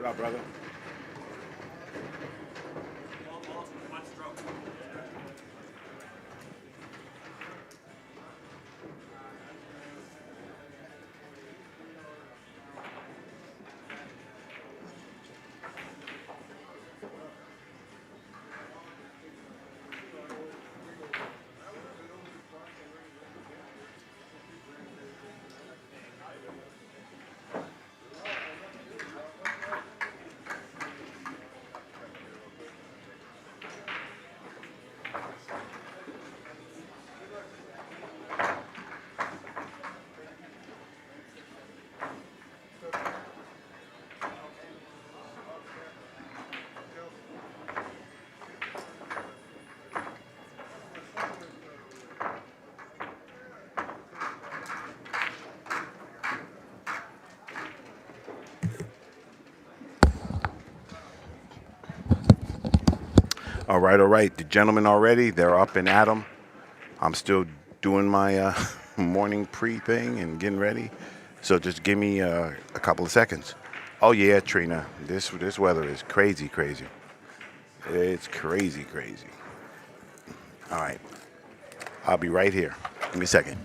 What up, brother? All right. The gentlemen already, they're up and at 'em. I'm still doing my morning pre-thing and getting ready. So just give me a couple of seconds. Oh yeah, Trina, this weather is crazy, crazy. It's crazy, crazy. All right, I'll be right here. Give me a second.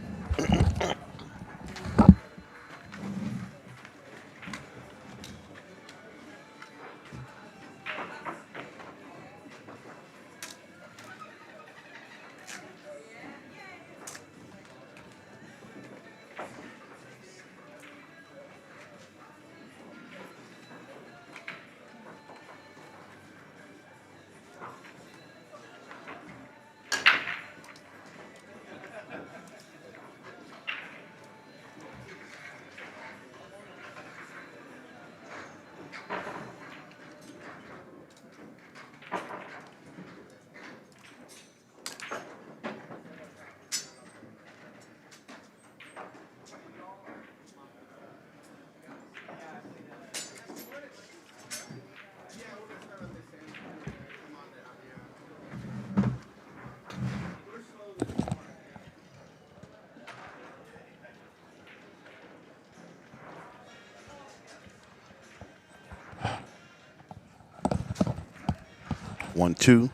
1, 2.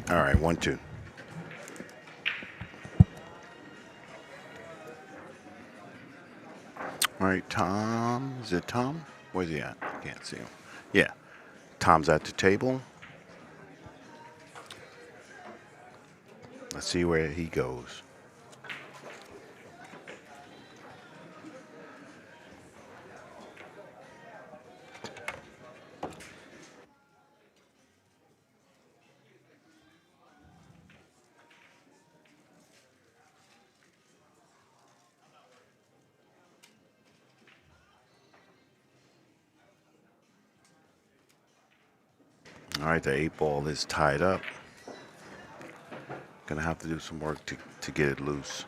All right, 1, 2. All right, Tom. Is it Tom? Where's he at? I can't see him. Yeah, Tom's at the table. Let's see where he goes. All right, the 8 ball is tied up. Gonna have to do some work to get it loose.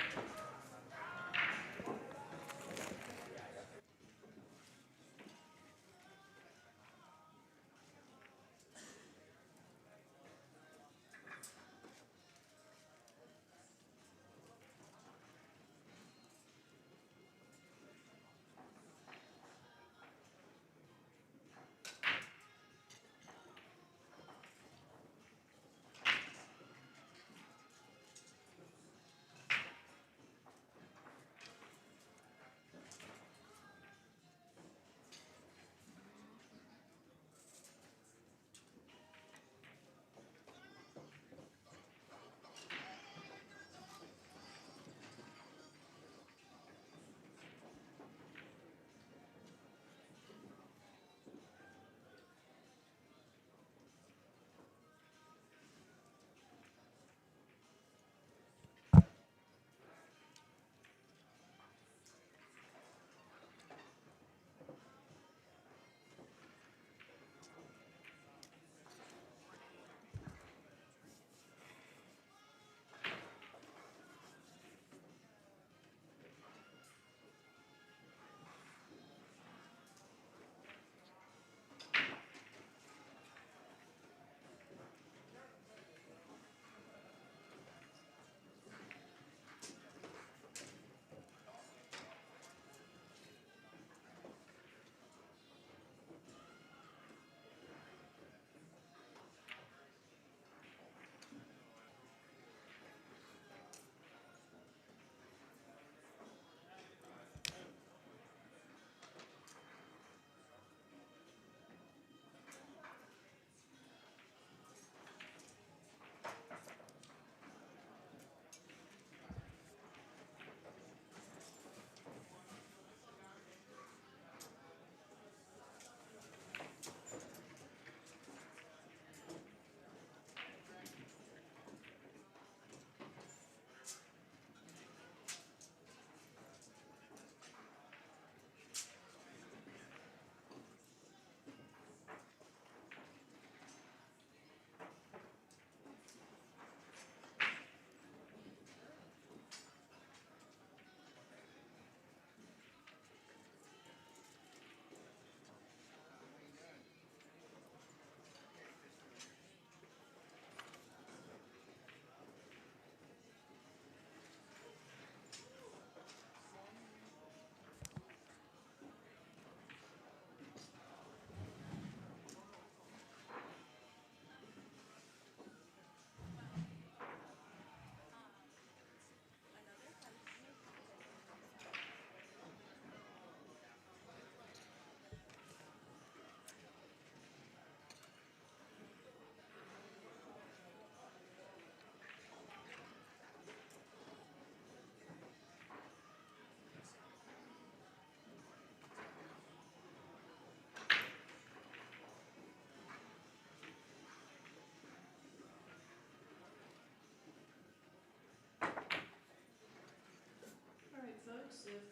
course, if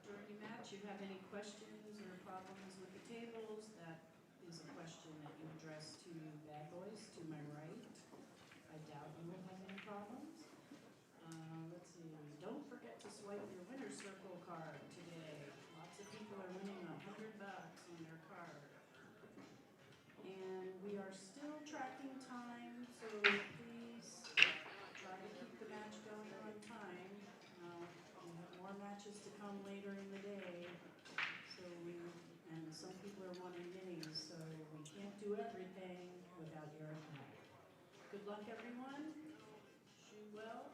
during the match you have any questions or problems with the tables, that is a question that you address to Bad Boys to my right. I doubt you will have any problems. Let's see. Don't forget to swipe your winner's circle card today. Lots of people are winning $100 on their card. And we are still tracking time, so please try to keep the match going on time. We have more matches to come later in the day, and some people are wanting minis, so we can't do everything without your help. Good luck, everyone. Shoot well.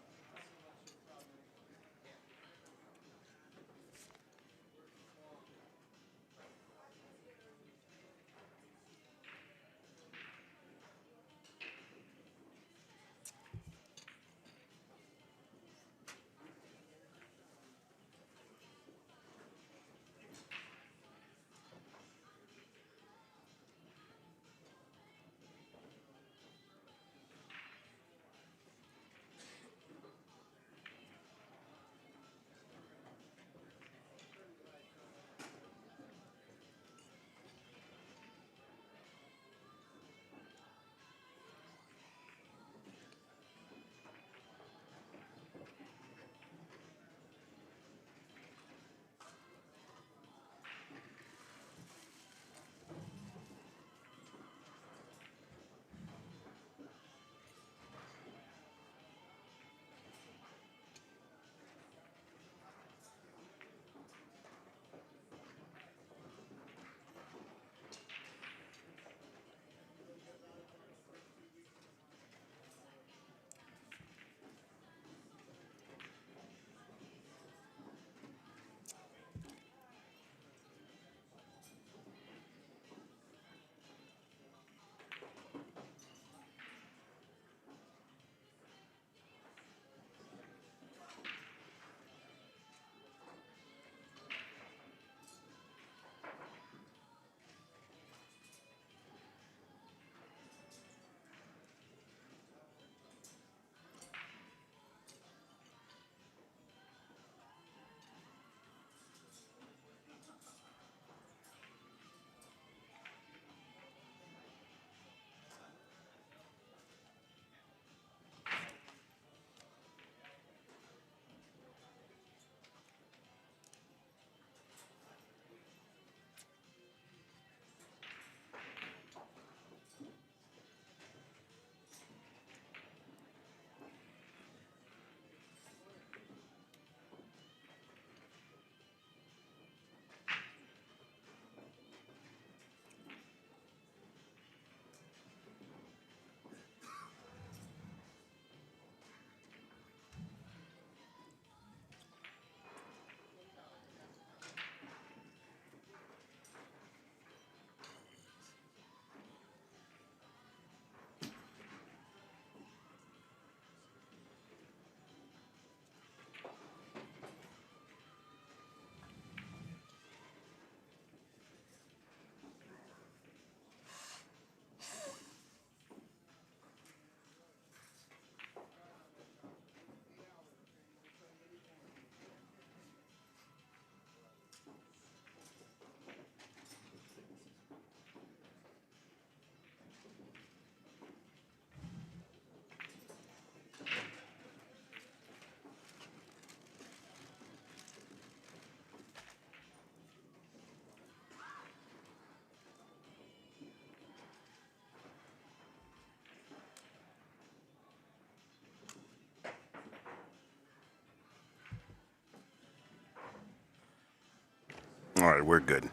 All right, we're good.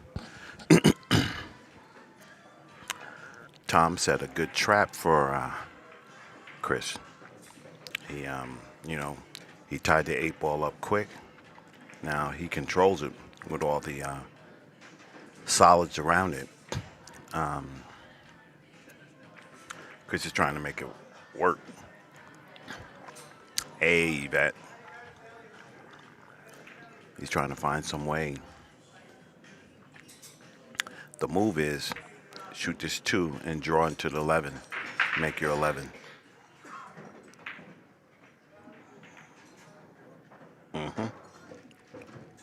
Tom set a good trap for Chris. He, you know, he tied the 8 ball up quick. Now he controls it with all the solids around it. Chris is trying to make it work. Hey, Yvette. He's trying to find some way. The move is shoot this 2 and draw into the 11. Make your 11.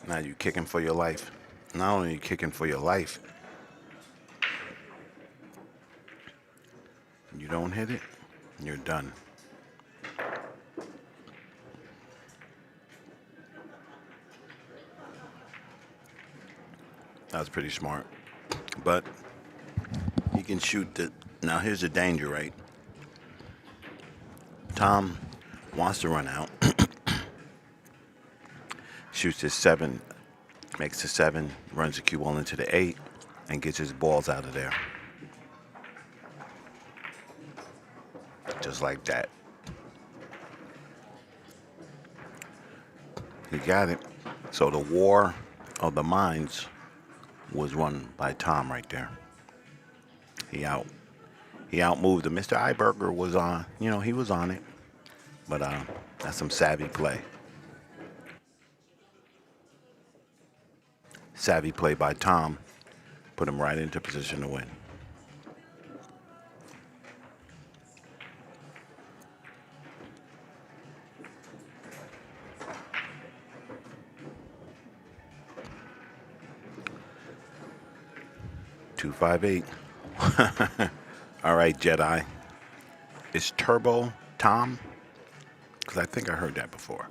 Now you're kicking for your life. Not only are you kicking for your life, you don't hit it, you're done. That was pretty smart. But he can shoot the. Now here's the danger, right? Tom wants to run out, shoots his 7, makes the 7, runs the cue ball into the 8, and gets his balls out of there. Just like that. He got it. So the war of the minds was won by Tom right there. He outmoved him. Mr. Iberger was on, he was on it. But that's some savvy play. Savvy play by Tom. Put him right into position to win. $258. All right, Jedi. Is Turbo Tom? Because I think I heard that before.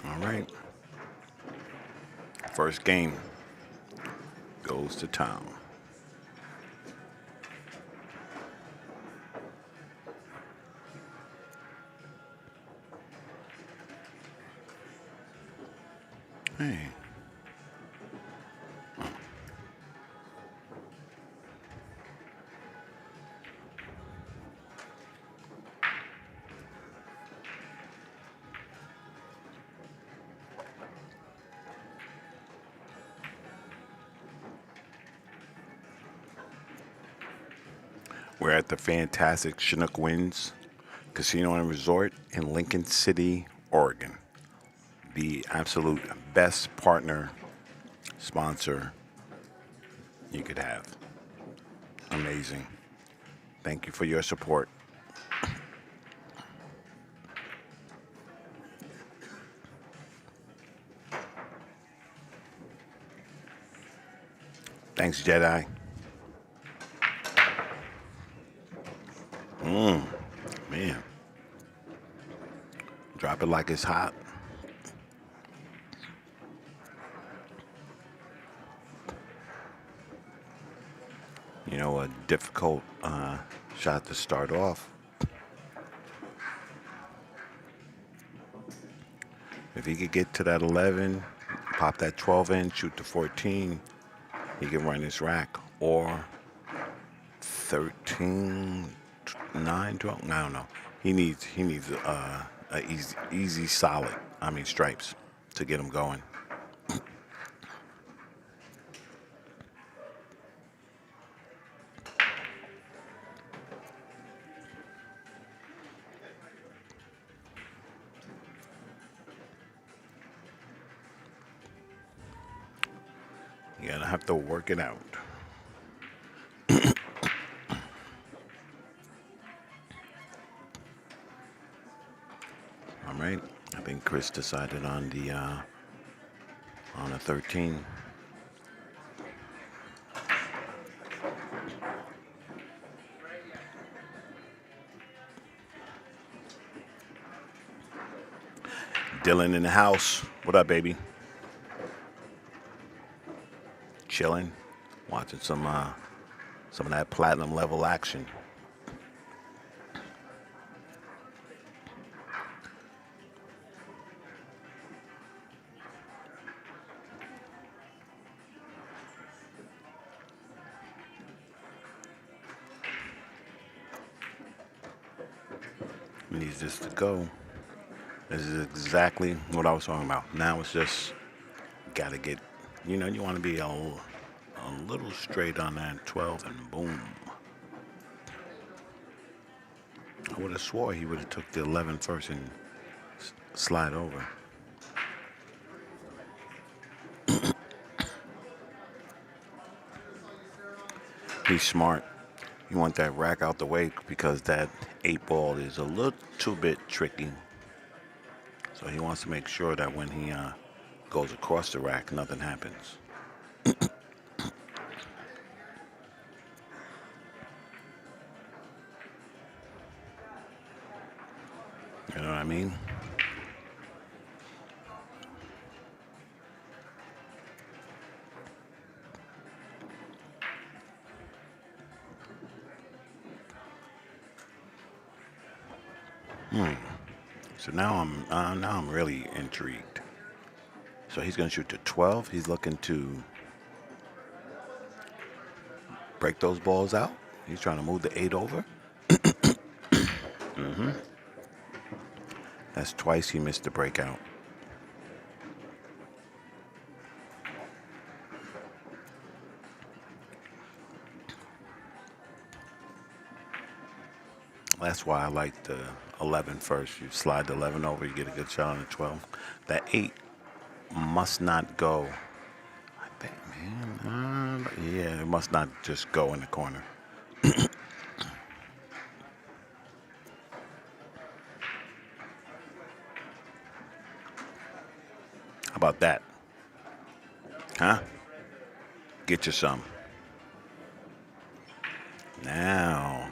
All right. First game goes to Tom. Hey. We're at the fantastic Chinook Winds Casino and Resort in Lincoln City, Oregon. The absolute best partner, sponsor you could have. Amazing. Thank you for your support. Thanks, Jedi. Man. Drop it like it's hot. A difficult shot to start off. If he could get to that 11, pop that 12 in, shoot the 14, he can run his rack. Or 13, 9, 12, I don't know. He needs a easy solid, stripes to get him going. You're gonna have to work it out. All right. I think Chris decided on a 13. Dylan in the house. What up, baby? Chilling, watching some of that platinum level action. Needs this to go. This is exactly what I was talking about. Now it's just gotta get, you know, you want to be a little straight on that 12, and boom. I would have swore he would have took the 11 first and slide over. He's smart. You want that rack out the way because that 8 ball is a little bit tricky. So he wants to make sure that when he goes across the rack, nothing happens. You know what I mean? So now I'm really intrigued. So he's going to shoot to 12. He's looking to break those balls out. He's trying to move the 8 over. That's twice he missed the breakout. That's why I like the 11 first. You slide the 11 over, you get a good shot on the 12. That 8 must not go. I think, man, yeah, it must not just go in the corner. How about that? Huh? Get you some. Now,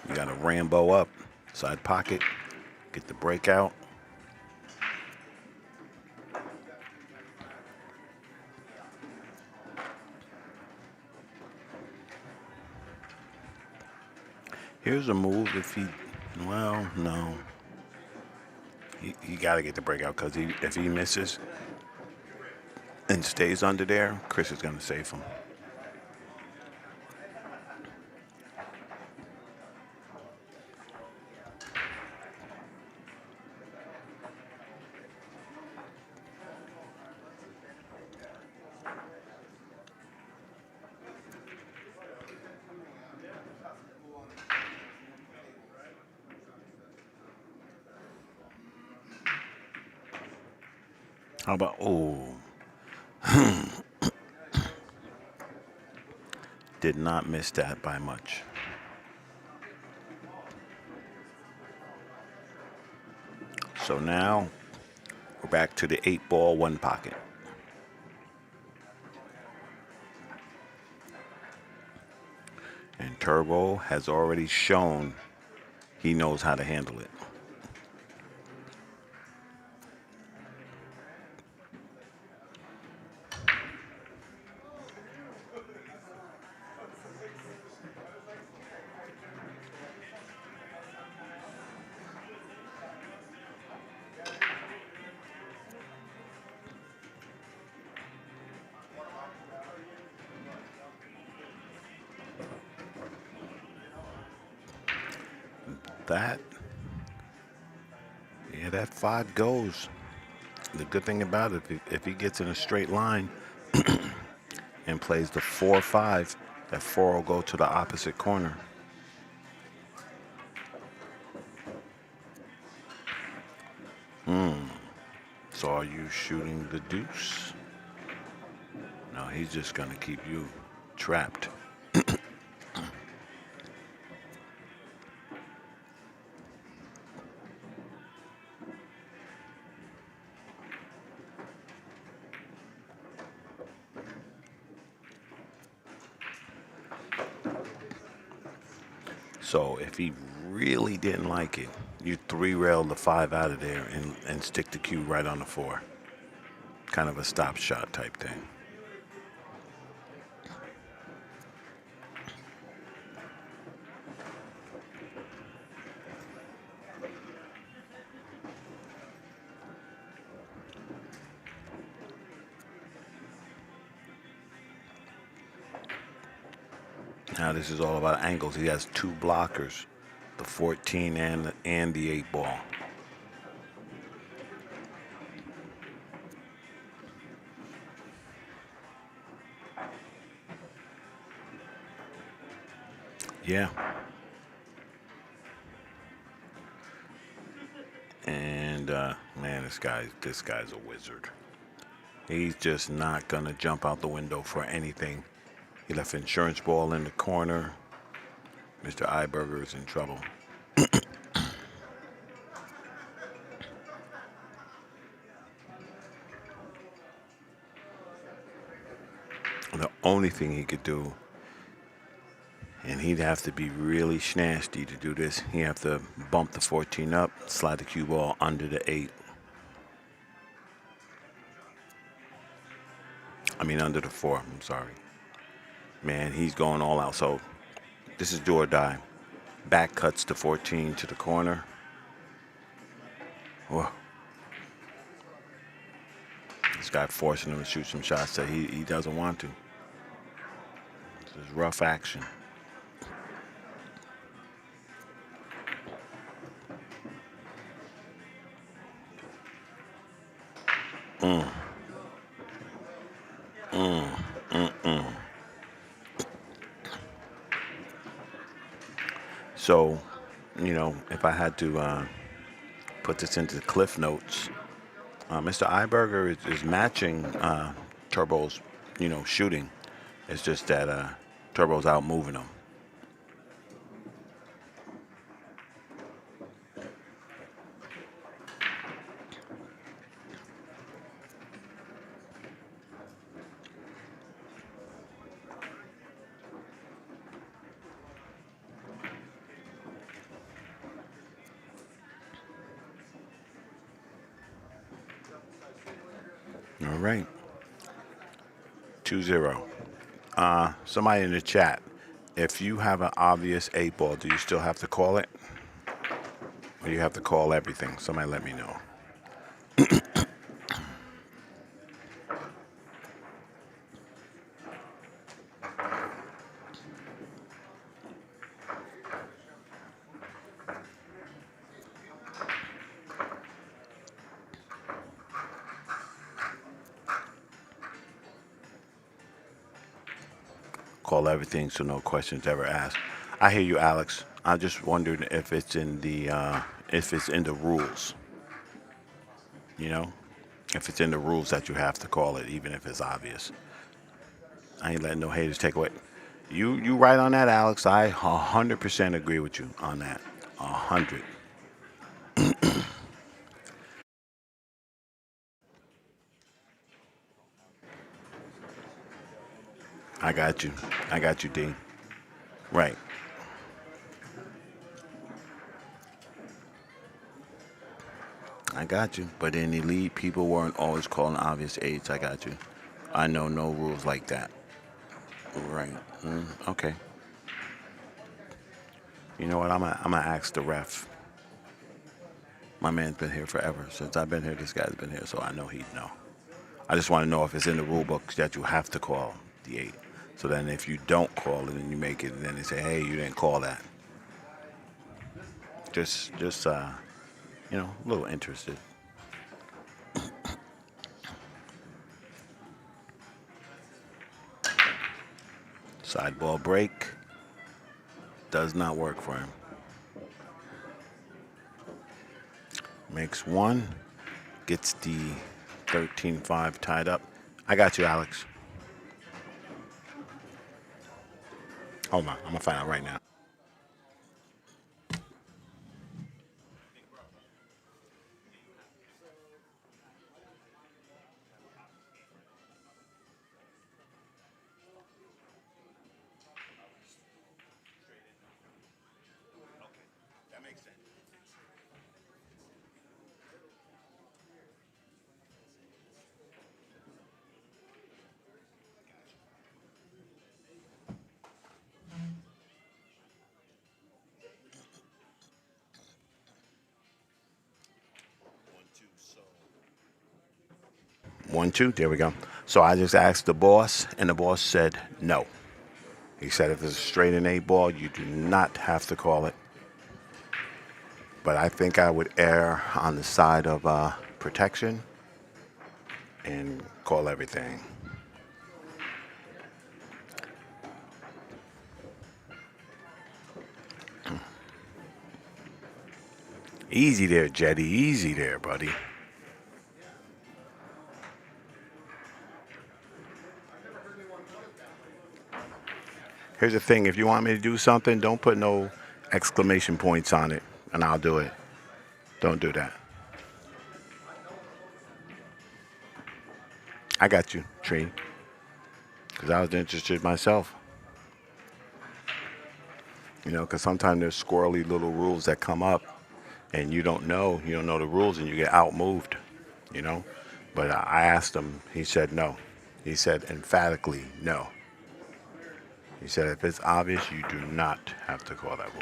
you got to Rambo up. Side pocket. Get the breakout. Here's a move if he, well, no. He got to get the breakout because if he misses and stays under there, Chris is going to save him. How about, oh, did not miss that by much. So now we're back to the 8-ball, 1 pocket. And Turbo has already shown he knows how to handle it. That 5 goes. The good thing about it, if he gets in a straight line and plays the 4-5, that 4 will go to the opposite corner. So are you shooting the deuce? No, he's just going to keep you trapped. So if he really didn't like it, you 3-rail the 5 out of there and stick the cue right on the 4. Kind of a stop shot type thing. Now this is all about angles. He has 2 blockers, the 14 and the 8-ball. Yeah. And man, this guy's a wizard. He's just not gonna jump out the window for anything. He left insurance ball in the corner. Mr. Iberger is in trouble. The only thing he could do, and he'd have to be really snasty to do this, he'd have to bump the 14 up, slide the cue ball under the 8. I mean, under the 4, I'm sorry. Man, he's going all out. So this is do or die. Back cuts the 14 to the corner. Oh, this guy forcing him to shoot some shots that he doesn't want to. This is rough action. So, if I had to put this into the cliff notes, Mr. Iberger is matching Turbo's, shooting. It's just that Turbo's out moving him. All right. 2-0. Somebody in the chat, if you have an obvious 8 ball, do you still have to call it? Or do you have to call everything? Somebody let me know. Call everything so no questions ever asked. I hear you, Alex. I just wondered if it's in the rules. You know, if it's in the rules that you have to call it, even if it's obvious. I ain't letting no haters take away. You right on that, Alex. I 100% agree with you on that. 100. I got you. I got you, D. Right. I got you. But in elite, people weren't always calling obvious eights. I got you. I know no rules like that. Right. Okay. You know what? I'm gonna ask the ref. My man's been here forever. Since I've been here, this guy's been here, so I know he'd know. I just want to know if it's in the rule book that you have to call the 8. So then if you don't call it and you make it, and then they say, hey, you didn't call that. Just a little interested. Sideball break. Does not work for him. Makes 1. Gets the 13-5 tied up. I got you, Alex. Hold on. I'm going to find out right now. That makes sense. 1-2. There we go. So I just asked the boss, and the boss said no. He said if it's a straight and 8 ball, you do not have to call it. But I think I would err on the side of protection and call everything. Easy there, Jetty. Easy there, buddy. Here's the thing. If you want me to do something, don't put no exclamation points on it, and I'll do it. Don't do that. I got you, Tree. Because I was interested myself. You know, because sometimes there's squirrely little rules that come up, and you don't know the rules, and you get outmoved. You know, but I asked him. He said no. He said emphatically no. He said if it's obvious, you do not have to call that ball.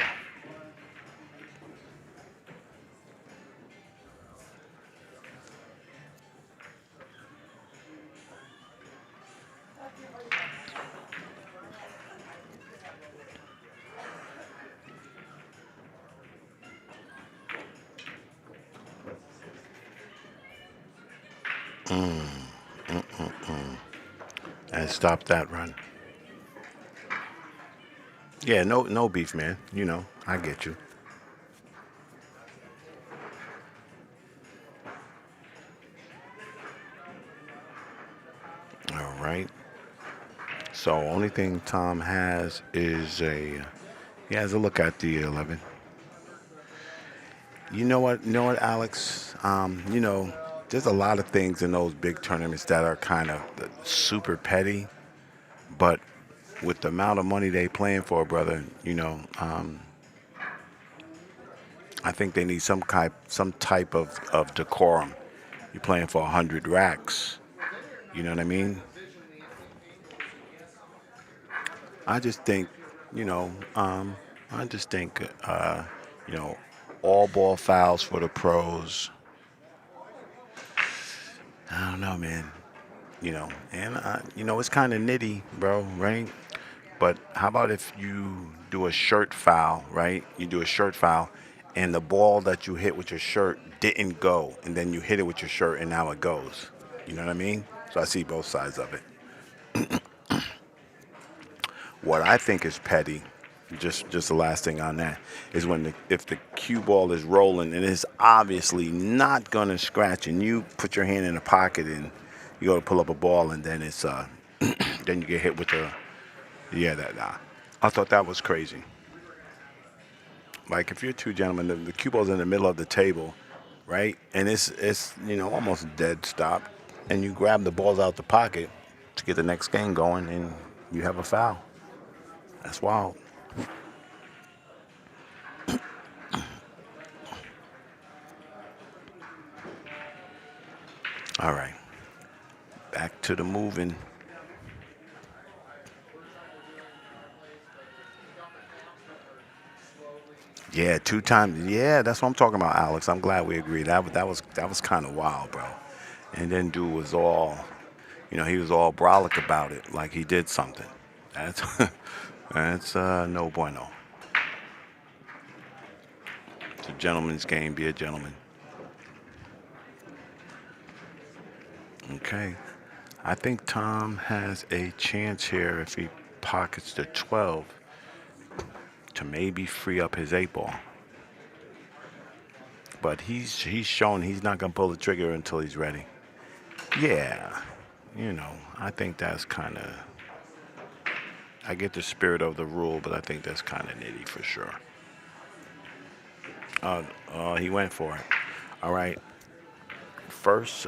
And stop that run. Yeah, no beef, man. You know, I get you. All right. So only thing Tom has is he has a look at the 11. You know what, Alex? There's a lot of things in those big tournaments that are kind of super petty, but with the amount of money they playing for, brother, I think they need some type of decorum. You're playing for 100 racks. You know what I mean? I just think, you know, um, I just think, you know, all ball fouls for the pros. I don't know, man. It's kind of nitty, bro, right? But how about if you do a shirt foul, right? You do a shirt foul, and the ball that you hit with your shirt didn't go, and then you hit it with your shirt, and now it goes. You know what I mean? So I see both sides of it. What I think is petty, just the last thing on that, is when if the cue ball is rolling and it's obviously not gonna scratch, and you put your hand in the pocket and you go to pull up a ball, and then it's then you get hit with the that. Nah. I thought that was crazy. Like if you're two gentlemen, the cue ball's in the middle of the table, right? And it's almost dead stop, and you grab the balls out the pocket to get the next game going, and you have a foul. That's wild. All right, back to the moving. Yeah, two times. Yeah, that's what I'm talking about, Alex. I'm glad we agreed. That was kind of wild, bro. And then dude was all, he was all brolic about it, like he did something. That's that's no bueno. It's a gentleman's game. Be a gentleman. Okay. I think Tom has a chance here if he pockets the 12 to maybe free up his 8 ball. But he's shown he's not gonna pull the trigger until he's ready. Yeah, I think that's kind of. I get the spirit of the rule, but I think that's kind of nitty for sure. He went for it. All right, first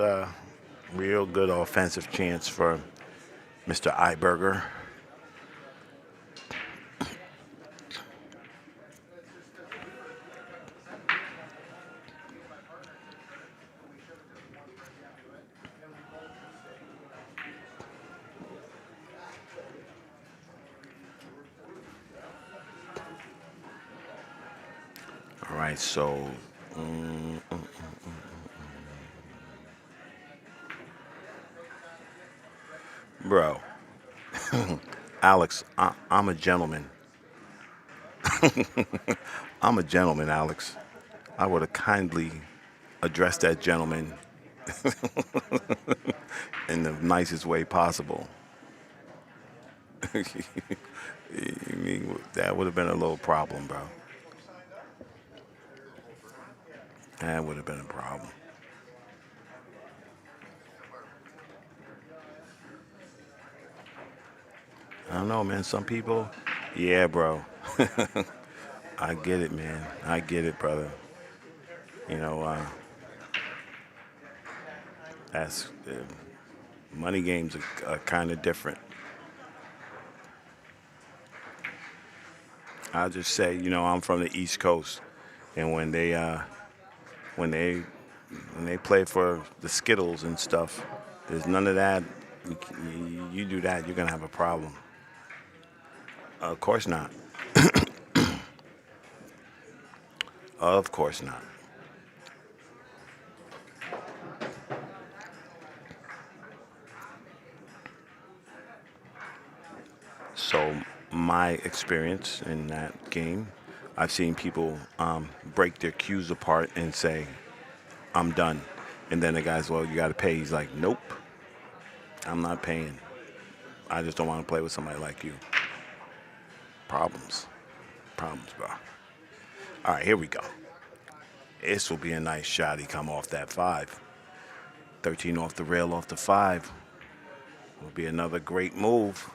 real good offensive chance for Mr. Iberger. All right, so. mm, mm, Bro, Alex, I'm a gentleman. I'm a gentleman, Alex. I would have kindly addressed that gentleman in the nicest way possible. I mean, that would have been a little problem, bro. That would have been a problem. I don't know, man. Some people, yeah, bro. I get it, man. I get it, brother. You know, that's money games are kind of different. I'll just say, I'm from the East Coast, and when they when they play for the Skittles and stuff, there's none of that. You do that, you're gonna have a problem. Of course not. Of course not. So my experience in that game, I've seen people break their cues apart and say, "I'm done," and then the guy's, "Well, you got to pay." He's like, "Nope, I'm not paying. I just don't want to play with somebody like you." Problems, problems, bro. All right, here we go. This will be a nice shot. He come off that 5. 13 off the rail, off the 5. Will be another great move.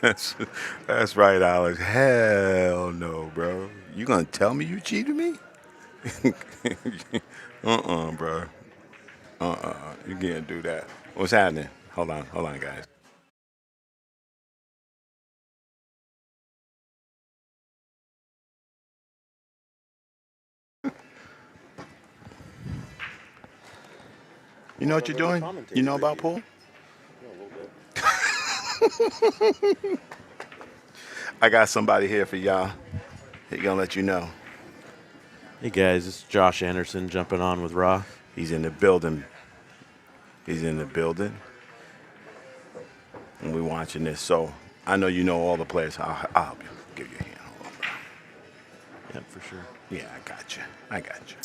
that's right, Alex. Hell no, bro. You gonna tell me you cheated me? Bro. You can't do that. What's happening? Hold on, guys. You know what you're doing? You know about pool? I got somebody here for y'all. He gonna let you know. Hey guys, it's Josh Anderson jumping on with Raw. He's in the building. He's in the building. And we're watching this. So I know you know all the players. I'll help you. Give you a hand. Hold on, bro. Yep, for sure. Yeah, I got you.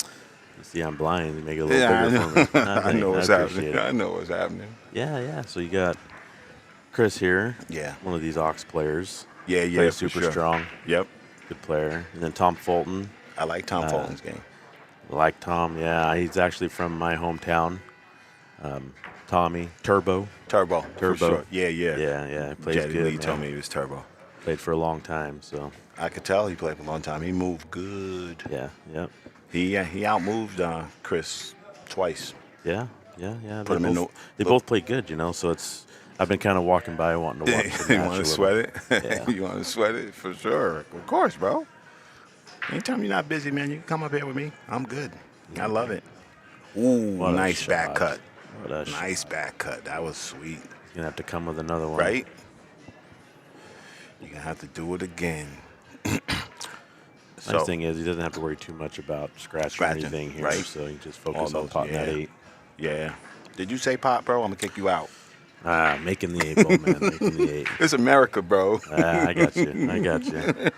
You see, I'm blind. You make it a little bigger for me. I know what's happening. It. I know what's happening. Yeah. So you got Chris here. Yeah. One of these Ox players. Yeah, Plays for super sure. strong. Yep. Good player. And then Tom Fulton. I like Tom Fulton's game. Like Tom, yeah. He's actually from my hometown. Tommy. Turbo. For sure. Yeah. Yeah. He plays Jetty good, Lee man. told me he was Turbo. Played for a long time, so. I could tell he played for a long time. He moved good. Yeah, yep. He outmoved Chris twice. Yeah. Put him in They both play good, so it's. I've been kind of walking by wanting to watch the You match want to a sweat little. it? Yeah. You want to sweat it? For sure. Of course, bro. Anytime you're not busy, man, you can come up here with me. I'm good. I love it. Ooh, What a nice back shot. cut. What a Nice back cut. That was sweet. He's gonna have to come with another one. Right? You're going to have to do it again. Nice thing is he doesn't have to worry too much about scratching anything here, right? so he just focus on potting that 8. Yeah. Did you say pot, bro? I'm going to kick you out. Making the 8 ball, man. Making the 8. It's America, bro. I got you.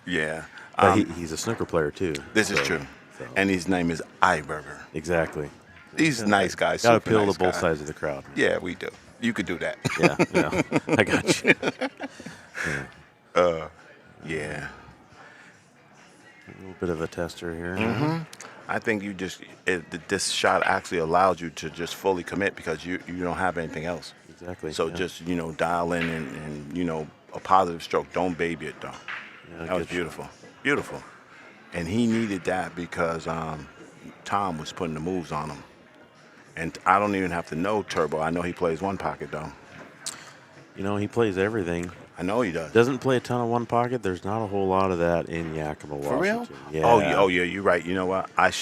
Yeah. But he's a snooker player too. This is true. So. And his name is Iberger. Exactly. He's a nice guy. Got to super appeal nice to both guy. sides of the crowd. Yeah, we do. You could do that. Yeah. I got you. Yeah. A little bit of a tester here. Mm-hmm. I think this shot actually allowed you to just fully commit because you don't have anything else. Exactly. So just, dial in and a positive stroke. Don't baby it, though. Yeah, That was beautiful. Beautiful. And he needed that because Tom was putting the moves on him. And I don't even have to know Turbo. I know he plays one pocket, though. He plays everything. I know he does. Doesn't play a ton of one pocket. There's not a whole lot of that in Yakima, Washington. For real? Yeah. Oh, yeah, you're right. You know what? I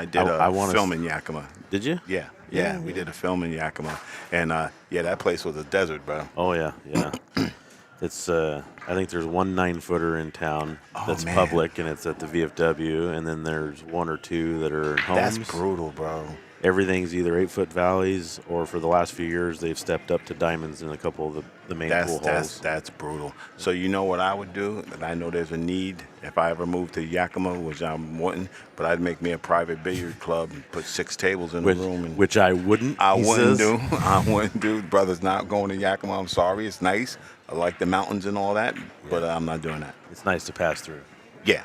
did a film in Yakima. Did you? Yeah. We did a film in Yakima. And, that place was a desert, bro. Oh, yeah. It's I think there's one 9-footer in town that's man. public, and it's at the VFW, and then there's one or two that are in homes. That's brutal, bro. everything's either 8-foot valleys, or for the last few years they've stepped up to diamonds in a couple of the main pool holes. That's brutal. So you know what I would do? And I know there's a need if I ever moved to Yakima, which I'm wanting, but I'd make me a private billiard club and put 6 tables in the room. And Which I wouldn't. I he wouldn't says. do. I wouldn't do. Brother's not going to Yakima. I'm sorry. It's nice. I like the mountains and all that, but I'm not doing that. It's nice to pass through. Yeah.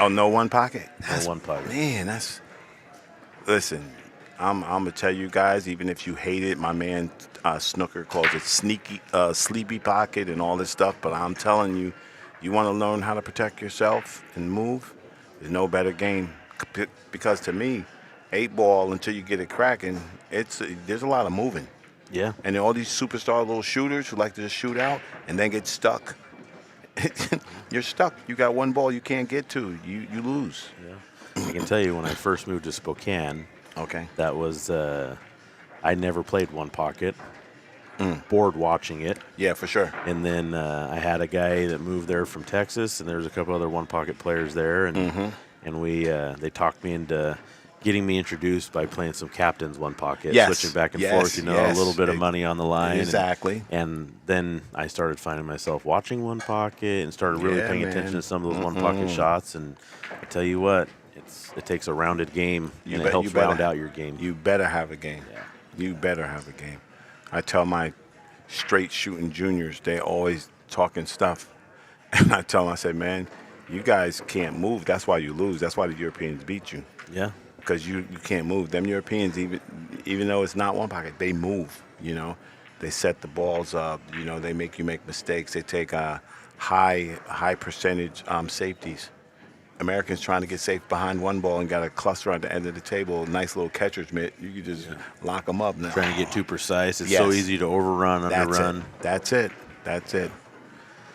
Oh, no one pocket? No one pocket. Man, that's... Listen, I'm gonna tell you guys, even if you hate it, my man Snooker calls it sleepy pocket and all this stuff. But I'm telling you, you want to learn how to protect yourself and move. There's no better game, because to me, 8-ball until you get it cracking, there's a lot of moving. Yeah. And then all these superstar little shooters who like to just shoot out and then get stuck. You're stuck. You got one ball you can't get to. You lose. Yeah. I can tell you, when I first moved to Spokane, Okay. that was I never played one pocket. Bored watching it. Yeah, for sure. And then I had a guy that moved there from Texas, and there was a couple other one pocket players there, and we they talked me into getting me introduced by playing some captain's one pocket, Yes, switching back and yes, forth, a little bit of yes. money on the line. Exactly. And then I started finding myself watching one pocket and started really Yeah, paying man. attention to some of those one pocket shots. And I tell you what, it takes a rounded game, and it helps round out your game. You better have a game. Yeah. You better have a game. I tell my straight shooting juniors, they always talking stuff. And I tell them, I say, man, you guys can't move. That's why you lose. That's why the Europeans beat you. Yeah. Because you can't move. Them Europeans, even though it's not one pocket, they move, They set the balls up, they make you make mistakes. They take high percentage safeties. Americans trying to get safe behind one ball and got a cluster at the end of the table, nice little catcher's mitt. You can just lock them up now. Trying to get too precise. It's so easy to overrun, underrun. That's it.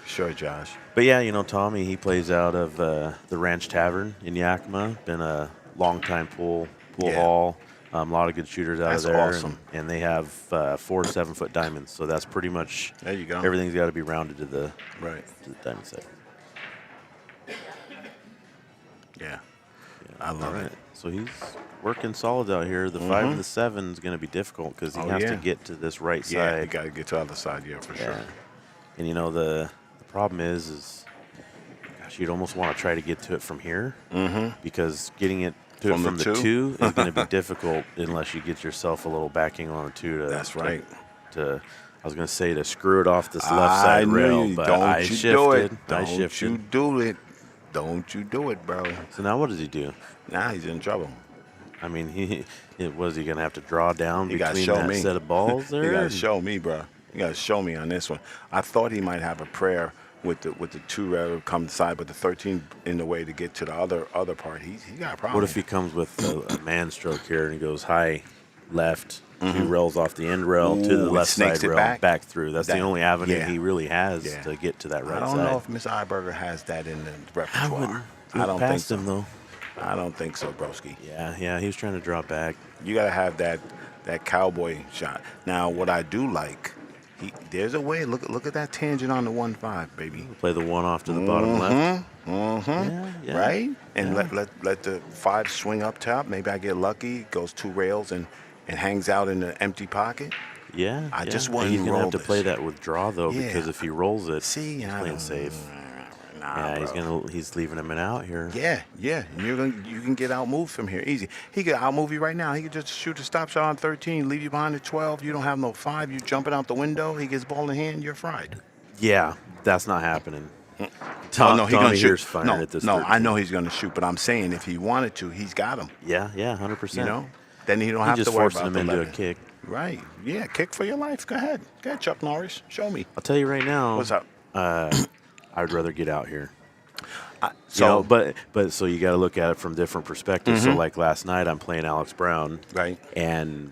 Sure, Josh. But yeah, Tommy, he plays out of the Ranch Tavern in Yakima. Been a long-time pool hall. A lot of good shooters out That's of there. awesome. And they have 4 7-foot diamonds. So that's pretty much, There you go. everything's got to be rounded to the diamond set. Yeah. I love it. So he's working solids out here. The 5 and the 7 is going to be difficult because he has to get to this right Yeah, side. you got to get to the other side, for sure. And the problem is gosh, you'd almost want to try to get to it from here, because getting it to from the 2 is going to be difficult unless you get yourself a little backing on the 2. That's right. I was going to say to screw it off this left side rail, but I shifted. Do it. I Don't shifted. you do it. Don't you do it, bro. So now what does he do? Now he's in trouble. I mean, was he going to have to draw down You gotta between show that me. set of balls there? You got to show me, bro. You got to show me on this one. I thought he might have a prayer with the 2 rail come side, but the 13 in the way to get to the other part. He got a problem. What if he comes with a man stroke here and he goes high, left, 2 rails off the end rail to the Ooh, left snakes side it rail, back? through? That's the only avenue he really has Yeah. to get to that right I don't side. know if Miss Iberger has that in the I repertoire. wouldn't. I don't think past so. him though. I don't think so, broski. Yeah, he was trying to draw back. You got to have that cowboy shot. Now, what I do like, there's a way. Look at that tangent on the 1-5, baby. Play the 1 off to the bottom left. Yeah. Right? And let the 5 swing up top. Maybe I get lucky. Goes 2 rails and hangs out in the empty pocket. Yeah. I just And wouldn't he's gonna roll have to play this. that with draw though, Yeah. because if he rolls it, See, he's I playing don't- safe. Nah, Yeah, bro. he's leaving him an out here. Yeah. And you can get out moved from here easy. He could out move you right now. He could just shoot a stop shot on 13, leave you behind the 12. You don't have no 5. You jumping out the window. He gets ball in hand. You're fried. Yeah, that's not happening. No, Tommy gonna here's shoot. firing at this. No, 13. I know he's going to shoot, but I'm saying if he wanted to, he's got him. Yeah, 100%. Then he don't He have just to worry forcing about him the into a 11. kick. Right. Yeah, kick for your life. Go ahead, Chuck Norris. Show me. I'll tell you right now. What's up? I'd rather get out here. So, But so you got to look at it from different perspectives. So like last night, I'm playing Alex Brown, Right. and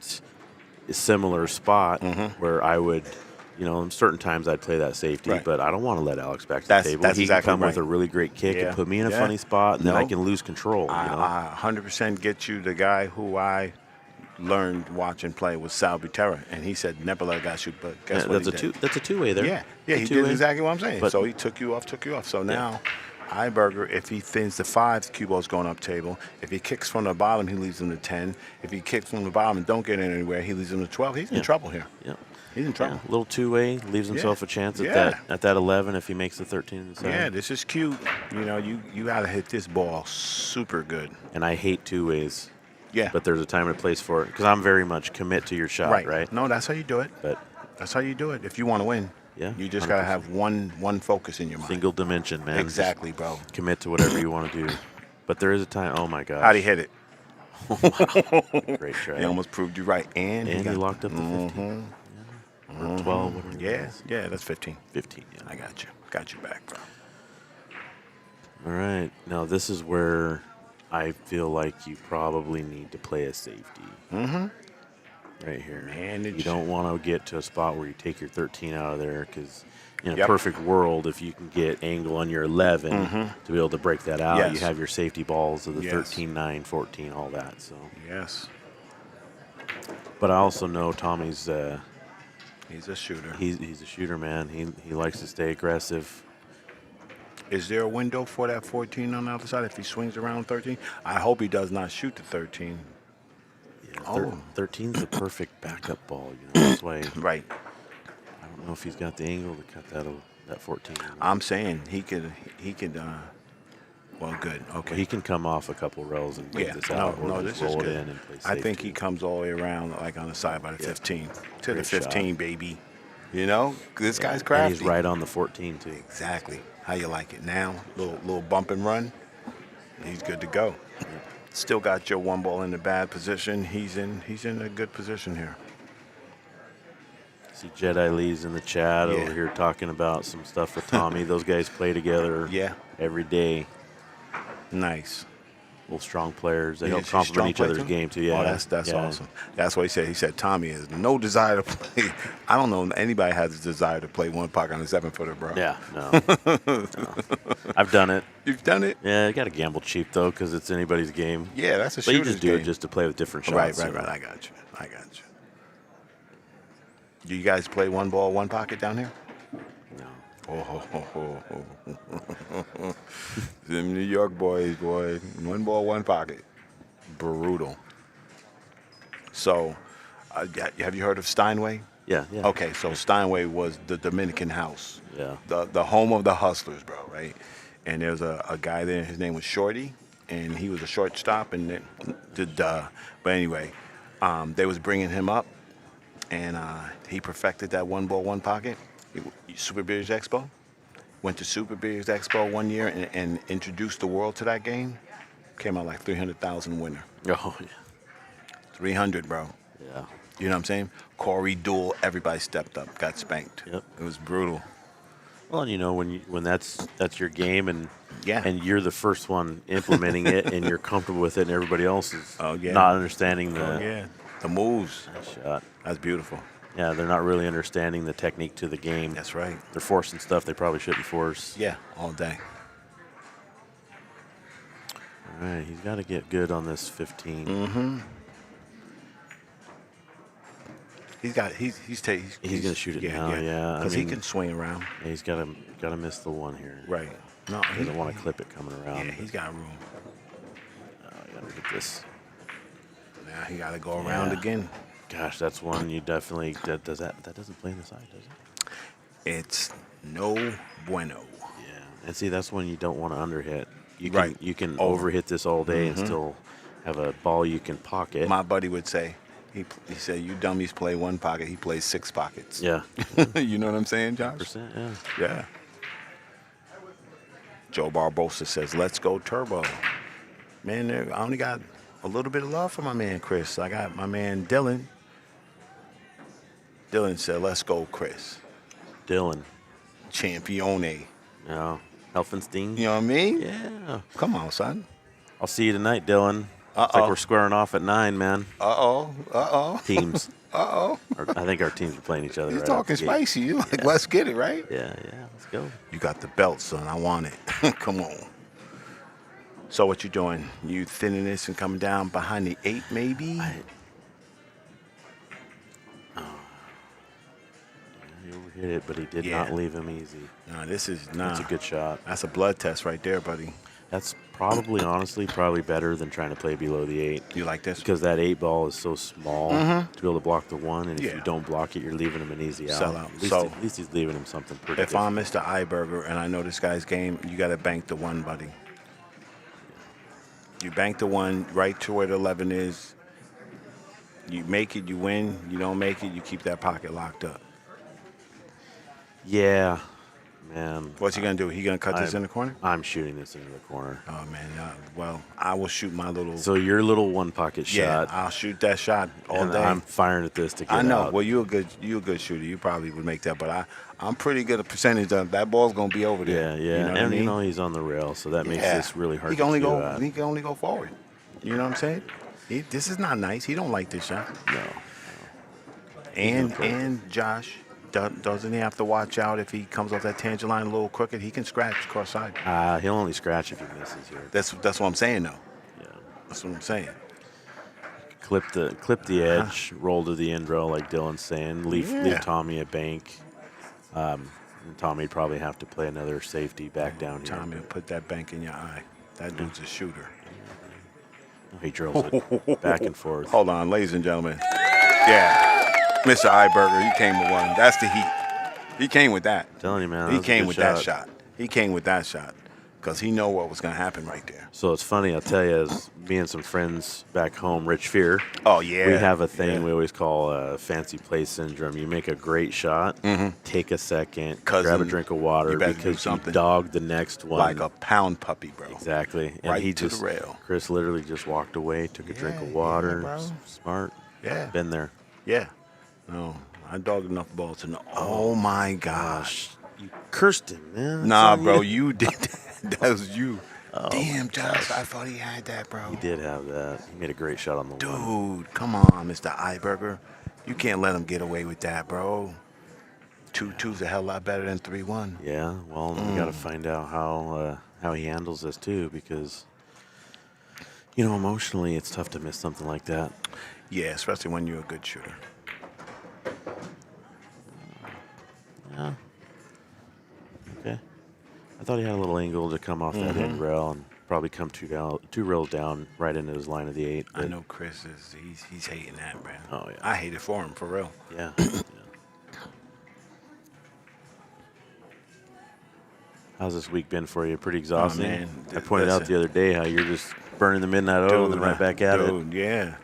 a similar spot where I would, certain times I'd play that safety, Right. but I don't want to let Alex back to That's- the table. that's He exactly can come with right. a really great kick Yeah. and put me in a Yeah. funny spot, and then I No. can lose control. I 100% get you. The guy who I learned watching play was Sal Butera, and he said never let a guy shoot. But guess what? That's a two-way there. Yeah, he did two-way. exactly what I'm saying. But- So he took you off. So now Iberger, if he thins the 5, cue ball's going up table. If he kicks from the bottom, he leaves him to 10. If he kicks from the bottom and don't get in anywhere, he leaves him to 12. He's in trouble here. Yeah. He's in trouble. Yeah, little two-way, leaves himself a chance at that 11 if he makes the 13 inside. Yeah, this is cute. You know, you got to hit this ball super good. And I hate two-ways. Yeah. But there's a time and a place for it because I'm very much commit to your shot, right? No, that's how you do it. But that's how you do it if you want to win. Yeah. You just got to have one focus in your mind. Single dimension, man. Exactly, bro. Commit to whatever you want to do. But there is a time. Oh, my God. How'd he hit it? Great try. He almost proved you right. And he locked up the 15. Or 12, whatever it was. Yeah, that's 15. 15, yeah. I got you. Got you back, bro. All right. Now, this is where I feel like you probably need to play a safety. Right here. You don't want to get to a spot where you take your 13 out of there because in a perfect world, if you can get angle on your 11 to be able to break that out, you have your safety balls of the 13, 9, 14, all that. So. Yes. But I also know Tommy's... he's a shooter. He's a shooter, man. He likes to stay aggressive. Is there a window for that 14 on the other side if he swings around 13? I hope he does not shoot the 13. Yeah, 13's the perfect backup ball. You know, that's why. Right. I don't know if he's got the angle to cut that 14. I'm saying he could. Well, good. Okay. Well, he can come off a couple rows and break this out. No, this is roll good. it in and play I think safety. he comes all the way around, like on the side by the 15 to Great the 15, shot. baby. You know, this guy's And crafty. he's right on the 14 too. Exactly. How you like it now? Little bump and run. He's good to go. Still got your one ball in the bad position. He's in a good position here. See Jedi Lee's in the chat over here talking about some stuff with Tommy. Those guys play together every day. Nice. Little strong players. They help Is he complement strong each play other's too? game too. Yeah. Oh, that's awesome. That's what he said. He said Tommy has no desire to play. I don't know anybody has a desire to play one pocket on a 7-footer, bro. Yeah, no. I've done it. You've done it? Yeah, you got to gamble cheap though, because it's anybody's game. Yeah, that's a But shooter's you just do game. it just to play with different shots. Right. I got you. Do you guys play one ball, one pocket down here? No. Them New York boys, boy. One ball, one pocket. Brutal. So, have you heard of Steinway? Yeah. Okay, so Steinway was the Dominican house. Yeah. The home of the hustlers, bro, right? And there was a guy there, his name was Shorty, and he was a shortstop, and but anyway, they was bringing him up, and he perfected that one ball, one pocket. Super Beers Expo. Went to Super Beers Expo one year and introduced the world to that game. Came out like 300,000 winner. Oh, yeah. 300, bro. Yeah. You know what I'm saying? Corey Duel, everybody stepped up, got spanked. Yep. It was brutal. Well, you know, when that's your game and Yeah. and you're the first one implementing it and you're comfortable with it and everybody else is not understanding the moves. Shot. That's beautiful. Yeah, they're not really understanding the technique to the game. That's right. They're forcing stuff they probably shouldn't force. Yeah, all day. All right, he's got to get good on this 15. Mm-hmm. He's going to shoot it now, yeah. Because he can swing around. Yeah, he's got to miss the one here. Right. No, he doesn't want to clip it coming around. Yeah, he's got room. You got to get this. Now he got to go around again. Gosh, that's one you definitely that doesn't play in the side, does it? It's no bueno. Yeah, and see that's one you don't want to underhit. You can Over. overhit this all day and still have a ball you can pocket. My buddy would say, he said, you dummies play one pocket. He plays 6 pockets. Yeah. You know what I'm saying, Josh? 100%, yeah. Yeah. Joe Barbosa says, let's go turbo. Man, I only got a little bit of love for my man Chris. I got my man Dylan. Dylan said, let's go, Chris. Dylan. Champione. Yeah. Helfenstein. You know what I mean? Yeah. Come on, son. I'll see you tonight, Dylan. It's like we're squaring off at 9, man. Teams. I think our teams are playing each other. You're right talking off the gate. spicy. You like, let's get it, right? Yeah, let's go. You got the belt, son. I want it. Come on. So what you doing? You thinning this and coming down behind the 8, maybe? Over did it, but he did not leave him easy. No, this is That's a good shot. That's a blood test right there, buddy. That's probably, honestly, better than trying to play below the 8. You like this? Because that 8 ball is so small to be able to block the 1, and if you don't block it, you're leaving him an easy out. Sell out. At least he's leaving him something pretty If I'm Mr. Iberger and I know this guy's game, you got to bank the 1, buddy. You bank the 1 right to where the 11 is. You make it, you win. You don't make it, you keep that pocket locked up. Yeah, man. What's he going to do? He going to cut this in the corner? I'm shooting this into the corner. Oh, man. Well, I will shoot my little... So your little 1-pocket shot. Yeah, I'll shoot that shot all day. I'm firing at this to get I know. out. Well, you're a good shooter. You probably would make that, but I'm pretty good at percentage of that ball's going to be over there. Yeah. You know what I mean? You know he's on the rail, so that makes this really hard he can only to go. at. He can only go forward. You know what I'm saying? This is not nice. He don't like this shot. No. And Josh, doesn't he have to watch out if he comes off that tangent line a little crooked? He can scratch cross side. He'll only scratch if he misses here. That's what I'm saying, though. Yeah. That's what I'm saying. Clip the edge, roll to the end rail like Dylan's saying. Leave Tommy a bank. And Tommy'd probably have to play another safety back down here. Tommy will put that bank in your eye. That dude's a shooter. He drills it back and forth. Hold on, ladies and gentlemen. Yeah, Mr. Iberger, he came with one. That's the heat. He came with that. I'm telling you, man. He came with that shot. He came with that shot because he know what was going to happen right there. So it's funny, I'll tell you, as me and some friends back home, Rich Fear. Oh, yeah. We have a thing we always call fancy play syndrome. You make a great shot, take a second, grab a drink of water because you dog the next one. Like a pound puppy, bro. Exactly. And right he to just, the rail. Chris literally just walked away, took a drink of water. bro. Smart. Yeah. Been there. Yeah. No, I dogged enough balls to know. Oh, my gosh. You cursed him, man. Nah, bro, you did that. That was you. Oh, damn, Josh, I thought he had that, bro. He did have that. He made a great shot on the one. Dude, come on, Mr. Iberger. You can't let him get away with that, bro. 2-2's a hell of a lot better than 3-1. Yeah, well, we got to find out how he handles this, too, because, you know, emotionally, it's tough to miss something like that. Yeah, especially when you're a good shooter. Yeah. Okay. I thought he had a little angle to come off that end rail and probably come two rails down right into his line of the 8. I know Chris he's hating that, man. Oh, yeah. I hate it for him, for real. Yeah. How's this week been for you? Pretty exhausting? Oh, man. I pointed out the other day how you're just burning the midnight oil and then right back at it. Dude, yeah.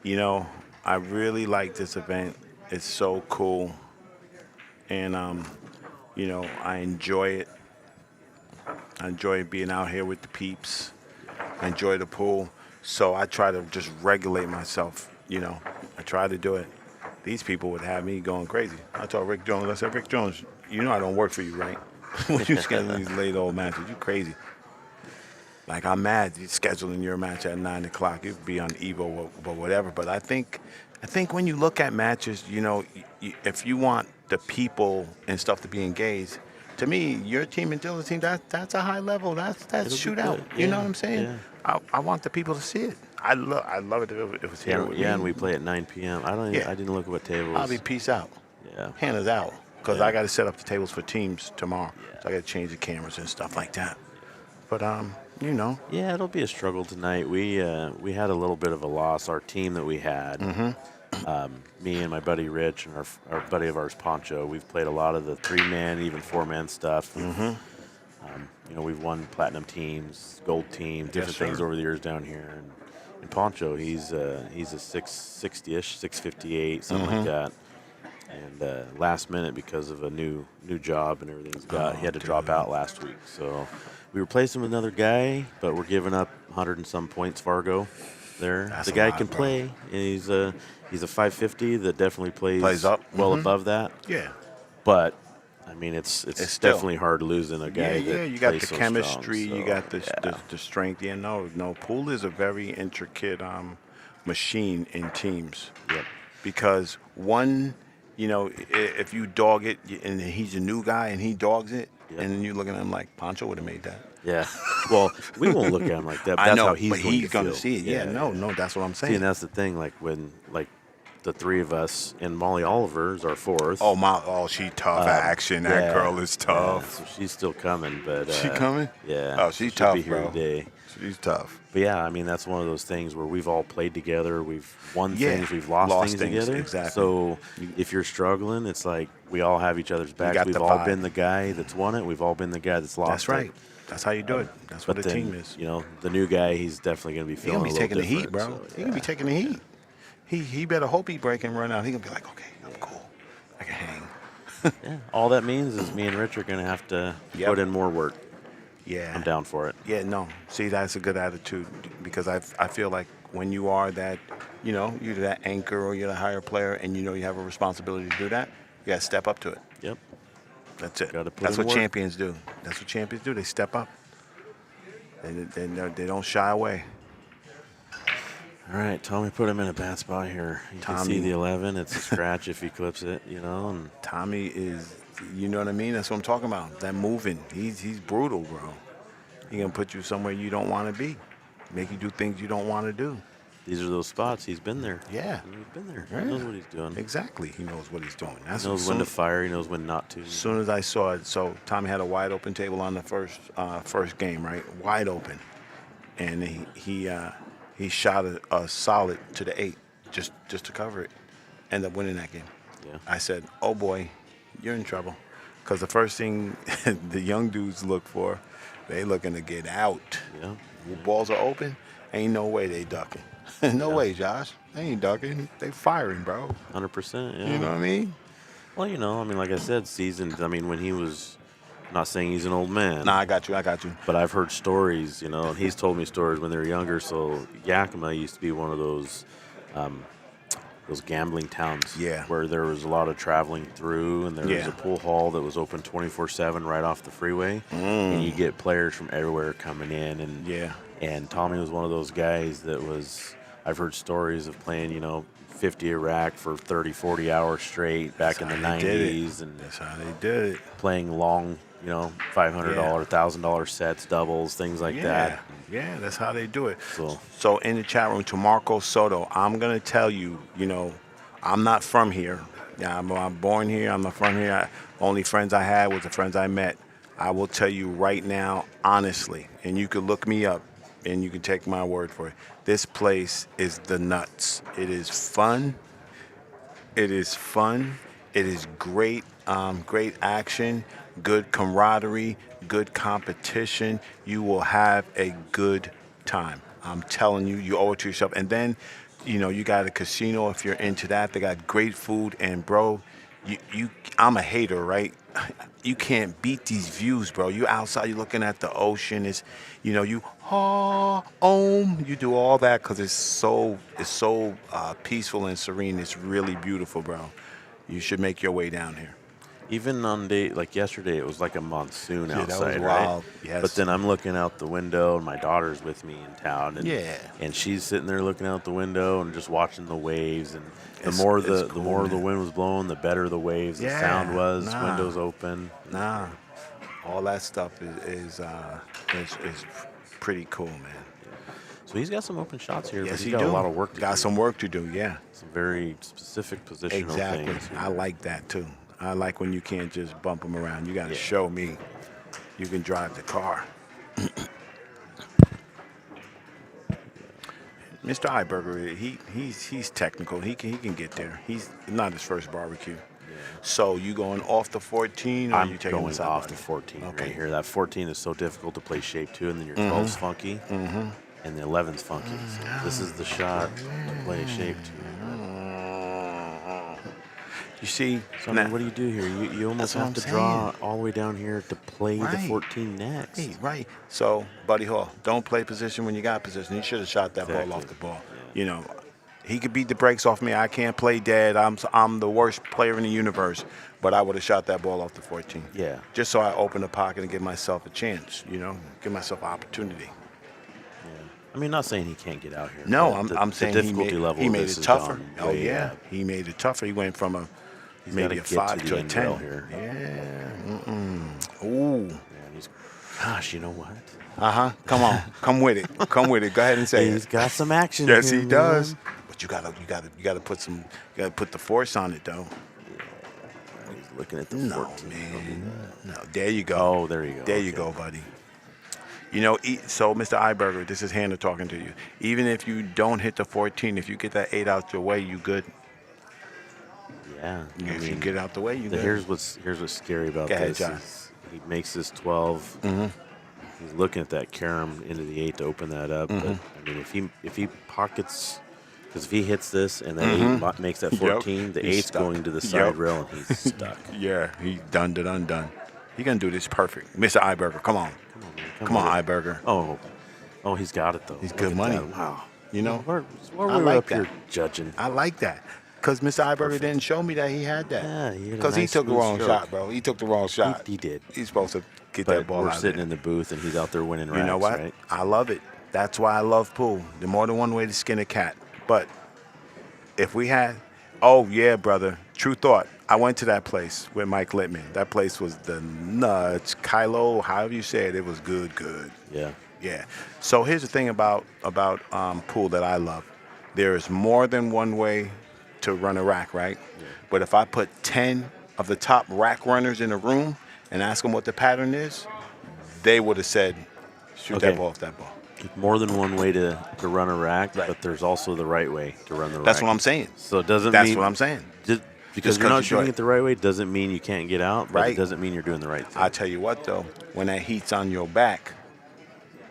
You know, I really like this event. It's so cool. And, you know, I enjoy it. I enjoy being out here with the peeps. I enjoy the pool. So I try to just regulate myself, you know. I try to do it. These people would have me going crazy. I told Rick Jones, I said, Rick Jones, you know I don't work for you, right? When you scheduling these late old matches, you crazy. Like, I'm mad you're scheduling your match at 9 o'clock. It would be on Evo or whatever. But I think when you look at matches, you know, if you want the people and stuff to be engaged, to me, your team and Dylan's team, that's a high level. That's shootout. You know what I'm saying? Yeah. I want the people to see it. I love it if it was here with me. Yeah, and we play at 9 p.m. I didn't look at what tables. I'll be peace out. Yeah. Hannah's out. Because I got to set up the tables for teams tomorrow. Yeah. So I got to change the cameras and stuff like that. But, you know. Yeah, it'll be a struggle tonight. We had a little bit of a loss. Our team that we had, me and my buddy Rich and our buddy of ours, Poncho, we've played a lot of the 3-man, even 4-man stuff. You know, we've won platinum teams, gold team, different things over the years down here. And Poncho, he's a 660-ish, 658, something like that. And last minute, because of a new job and everything he had to drop out last week. So we replaced him with another guy, but we're giving up 100 and some points, Fargo. The guy can play, and he's a 550 that definitely plays up well above that. Yeah. But I mean, it's definitely hard losing a guy. Yeah, you got the so chemistry, strong, you got the strength. Yeah, no. Pool is a very intricate machine in teams. Yep. Because one, you know, if you dog it and he's a new guy and he dogs it, and then you look at him like Poncho would have made that. Yeah. Well, we won't look at him like that. But I that's know, how he's but he's going to see it. Yeah, no, that's what I'm saying. See, and that's the thing. Like when the three of us, and Molly Oliver is our fourth. Oh, she tough action. That girl is tough. Yeah, so she's still coming, but She coming? Yeah. Oh, she's so tough, she'll be here bro. today. She's tough. But yeah, I mean that's one of those things where we've all played together, we've won Yeah, things, we've lost things together. exactly. So if you're struggling, it's like we all have each other's backs. got We've the all vibe. been the guy that's won it. We've all been the guy that's lost. That's right. It. That's how you do it. That's what But a then, team is. you know, the new guy, he's definitely going to be He feeling gonna be a little taking the heat, different, bro. so, He gonna be taking the heat. He better hope he break and run out. He gonna be like, okay, I'm cool. I can hang. Yeah, all that means is me and Rich are going to have to put in more work. Yeah. I'm down for it. Yeah, no. See, that's a good attitude because I feel like when you are that, you know, you're that anchor or you're the higher player and you know you have a responsibility to do that, you got to step up to it. Yep. That's it. Gotta put That's in what work. champions do. That's what champions do. They step up. They don't shy away. All right, Tommy put him in a bad spot here. You can Tommy. see the 11. It's a scratch if he clips it, you know. And Tommy is, you know what I mean? That's what I'm talking about. That moving. He's brutal, bro. He gonna put you somewhere you don't want to be, make you do things you don't want to do. these are those spots. He's been there. Yeah. He's been there. Yeah. He knows what he's doing. Exactly. He knows what he's doing. He knows when to fire. He knows when not to. As soon as I saw it, so Tommy had a wide open table on the first game, right? Wide open, and he shot a solid to the 8 just to cover it. Ended up winning that game. Yeah. I said, "Oh boy, you're in trouble," because the first thing the young dudes look for, they looking to get out. Yeah. Balls are open, ain't no way they ducking. No way, Josh. They ain't ducking. They firing, bro. 100%. Yeah. You know what I mean? Well, you know, I mean, like I said, seasoned. I mean, when he was, not saying he's an old man. Nah, I got you. But I've heard stories, you know, and he's told me stories when they were younger. So Yakima used to be one of those gambling towns. Yeah. Where there was a lot of traveling through, and there was Yeah. a pool hall that was open 24/7 right off the freeway, and you get players from everywhere coming in, and Yeah. And Tommy was one of those guys that was. I've heard stories of playing, you know, 50 a rack for 30, 40 hours straight back in the That's how they did it. 90s, and That's how they did it. playing long, you know, $500, $1,000 sets, doubles, things like that. Yeah, that's how they do it. So- So in the chat room, to Marco Soto, I'm going to tell you, you know, I'm not from here. Yeah, I'm born here. I'm not from here. Only friends I had was the friends I met. I will tell you right now, honestly, and you could look me up, and you can take my word for it. This place is the nuts. It is fun. It is fun. It is great, great action, good camaraderie, good competition. You will have a good time. I'm telling you, you owe it to yourself. And then, you know, you got a casino if you're into that. They got great food, and bro, I'm a hater, right? You can't beat these views, bro. You outside, you're looking at the ocean. It's, you know, you you do all that because it's so peaceful and serene. It's really beautiful, bro. You should make your way down here. Even on day like yesterday, it was like a monsoon Yeah, that was outside, wild. right? Yes. But then I'm looking out the window, and my daughter's with me in town, and Yeah. and she's sitting there looking out the window and just watching the waves. And the It's- more it's the cool, more the man. wind was blowing, the better the waves. The Yeah, sound was, nah. windows open. Nah, all that stuff is pretty cool, man. So he's got some open shots here, Yes, but he he's got do. a lot of work to do. Got some work to do. Yeah, Some very specific positional exactly. things. here. I like that too. I like when you can't just bump them around. You got to Yeah. show me you can drive the car. Mr. Iberger, he's technical. He can get there. He's not his first barbecue. So you going off the 14 or I'm you taking going the side off body? the 14 Okay. right here. That 14 is so difficult to play shape to, and then your 12's funky, and the 11's funky. So this is the shot to play shape to. You see, So I mean, what do you do here? You almost That's what have to I'm draw all the way down here to play the Right. 14 next. Hey, right. So, Buddy Hall, don't play position when you got position. He should have shot that ball Exactly. off the ball. Yeah. You know, he could beat the brakes off me. I can't play dead. I'm the worst player in the universe, but I would have shot that ball off the 14. Yeah. Just so I open the pocket and give myself a chance, you know, give myself an opportunity. I mean, not saying he can't get out here. No, but I'm the saying difficulty level he of made this it has tougher. gone Oh, way yeah. up. He made it tougher. He went from He's maybe gotta a get 5 to to the a end 10. rail here. Yeah. Ooh. Man, gosh, you know what? Come on. Come with it. Come with it. Go ahead and say He's it. got some action. Yes, here, he does. man. But you gotta put the force on it though. He's looking at the No, 14. man. No, there you go. Oh, there you go. There you Okay. go, buddy. You know, so Mr. Iberger, this is Hannah talking to you. Even if you don't hit the 14, if you get that 8 out your way, you good. Yeah. If you get out the way, you good. Here's what's scary about Go ahead, this. John. Is he makes this 12. He's looking at that carom into the 8 to open that up. But I mean, if he pockets, because if he hits this and that 8 makes that 14, the He's 8's stuck. going to the side rail and he's stuck. Yeah, he's done. He gonna do this perfect. Mr. Iberger, come on. Come on, Iberger. Oh, he's got it though. He's Look good at money. that. Wow. You know, Where I we were like up that. here judging. I like that. Because Mr. Iberger didn't show me that he had that. Yeah, he had a Because he nice took the smooth wrong stroke. shot, bro. He took the wrong shot. He did. He's supposed to get But that ball we're out sitting there. in the booth and he's out there winning racks, You know what? right? I love it. That's why I love pool. There's more than one way to skin a cat. But if we had, oh yeah, brother, true thought. I went to that place with Mike Littman. That place was the nuts. Kylo, however you say it, it was good. Yeah. Yeah. So here's the thing about pool that I love. There is more than one way to run a rack, right? Yeah. But if I put 10 of the top rack runners in a room and ask them what the pattern is, they would have said, shoot that ball off that ball. More than one way to run a rack, Right. but there's also the right way to run the rack. That's what I'm saying. So it doesn't That's mean what I'm saying. because Just you're 'cause not you shooting do it. it the right way doesn't mean you can't get out, but Right. it doesn't mean you're doing the right thing. I tell you what, though, when that heat's on your back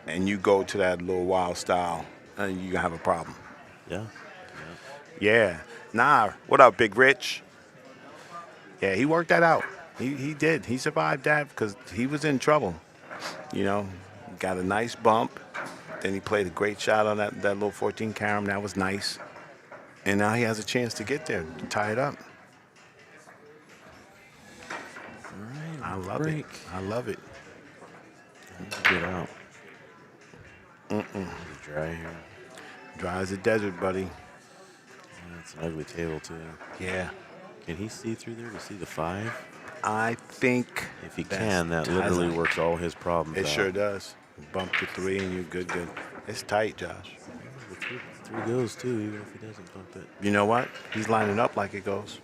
and you go to that little wild style, you're going to have a problem. Yeah. Yeah. Nah. What up, Big Rich? Yeah, he worked that out. He did. He survived that because he was in trouble. You know, got a nice bump. Then he played a great shot on that little 14 carom. That was nice. And now he has a chance to get there, to tie it up. All right. I love break. it. I love it. Get out. Dry here. Dry as a desert, buddy. Yeah, it's an ugly table too. Yeah. Can he see through there to see the 5? I think If he that's can, that tight. literally works all his problems It out. sure does. Bump to 3 and you're good. It's tight, Josh. The 3 goes too, even if he doesn't bump it. You know what? He's lining up like it goes.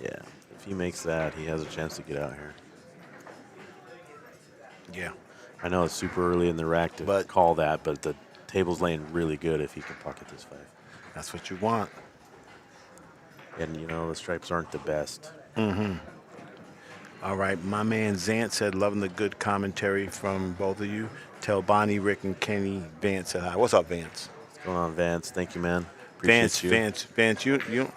Yeah. If he makes that, he has a chance to get out here. Yeah. I know it's super early in the rack to call that, but the table's laying really good if he can pocket this 5. That's what you want. And, you know, the stripes aren't the best. All right, my man Zant said, loving the good commentary from both of you. Tell Bonnie, Rick, and Kenny Vance said hi. What's up, Vance? What's going on, Vance? Thank you, man. Appreciate you.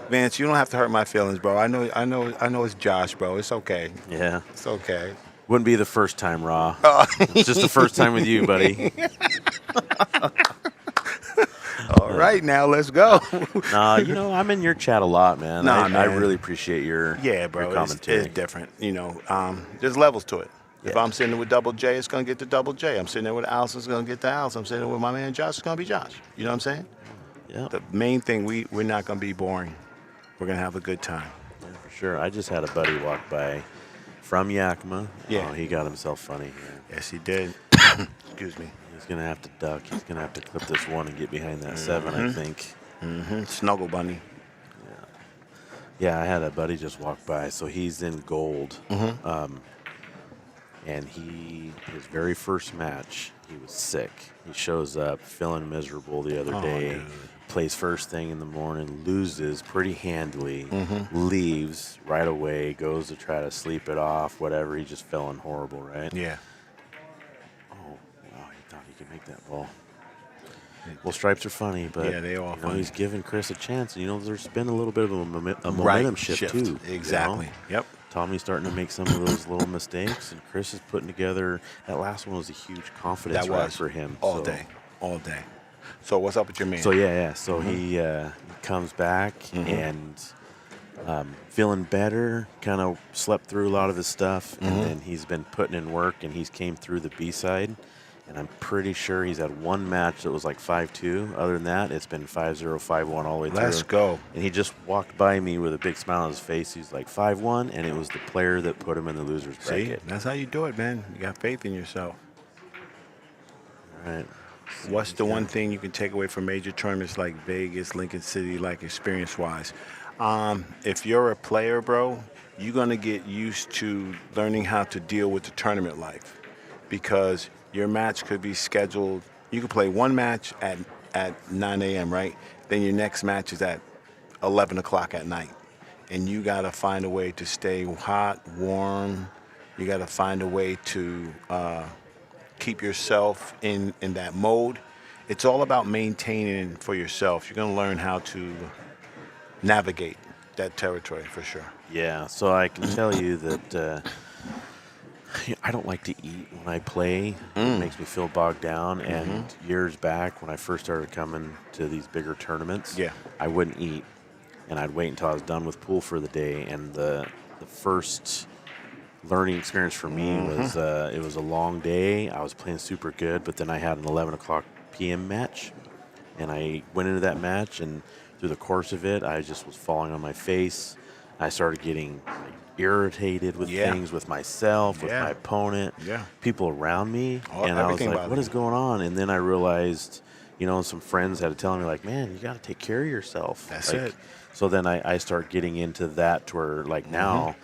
Vance, you don't have to hurt my feelings, bro. I know it's Josh, bro. It's okay. Yeah. It's okay. Wouldn't be the first time, Raw. It's just the first time with you, buddy. All right, now let's go. Nah, you know, I'm in your chat a lot, man. Nah, I man. really appreciate your Yeah, bro. your commentary. It's different. You know, there's levels to it. If Yeah. I'm sitting there with Double J, it's gonna get the Double J. I'm sitting there with Alice, it's gonna get the Alice. I'm sitting there with my man Josh, it's gonna be Josh. You know what I'm saying? Yeah, The main thing, we're not gonna be boring. We're gonna have a good time. for sure. I just had a buddy walk by from Yakima. Yeah. Oh, he got himself funny here. Yes, he did. Excuse me. He's going to have to duck. He's going to have to clip this 1 and get behind that 7, I think. Snuggle bunny. Yeah, I had a buddy just walk by. So he's in gold. And his very first match, he was sick. He shows up feeling miserable the other day. Dude. Plays first thing in the morning, loses pretty handily, leaves right away, goes to try to sleep it off, whatever. He just feeling horrible, right? Yeah. Oh, wow, he thought he could make that ball. Well, stripes are funny, but Yeah, they are you know, funny. he's giving Chris a chance. And, you know, there's been a little bit of a momentum shift, too. you know? Exactly. Yep. Tommy's starting to make some of those little mistakes, and Chris is putting together. That last one was a huge confidence That rack was for him. all day. So what's up with your man? So yeah. So he comes back and feeling better. Kind of slept through a lot of his stuff, and then he's been putting in work, and he's came through the B side. And I'm pretty sure he's had one match that was like 5-2. Other than that, it's been 5-0, 5-1 all the way through. Let's go. And he just walked by me with a big smile on his face. He's like 5-1, and it was the player that put him in the loser's See, bracket. that's how you do it, man. You got faith in yourself. All right. What's the one thing you can take away from major tournaments like Vegas, Lincoln City, like experience-wise? If you're a player, bro, you're gonna get used to learning how to deal with the tournament life, because your match could be scheduled. You could play one match at 9 a.m. right? Then your next match is at 11 o'clock at night, and you gotta find a way to stay hot, warm. You gotta find a way to keep yourself in that mode. It's all about maintaining for yourself. You're going to learn how to navigate that territory for sure. Yeah, so I can tell you that I don't like to eat when I play. It makes me feel bogged down. And years back, when I first started coming to these bigger tournaments, Yeah. I wouldn't eat, and I'd wait until I was done with pool for the day. And the first learning experience for me was it was a long day. I was playing super good, but then I had an 11 o'clock p.m. match, and I went into that match, and through the course of it, I just was falling on my face. I started getting irritated with things, with myself, with my opponent, people around me, and I was like, what is going on? And then I realized, some friends had to tell me, like, man, you got to take care of yourself. That's like, it. So then I start getting into that to where, like, now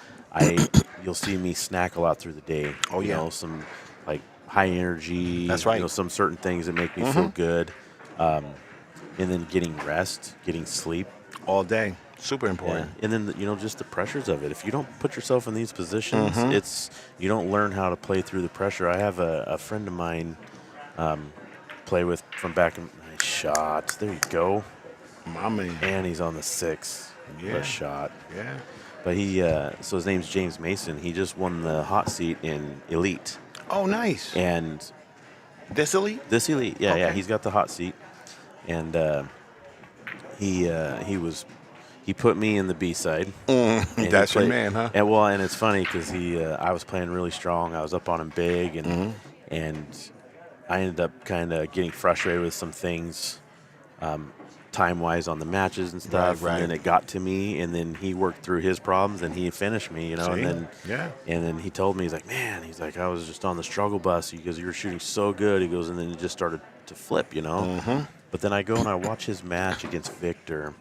you'll see me snack a lot through the day. Oh, yeah. Some like high energy. That's right. Some certain things that make me feel good. And then getting rest, getting sleep. All day. Super important. Yeah. And then, just the pressures of it. If you don't put yourself in these positions, you don't learn how to play through the pressure. I have a friend of mine play with from back in my shots. There you go. My man. And he's on the 6. Yeah. What a shot. Yeah. But so his name's James Mason. He just won the hot seat in Elite. Oh, nice. And This elite? this Elite, yeah, Okay. he's got the hot seat. And he put me in the B side. That's your man, huh? And it's funny because I was playing really strong. I was up on him big, and I ended up kind of getting frustrated with some things, time-wise on the matches and stuff. Right. And then it got to me, and then he worked through his problems, and he finished me, See? And then he told me, he's like, man, I was just on the struggle bus. He goes, you were shooting so good. He goes, and then it just started to flip, But then I go and I watch his match against Victor,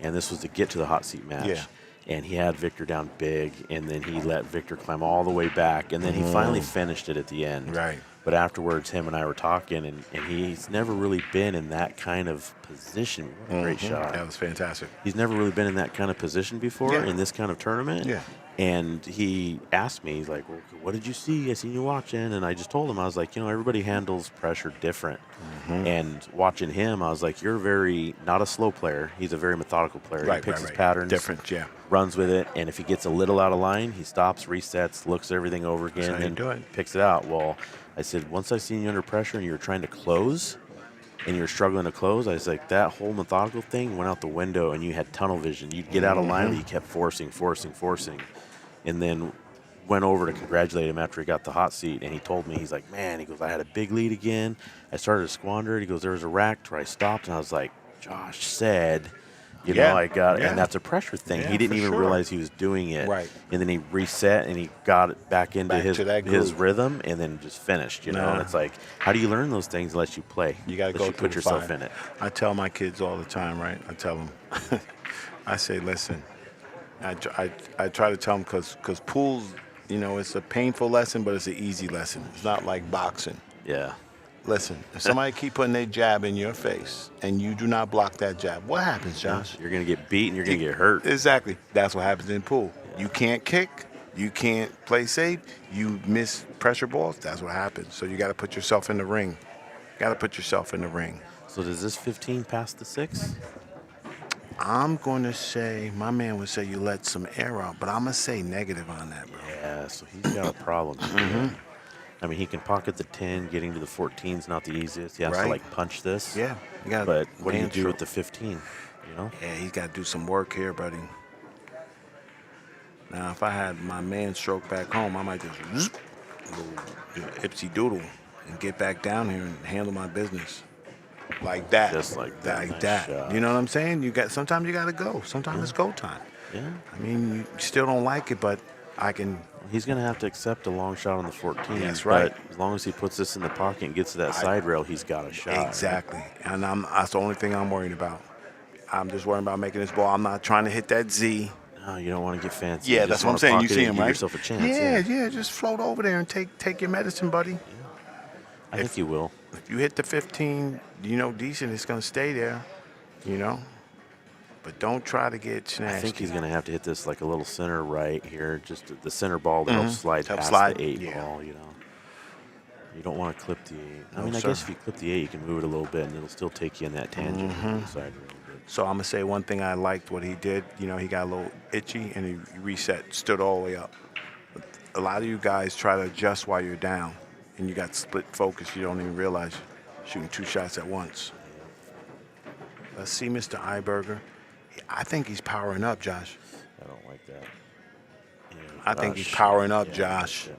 and this was to get to the hot seat match. Yeah. And he had Victor down big, and then he let Victor climb all the way back, and then he finally finished it at the end. Right. But afterwards, him and I were talking, and he's never really been in that kind of position. What a great shot. That was fantastic. He's never really been in that kind of position before Yeah. in this kind of tournament. Yeah. And he asked me, he's like, well, what did you see? I seen you watching. And I just told him, I was like, everybody handles pressure different. And watching him, I was like, you're not a slow player. He's a very methodical player. Right, he picks right. his patterns. Different, yeah. Runs with it. And if he gets a little out of line, he stops, resets, looks everything over again, how you and do it. picks it out. Well, I said, once I seen you under pressure and you were trying to close, and you're struggling to close, I was like, that whole methodical thing went out the window, and you had tunnel vision. You'd get out of line, but you kept forcing. And then went over to congratulate him after he got the hot seat, and he told me, he's like, man, he goes, I had a big lead again. I started to squander it. He goes, there was a rack where I stopped, and I was like, Josh said, I got it. And that's a pressure thing. Yeah, he didn't for even sure. realize he was doing it. Right. And then he reset, and he got it back into Back to that his groove. rhythm, and then just finished, And it's like, how do you learn those things unless you play? You got to Unless go you through put the yourself fire. in it. I tell my kids all the time, right? I tell them, I say, listen, I try to tell them because pool's, it's a painful lesson, but it's an easy lesson. It's not like boxing. Yeah. Listen, if somebody keep putting their jab in your face and you do not block that jab, what happens, Josh? You're going to get beat, and you're going to get hurt. Exactly. That's what happens in pool. You can't kick. You can't play safe. You miss pressure balls. That's what happens. So you got to put yourself in the ring. So does this 15 pass the 6? I'm going to say, my man would say you let some air out, but I'm going to say negative on that, bro. Yeah, so he's got a problem. I mean, he can pocket the 10. Getting to the 14 is not the easiest. He has to, punch this. Yeah. You got But what do you do with the 15, Yeah, he's got to do some work here, buddy. Now, if I had my man stroke back home, I might just ipsy doodle and get back down here and handle my business. Like that. Just like that. Like Nice that. shot. You know what I'm saying? Sometimes you got to go. Sometimes it's go time. Yeah. I mean, you still don't like it, but I can. He's going to have to accept a long shot on the 14. That's right. But as long as he puts this in the pocket and gets to that side rail, he's got a shot. Exactly. And that's the only thing I'm worried about. I'm just worried about making this ball. I'm not trying to hit that Z. No, you don't want to get fancy. Yeah, You that's just what I'm wanna saying. You pocket see it and him, give right? yourself a chance. Yeah. Just float over there and take your medicine, buddy. I think he will. If you hit the 15, decent, it's going to stay there, But don't try to get snatched. I think he's going to have to hit this like a little center right here, just the center ball that'll slide Help past slide. the 8 Yeah. ball, I don't want to clip the 8. No, I mean, I sir. guess if you clip the 8, you can move it a little bit, and it'll still take you in that tangent on the side a little bit. So I'm going to say one thing I liked what he did. He got a little itchy, and he reset, stood all the way up. But a lot of you guys try to adjust while you're down, and you got split focus. You don't even realize you're shooting 2 shots at once. Let's see Mr. Iberger. I think he's powering up, Josh. I don't like that. Yeah, I think he's Josh. powering up, Yeah, Josh. yeah.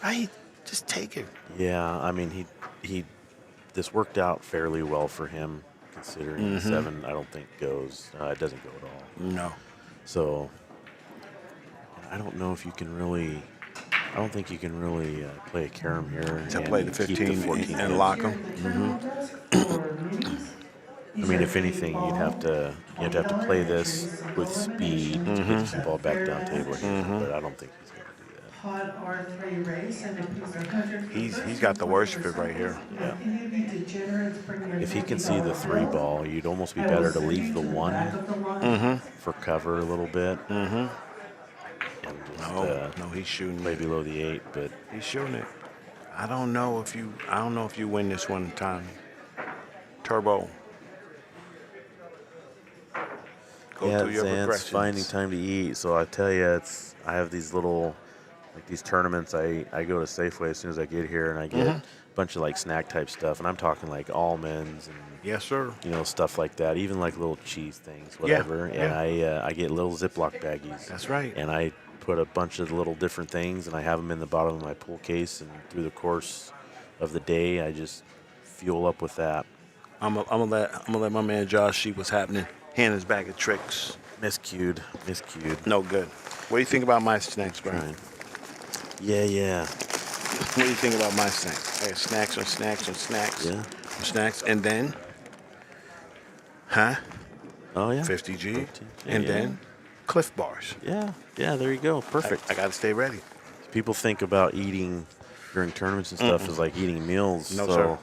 Right? Just take it. Yeah, I mean, this worked out fairly well for him, considering the 7. I don't think goes. It doesn't go at all. No. So I don't know if you can really. I don't think you can really play a carom here To and play the keep 15 14 and in. lock him. I mean, if anything, you'd have to play this with speed to get the ball back down table here, but I don't think he's going to do that. Pod R3 race and a piece of 100. He's got the worst of it right here. Yeah. Any of you degenerates bring your If he can see the $50 3 ball, you'd almost be better to leave the 1 for cover a little bit. And just No, he's shooting play it. below the 8, but He's shooting it. I don't know if you win this one, Tommy. Turbo. Go yeah, through your Zan's progressions. finding time to eat. So I tell you, I have these little, like these tournaments. I go to Safeway as soon as I get here, and I get a bunch of like snack type stuff, and I'm talking like almonds and Yes, sir. stuff like that. Even like little cheese things, whatever. And I get little Ziploc baggies. That's right. And I put a bunch of little different things, and I have them in the bottom of my pool case. And through the course of the day, I just fuel up with that. I'm gonna let my man Josh see what's happening. Hand his bag of tricks. Miscued. No good. What do you think about my snacks, bro? Right. Yeah. What do you think about my snacks? I got snacks on snacks on snacks. Yeah. On snacks, and then, Oh yeah. 50G, 50. and Yeah. then Cliff Bars. Yeah. There you go. Perfect. I got to stay ready. People think about eating during tournaments and stuff as like eating meals. No, so sir.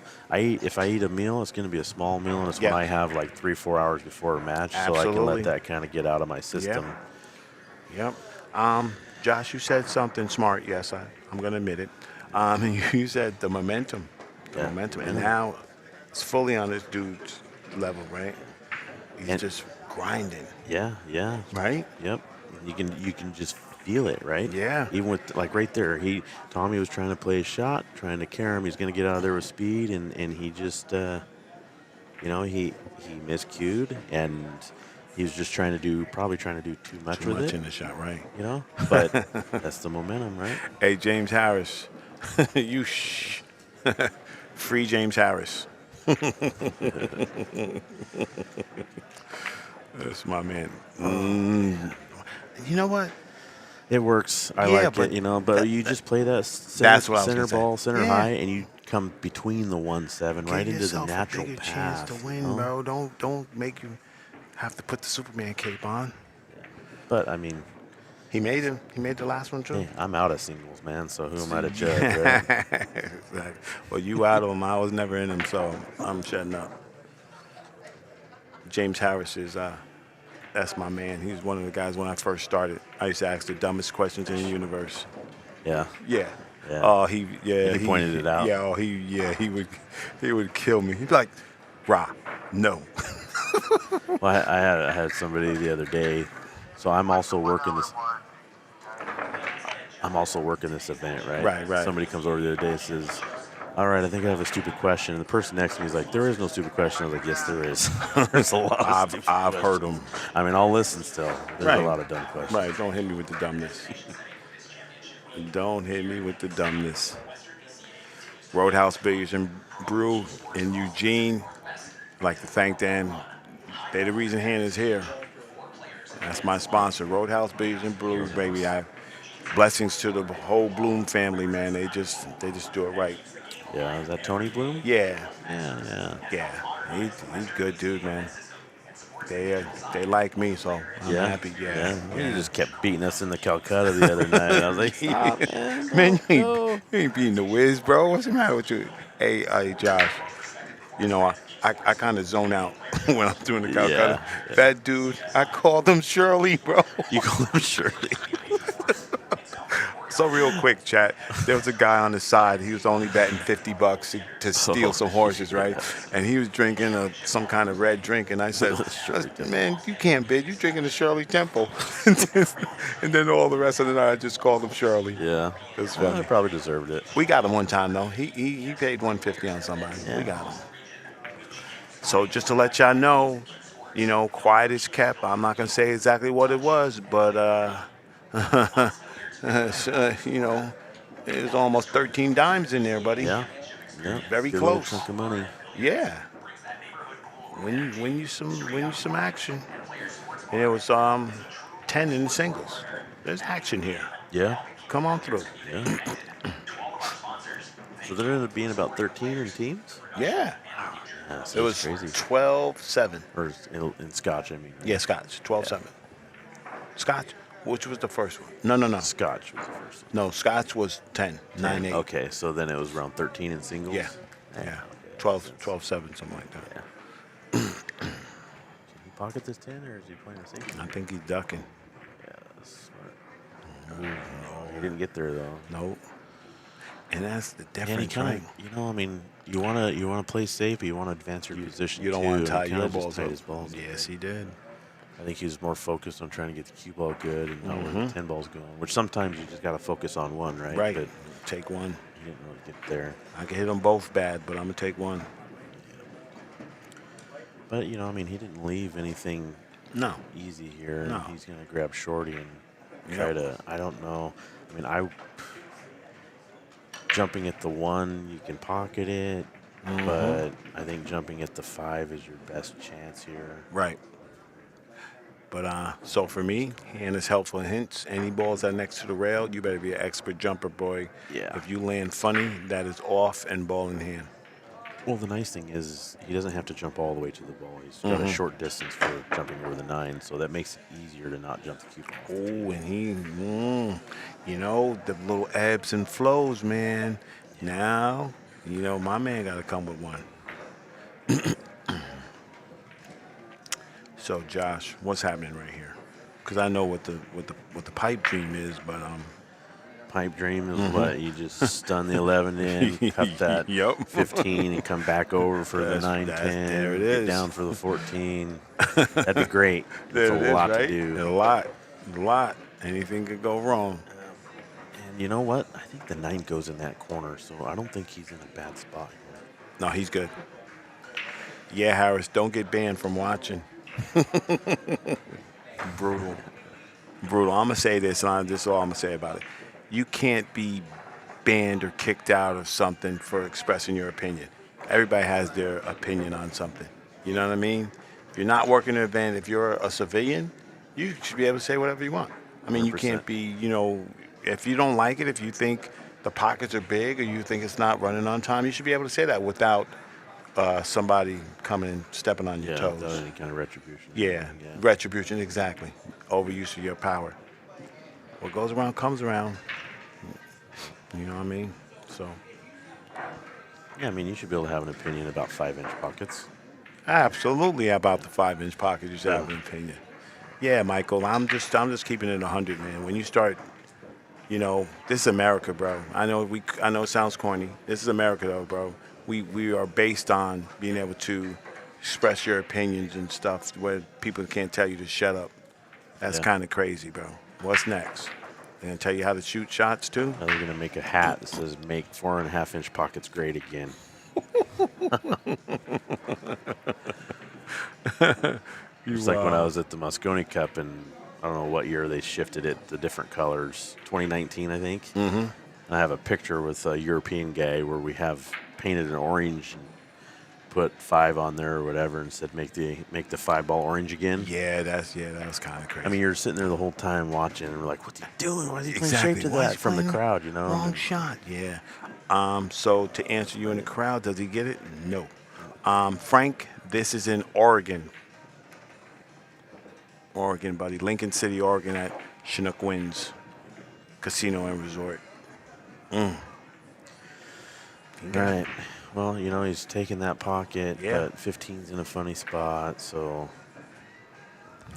if I eat a meal, it's going to be a small meal, and it's Yeah. when I have like 3-4 hours before a match, so I can Absolutely. let that kind of get out of my system. Yep. Josh, you said something smart. Yes, I'm going to admit it. You said the momentum. Yeah, And momentum. now it's fully on this dude's level, right? He's And- just grinding, Yeah. right? Yep. You can just feel it, right? Yeah. Even with like right there, Tommy was trying to play a shot, trying to carry him. He's going to get out of there with speed, and he just he miscued, and he was just probably trying to do too much Too with much it. in the shot, right? But that's the momentum, right? Hey, James Harris. You shh. Free James Harris. That's my man. You know what? It works. I Yeah, like but it, but you just play that That's what I was center gonna say. ball, center Yeah. high, and you come between the 1-7 right Give into the yourself natural a bigger path. chance to win, bro. Don't make you have to put the Superman cape on. But I mean, He made him. He made the last one too. hey, I'm out of singles, man. So who am I to judge? Right? Exactly. Well, you out of him. I was never in him, so I'm shutting up. James Harris is that's my man. He was one of the guys when I first started. I used to ask the dumbest questions in the universe. Yeah. Yeah. Yeah. Oh, he pointed it out. Yeah. Oh, he would kill me. He'd be like, "Rah, no." Well, I had somebody the other day. So I'm also working this event, right? Right. Somebody comes over the other day and says, "All right, I think I have a stupid question." And the person next to me is like, "There is no stupid question." I was like, "Yes, there is. There's a lot of stupid I've heard questions." him. I mean, I'll listen still. There's Right. a lot of dumb questions. Right. Don't hit me with the dumbness. Don't hit me with the dumbness. Roadhouse Billiards and Brew in Eugene. I'd like to thank them. They're the reason Hannah's here. That's my sponsor, Roadhouse Billiards and Brew, baby. blessings to the whole Bloom family, man. They just do it right. Yeah, is that Tony Bloom? Yeah, Yeah. yeah. He's good dude, man. They like me, so I'm Yeah. happy. Yeah. Yeah, Well, you yeah. just kept beating us in the Calcutta the other night. I was like, stop, man. Man, No. you ain't beating the whiz, bro. What's the matter with you? Hey, Josh. You know, I kind of zone out when I'm doing the Calcutta. Yeah. That dude, I called him Shirley, bro. You call him Shirley. So real quick, chat. There was a guy on the side. He was only betting $50 to steal some horses, right? And he was drinking some kind of red drink. And I said, "Man, you can't bid. You drinking the Shirley Temple." And then all the rest of the night, I just called him Shirley. Yeah. It was Well, funny. I probably deserved it. We got him one time though. He paid $150 on somebody. Yeah. We got him. So just to let y'all know, quiet is kept. I'm not gonna say exactly what it was, but it was almost 13 dimes in there, buddy. Yeah. Yeah. Very Good little close. chunk of money. Yeah. Win you some action. And it was 10 in the singles. There's action here. Yeah. Come on through. Yeah. So there ended up being about 13 in teams? Yeah. Yeah, so It it's was crazy. 12-7. Or in Scotch, I mean. Right? Yeah, Scotch. 12-7. Scotch. Which was the first one? No. Scotch was the first one. No, Scotch was 10, 9-8. Okay, so then it was around 13 in singles? Yeah. Yeah. 12-7, something like that. Yeah. Can he pocket this 10 or is he playing a safety? I think he's ducking. Yeah, that's smart. No, he didn't get there though. Nope. And that's the And he difference, kind right? of, I mean, you wanna play safe, but you wanna advance your position. You don't too, want to and tie he kinda your just balls tied up. his balls up. Yes, he did. I think he was more focused on trying to get the cue ball good and not where the 10 ball's going. Which sometimes you just gotta focus on one, right? Right. But Take one. he didn't really get there. I can hit them both bad, but I'm going to take one. But I mean, he didn't leave anything No. easy here. No. And he's gonna grab shorty and try Yep. to. I don't know. I mean, jumping at the 1, you can pocket it, but I think jumping at the 5 is your best chance here. Right. But so for me, hand is helpful hints. Any balls that are next to the rail, you better be an expert jumper, boy. Yeah. If you land funny, that is off and ball in hand. Well, the nice thing is he doesn't have to jump all the way to the ball. He's got a short distance for jumping over the 9, so that makes it easier to not jump the cue ball. Oh, and the little ebbs and flows, man. Now, my man got to come with one. So, Josh, what's happening right here? Because I know what the pipe dream is, but Pipe dream is what you just stun the 11 in, cut that Yep. 15, and come back over for the 9-10. There it get is. down for the 14. That'd be great. there It's it a is, lot right? to do. A lot. Anything could go wrong. And you know what? I think the 9 goes in that corner, so I don't think he's in a bad spot here. No, he's good. Yeah, Harris, don't get banned from watching. Brutal. I'm going to say this, and this is all I'm going to say about it. You can't be banned or kicked out of something for expressing your opinion. Everybody has their opinion on something. You know what I mean? If you're not working an event, if you're a civilian, you should be able to say whatever you want. I mean, 100%. you can't be, if you don't like it, if you think the pockets are big or you think it's not running on time, you should be able to say that without somebody coming and stepping on your Yeah, toes. without any kind of retribution. Yeah, retribution, exactly. Overuse of your power. What goes around comes around. You know what I mean? So, Yeah, I mean, you should be able to have an opinion about 5-inch pockets. absolutely about the 5-inch pocket, you should have an opinion. Yeah, Michael, I'm just keeping it 100, man. When you start, this is America, bro. I know it sounds corny. This is America, though, bro. We are based on being able to express your opinions and stuff where people can't tell you to shut up. That's kind of crazy, bro. What's next? They're going to tell you how to shoot shots, too? Now they're going to make a hat that says, "Make 4.5-inch pockets great again." It's like when I was at the Moscone Cup, and I don't know what year they shifted it to different colors. 2019, I think. Mm-hmm. And I have a picture with a European guy where we have painted an orange and put 5 on there or whatever and said make the 5-ball orange again. Yeah, that was kind of crazy. I mean, you're sitting there the whole time watching, and we're like, "What's he doing? Why is he playing Exactly. straight to Why is that?" he From the playing crowd, you know. wrong shot. Yeah. So to answer you in the crowd, does he get it? No. Frank, this is in Oregon. Oregon, buddy. Lincoln City, Oregon at Chinook Winds Casino and Resort. Right. Well, you know, he's taking that pocket, Yeah. but 15's in a funny spot, so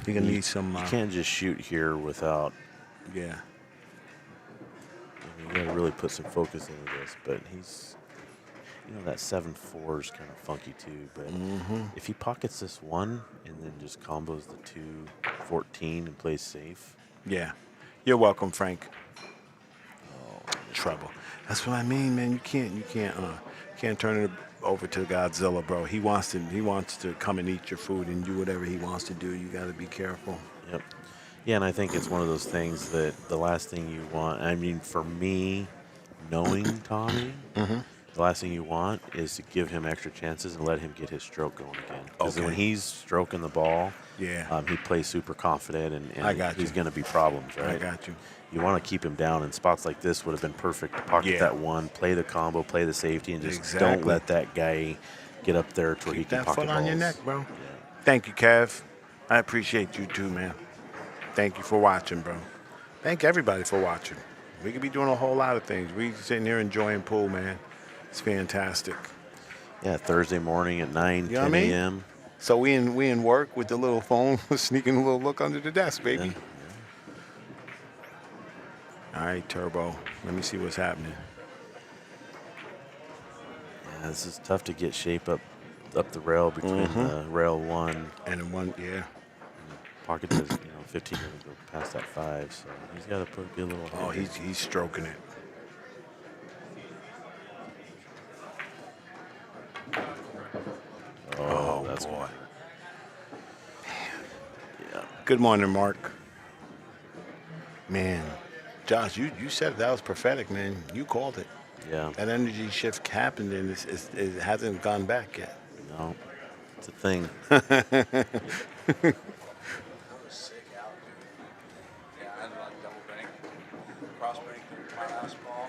You're going to need some... you can't just shoot here without... yeah. I mean, you got to really put some focus into this, but he's... You know, that 7-4 is kind of funky, too, but if he pockets this 1 and then just combos the 2-14 and plays safe... Yeah. You're welcome, Frank. Trouble. That's what I mean, man. You can't turn it over to Godzilla, bro. He wants to come and eat your food and do whatever he wants to do. You got to be careful. Yep. Yeah, and I think it's one of those things that the last thing you want, I mean, for me, knowing Tommy, the last thing you want is to give him extra chances and let him get his stroke going again. Because when he's stroking the ball, he plays super confident, and he's going to be problems, right? I got you. You want to keep him down, and spots like this would have been perfect to pocket that 1, play the combo, play the safety, and just don't let that guy get up there to where he can Keep that pocket foot balls. on your neck, bro. Yeah. Thank you, Kev. I appreciate you too, man. Thank you for watching, bro. Thank everybody for watching. We could be doing a whole lot of things. We sitting here enjoying pool, man. It's fantastic. Yeah, Thursday morning at 9, You know 10 what I mean? a.m. So we in work with the little phone, sneaking a little look under the desk, baby. Yeah. All right, Turbo. Let me see what's happening. Yeah, this is tough to get shape up the rail between the rail 1 And then one, pocket. Does 15 doesn't go past that 5, so he's got to put a good little. Oh, he's stroking it. Oh, that's boy. Yeah. Good morning, Mark. Man, Josh, you said that was prophetic, man. You called it. Yeah. That energy shift happened, and it hasn't gone back yet. No, it's a thing. That was sick out, dude. Yeah, I had like double bank, cross bank my last ball.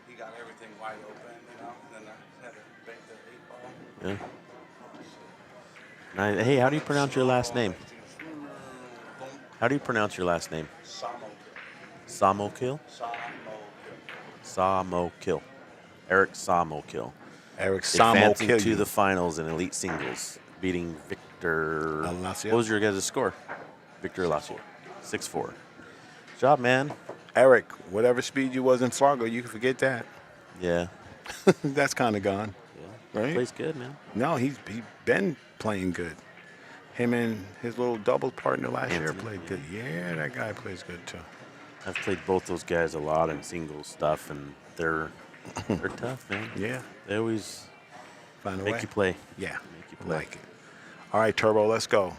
He got everything wide open, and then I had to bank the 8 ball. Yeah. Hey, how do you pronounce your last name? How do you pronounce your last name? Samokil? Samokil. Eric Samokil. Eric Advancing Samo to the finals in elite singles, beating Victor. Alacio. What was your guys' score? Victor Alacio, 6-4. Good job, man. Eric, whatever speed you was in Fargo, you can forget that. Yeah. That's kind of gone, Yeah. right? Plays good, man. No, he's been playing good. Him and his little double partner last year Anthony, played good. Yeah, that guy plays good too. I've played both those guys a lot in singles stuff, and they're tough, man. Yeah, They always find a make way. you play. Yeah, Make you play. like it. All right, Turbo, let's go.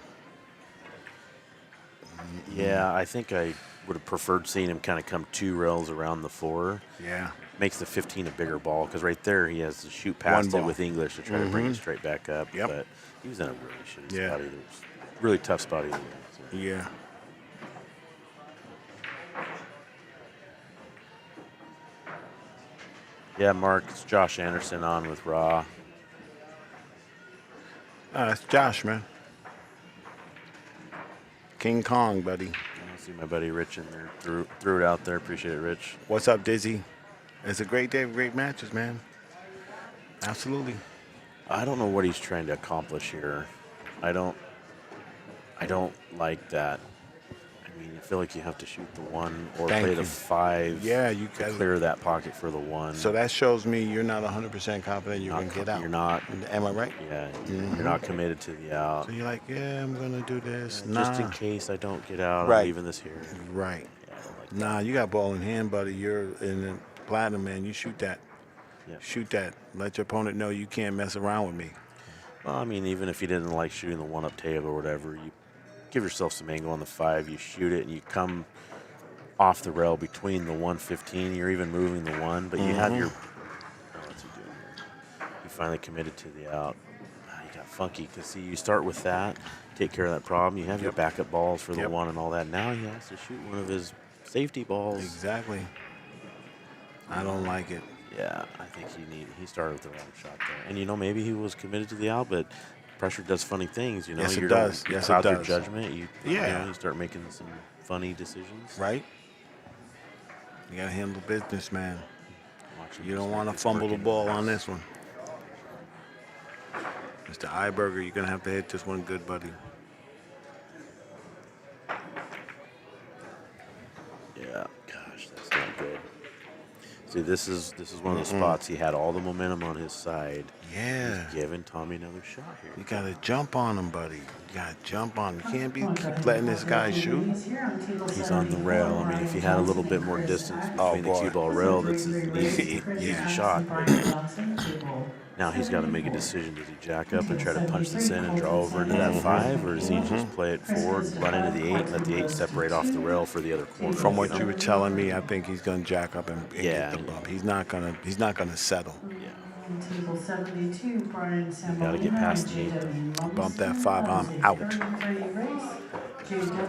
Yeah, I think I would have preferred seeing him kind of come 2 rails around the 4. Yeah, Makes the 15 a bigger ball, because right there he has to shoot One past it ball. with English to try to bring it straight back up. Yep. But he was in a really shitty Yeah. spot. Either. It was a really tough spot either. So. yeah. Yeah, Mark, it's Josh Anderson on with Raw. It's Josh, man. King Kong, buddy. I see my buddy Rich in there. Threw it out there. Appreciate it, Rich. What's up, Dizzy? It's a great day of great matches, man. Absolutely. I don't know what he's trying to accomplish here. I don't like that. I mean, I feel like you have to shoot the 1 or Thank play you. the 5. Yeah, you to guys. clear that pocket for the 1. So that shows me you're not 100% confident you're going to get out. You're not. Am I right? Yeah, you're not committed to the out. So you're like, yeah, I'm going to do this. Just Nah. in case I don't get out, Right. I'm leaving this here. Right. Yeah, I don't like Nah, you got ball in hand, buddy. You're in the platinum, man. You shoot that. Yeah. Shoot that. Let your opponent know you can't mess around with me. Well, I mean, even if you didn't like shooting the 1-up table or whatever, you give yourself some angle on the 5, you shoot it, and you come off the rail between the 115. You're even moving the 1, but you have your. Oh, what's he doing here? He finally committed to the out. got funky because, see, you start with that, take care of that problem. You have your backup balls for the one and all that. Now he has to shoot one of his safety balls. Exactly. I don't like it. Yeah, I think he started with the wrong shot there. And, you know, maybe he was committed to the out, but pressure does funny things, you know. Yes, it You does. don't- Yes, it clouds your does. judgment. You know, you start making some funny decisions. Right? You got to handle business, man. Watching You this don't make want to this fumble the working. ball on this one. Mr. Iberger, you're going to have to hit this one good, buddy. Yeah, gosh, that's not good. See, this is one of the spots he had all the momentum on his side. Yeah. He's giving Tommy another shot here. You got to jump on him, buddy. You got to jump on him. You can't keep letting this guy shoot. He's on the rail. I mean, if he had a little bit more distance between the cue ball rail, that's an easy shot. But now he's got to make a decision. Does he jack up and try to punch this in and draw over into that 5, or does he just play it forward, run into the 8, and let the 8 separate off the rail for the other corner? From what you were telling me, I think he's going to jack up and get the bump. He's not going to settle. Table 72, Brian Samolina. Gotta get past the 8. Bump that 5, I'm out.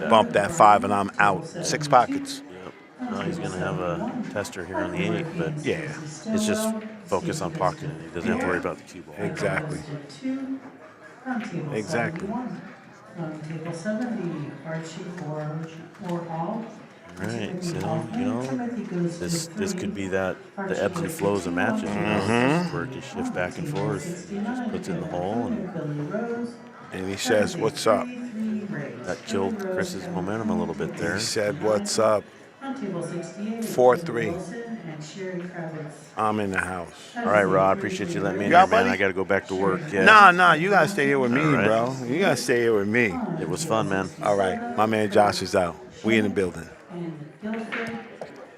Bump that 5, and I'm out. 6 pockets. Yep. No, he's going to have a tester here on the 8, but it's just focus on pocketing. He doesn't have to worry about the cue ball. Exactly. Exactly. Table 70, Archie Warhol. Right, so, you know, this could be the ebbs and flows of matches, you know, where it can shift back and forth. He just puts it in the hole, and he says, "What's up?" That killed Chris's momentum a little bit there. He said, "What's up?" 4-3. I'm in the house. All right, Rod, appreciate you letting me in You here, out, man. buddy? I got to go back to work. Yeah. Nah, you got to stay here with me, right. bro. You got to stay here with me. It was fun, man. All right, my man Josh is out. We in the building. And Guilford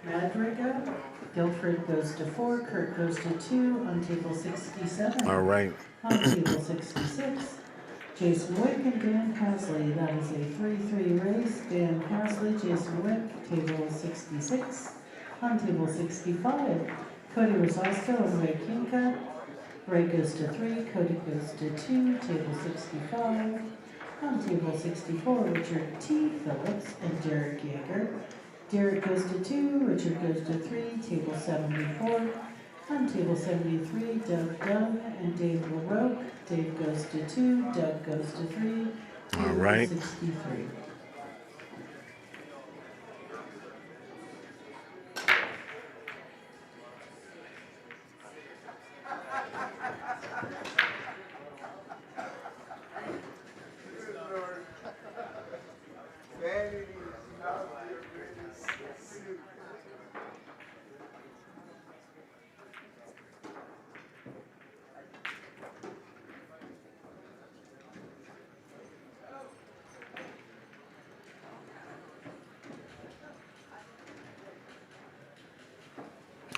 Madriga. Guilford goes to 4, Kurt goes to 2 on table 67. All right. On table 66, Jason Wick and Dan Hasley. That is a 3-3 race. Dan Hasley, Jason Wick, table 66. On table 65, Cody Rosasco and Ray Kinka. Ray goes to 3, Cody goes to 2, table 65. On table 64, Richard T. Phillips and Derek Yeager. Derek goes to 2, Richard goes to 3, table 74. On table 73, Doug Dunn and Dave LaRoque. Dave goes to 2, Doug goes to 3, table All right. 63.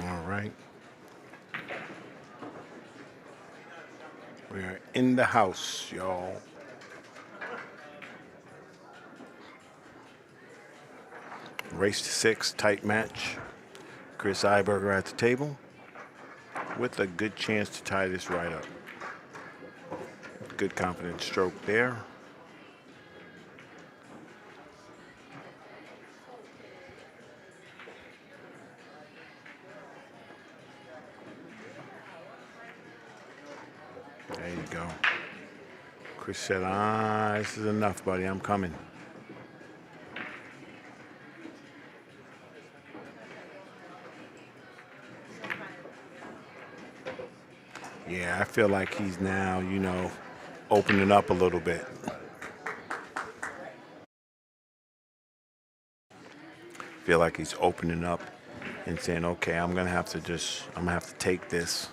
All right. We are in the house, y'all. Race to 6, tight match. Chris Iberger at the table with a good chance to tie this right up. Good confident stroke there. There you go. Chris said, this is enough, buddy. I'm coming. Yeah, I feel like he's now, opening up a little bit. Feel like he's opening up and saying, okay, I'm gonna have to take this.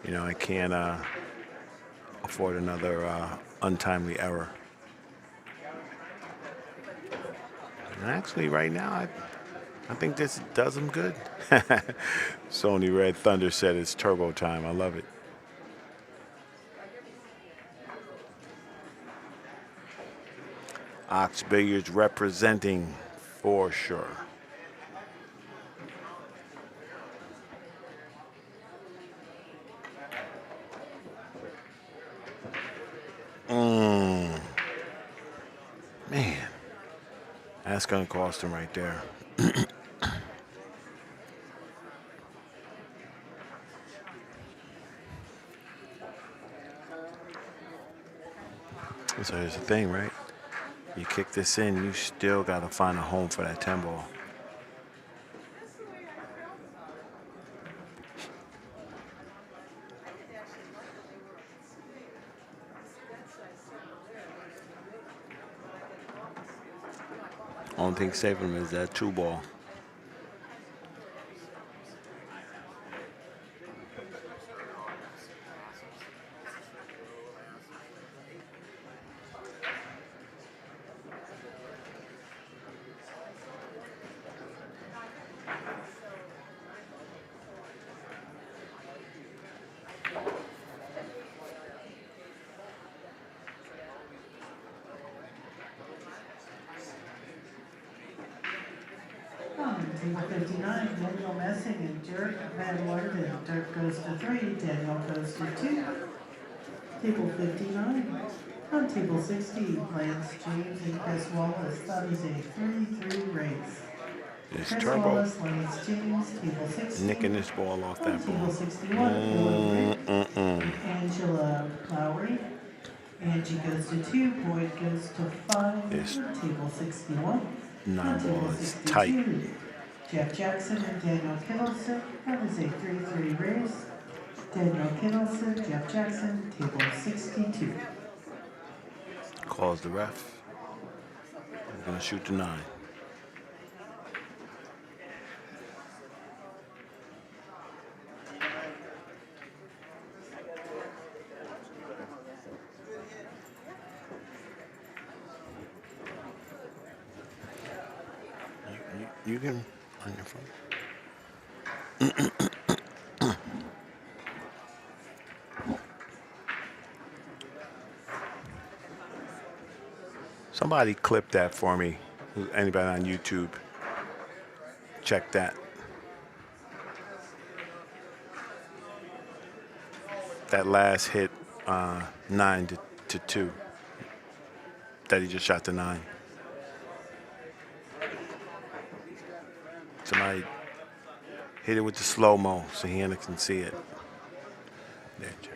I can't afford another untimely error. And actually, right now, I think this does him good. Sony Red Thunder said it's turbo time. I love it. Ox Billiards representing for sure. Man, that's going to cost him right there. So here's the thing, right? You kick this in, you still got to find a home for that 10 ball. Only thing saving him is that 2 ball. Team 59, Daniel Messing and Dirk Van London. Dirk goes to 3, Daniel goes to 2. Table 59. On table 60, Lance James and Chris Wallace. That is a 3-3 race. It's Chris Turbo Wallace, Lance James, table 60. nicking this ball off On that table ball. 61, Angela Lowry. Angie goes to 2, Boyd goes to 5. This On table 61. 9 On table ball is 62, tight. Jeff Jackson and Daniel Kittleson. That is a 3-3 race. Daniel Kittleson, Jeff Jackson, table 62. Calls the ref. We're going to shoot the 9. You can on your phone. Somebody clip that for me. Anybody on YouTube? Check that. That last hit, 9 to 2. That he just shot the 9. Somebody hit it with the slow-mo so Hannah can see it. There, check it out.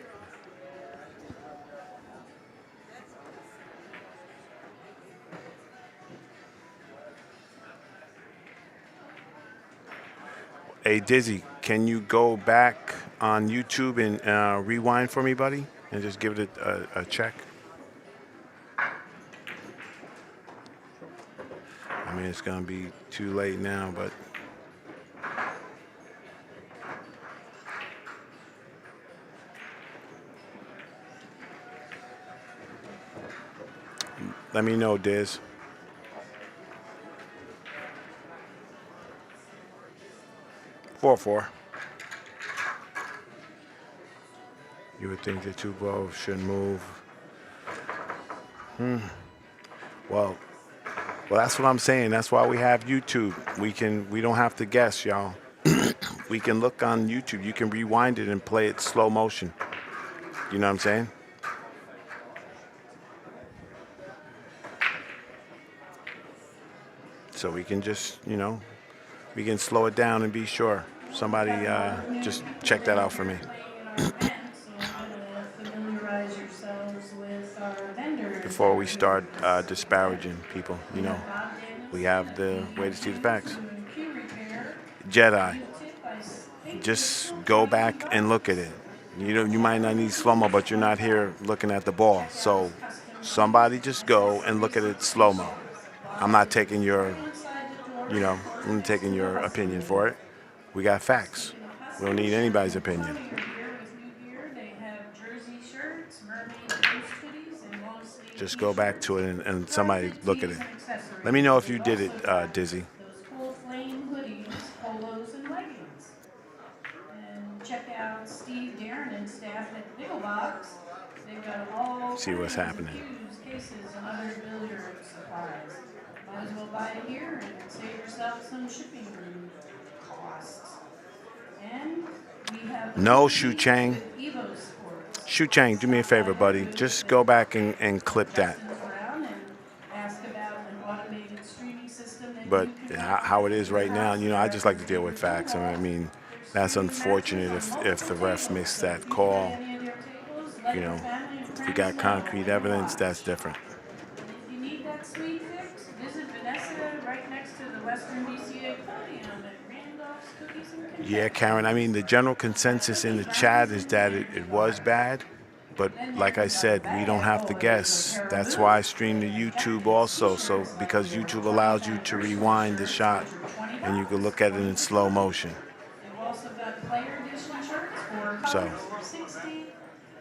Hey, Dizzy, can you go back on YouTube and rewind for me, buddy? And just give it a check? I mean, it's going to be too late now, but... Let me know, Diz. Four. You would think the 2 balls should move. Well, that's what I'm saying. That's why we have YouTube. We don't have to guess, y'all. We can look on YouTube. You can rewind it and play it slow motion. You know what I'm saying? So we can just, we can slow it down and be sure. Somebody just check that out for me. Before we start disparaging people, we have the way to see the facts. Jedi, just go back and look at it. You might not need slow-mo, but you're not here looking at the ball. So somebody just go and look at it slow-mo. I'm not taking your, I'm taking your opinion for it. We got facts. We don't need anybody's opinion. Just go back to it and somebody look at it. Let me know if you did it, Dizzy. Those cool flame hoodies, polos, and leggings. And check out Steve, Darren, and staff at Biggle Box. They've got all See what's happening. cubes, cases, and other billiard supplies. Might as well buy it here and save yourself some shipping costs. And we have No, Shu Chang. EvoSports. Shu Chang, do me a favor, buddy. Just go back and clip that. have an automated streaming system that But you can how it is right now, I just like to deal with Their facts. I mean, There's that's streaming unfortunate matches on if the multiple ref tables, makes so that if you can call. get any of their tables, let You your know, family and if you friends got know concrete when you evidence, watch. that's different. And if you need that sweet fix, visit Vanessa right next to the Western BCA podium at Randolph's Cookies and Yeah, Confections. Karen, I mean, the general consensus in the chat is that it was bad. But Then like I there's a said, we don't bag. have Oh, to and there's a guess. pair of That's why I boots. stream to They have YouTube jackets, also, so t-shirts, like because the YouTube 20th allows you to anniversary rewind the shirts, shot which are $20. and you can look at it 20 in for slow 20. motion. They've also got player edition shirts for So, colors for 60,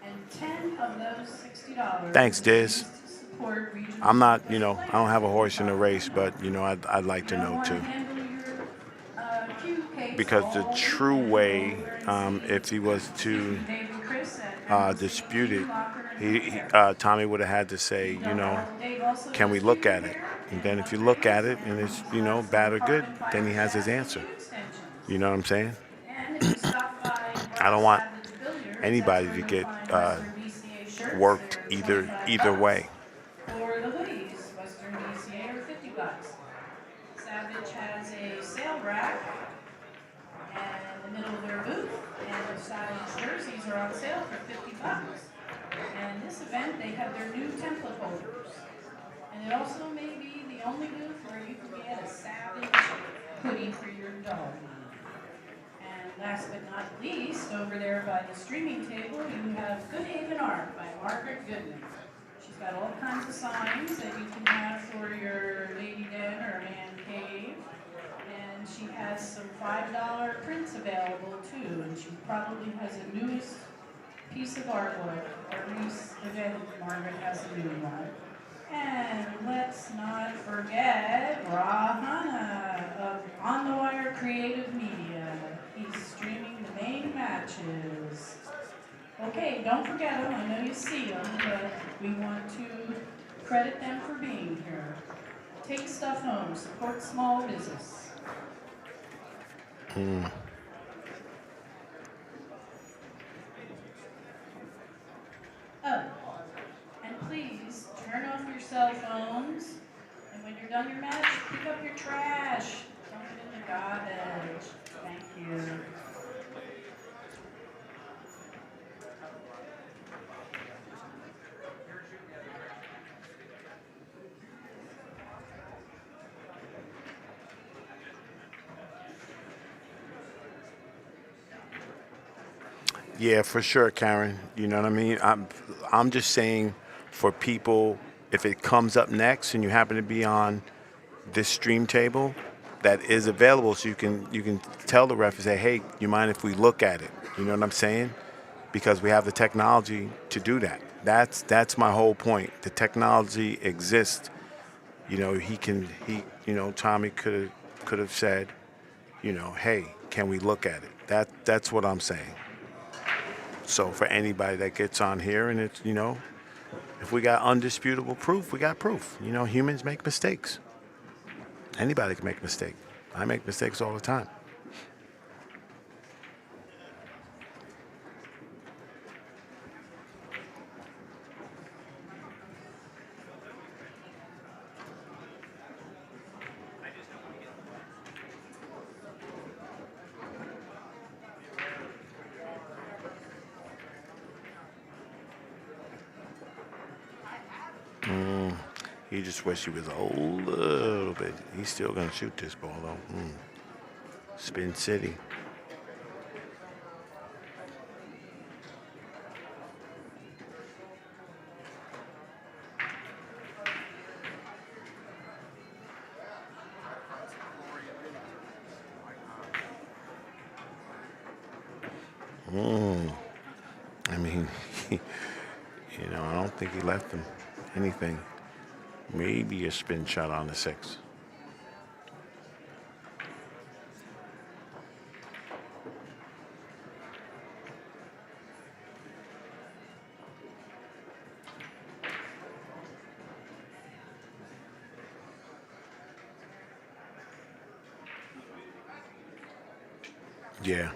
and 10 of those $60 thanks, will be Diz. used to support regional I'm not, players I don't have a horse in the in race, soccer. but I'd like You to don't know want to too. handle your cue case Because the all true weekend way, over and see, if he was excuse me, to Dave and Chris at Emerald City dispute Team it, Locker and Repair. Tommy would have had to say, You don't know, Dave also can we does look tree at it? repair And and then if you look at upgrades, it and and it's, he's got bad some or good, carbon then he fiber has his shafts and answer. tube extensions. You know what I'm saying? And if you stop by I don't Rock want Savage Billiards, anybody that's to where you'll get find Western BCA shirts. worked They're either $25. way. For the hoodies, Western BCA are $50. Savage has a sale rack in the middle of their booth, and the Savage jerseys are on sale for $50. And this event, they have their new template holders. And it also may be the only booth where you can get a Savage hoodie for your dog. And last but not least, over there by the streaming table, you have Good Haven Art by Margaret Goodman. She's got all kinds of signs that you can have for your lady den or man cave. And she has some $5 prints available too. And she probably has a newest piece of artwork. Every event, Margaret has a new one. And let's not forget Rahana of On the Wire Creative Media. He's streaming the main matches. Okay, don't forget them. I know you see them, but we want to credit them for being here. Take stuff home. Support small business. Oh, and please turn off your cell phones. And when you're done your match, pick up your trash. Dump it in the garbage. Thank you. Yeah, for sure, Karen. You know what I mean? I'm just saying for people, if it comes up next and you happen to be on this stream table, that is available, so you can tell the ref and say, hey, you mind if we look at it? You know what I'm saying? Because we have the technology to do that. That's my whole point. The technology exists. Tommy could have said, hey, can we look at it? That's what I'm saying. So for anybody that gets on here and it's, if we got undisputable proof, we got proof. Humans make mistakes. Anybody can make a mistake. I make mistakes all the time. He just wish he was a little bit. He's still gonna shoot this ball though. Spin City. I mean, I don't think he left him anything. Maybe a spin shot on the 6. Yeah.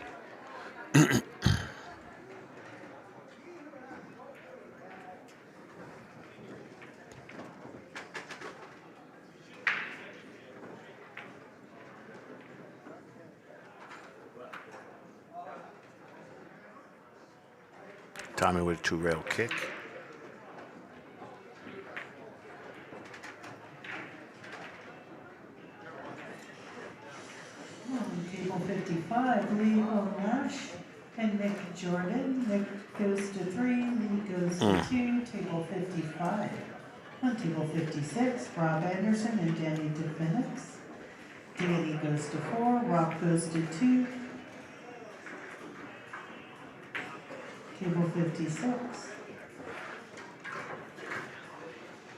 Tommy with a 2-rail kick. On table 55, Lee Nash and Nick Jordan. Nick goes to 3, Lee goes to 2, table 55. On table 56, Rob Anderson and Danny DePhoenix. Danny goes to 4, Rob goes to 2, table 56.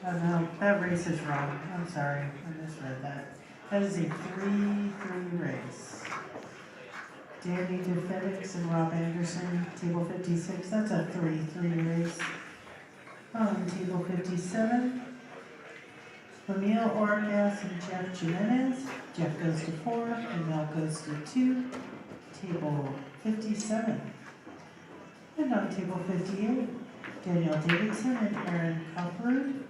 Oh no, that race is wrong. I'm sorry, I misread that. That is a 3-3 race. Danny DeFedix and Rob Anderson, table 56. That's a 3-3 race. On table 57, Emil Orgas and Jeff Jimenez. Jeff goes to 4, and Mel goes to 2. Table 57. And on table 58, Danielle Davidson and Aaron Copperud.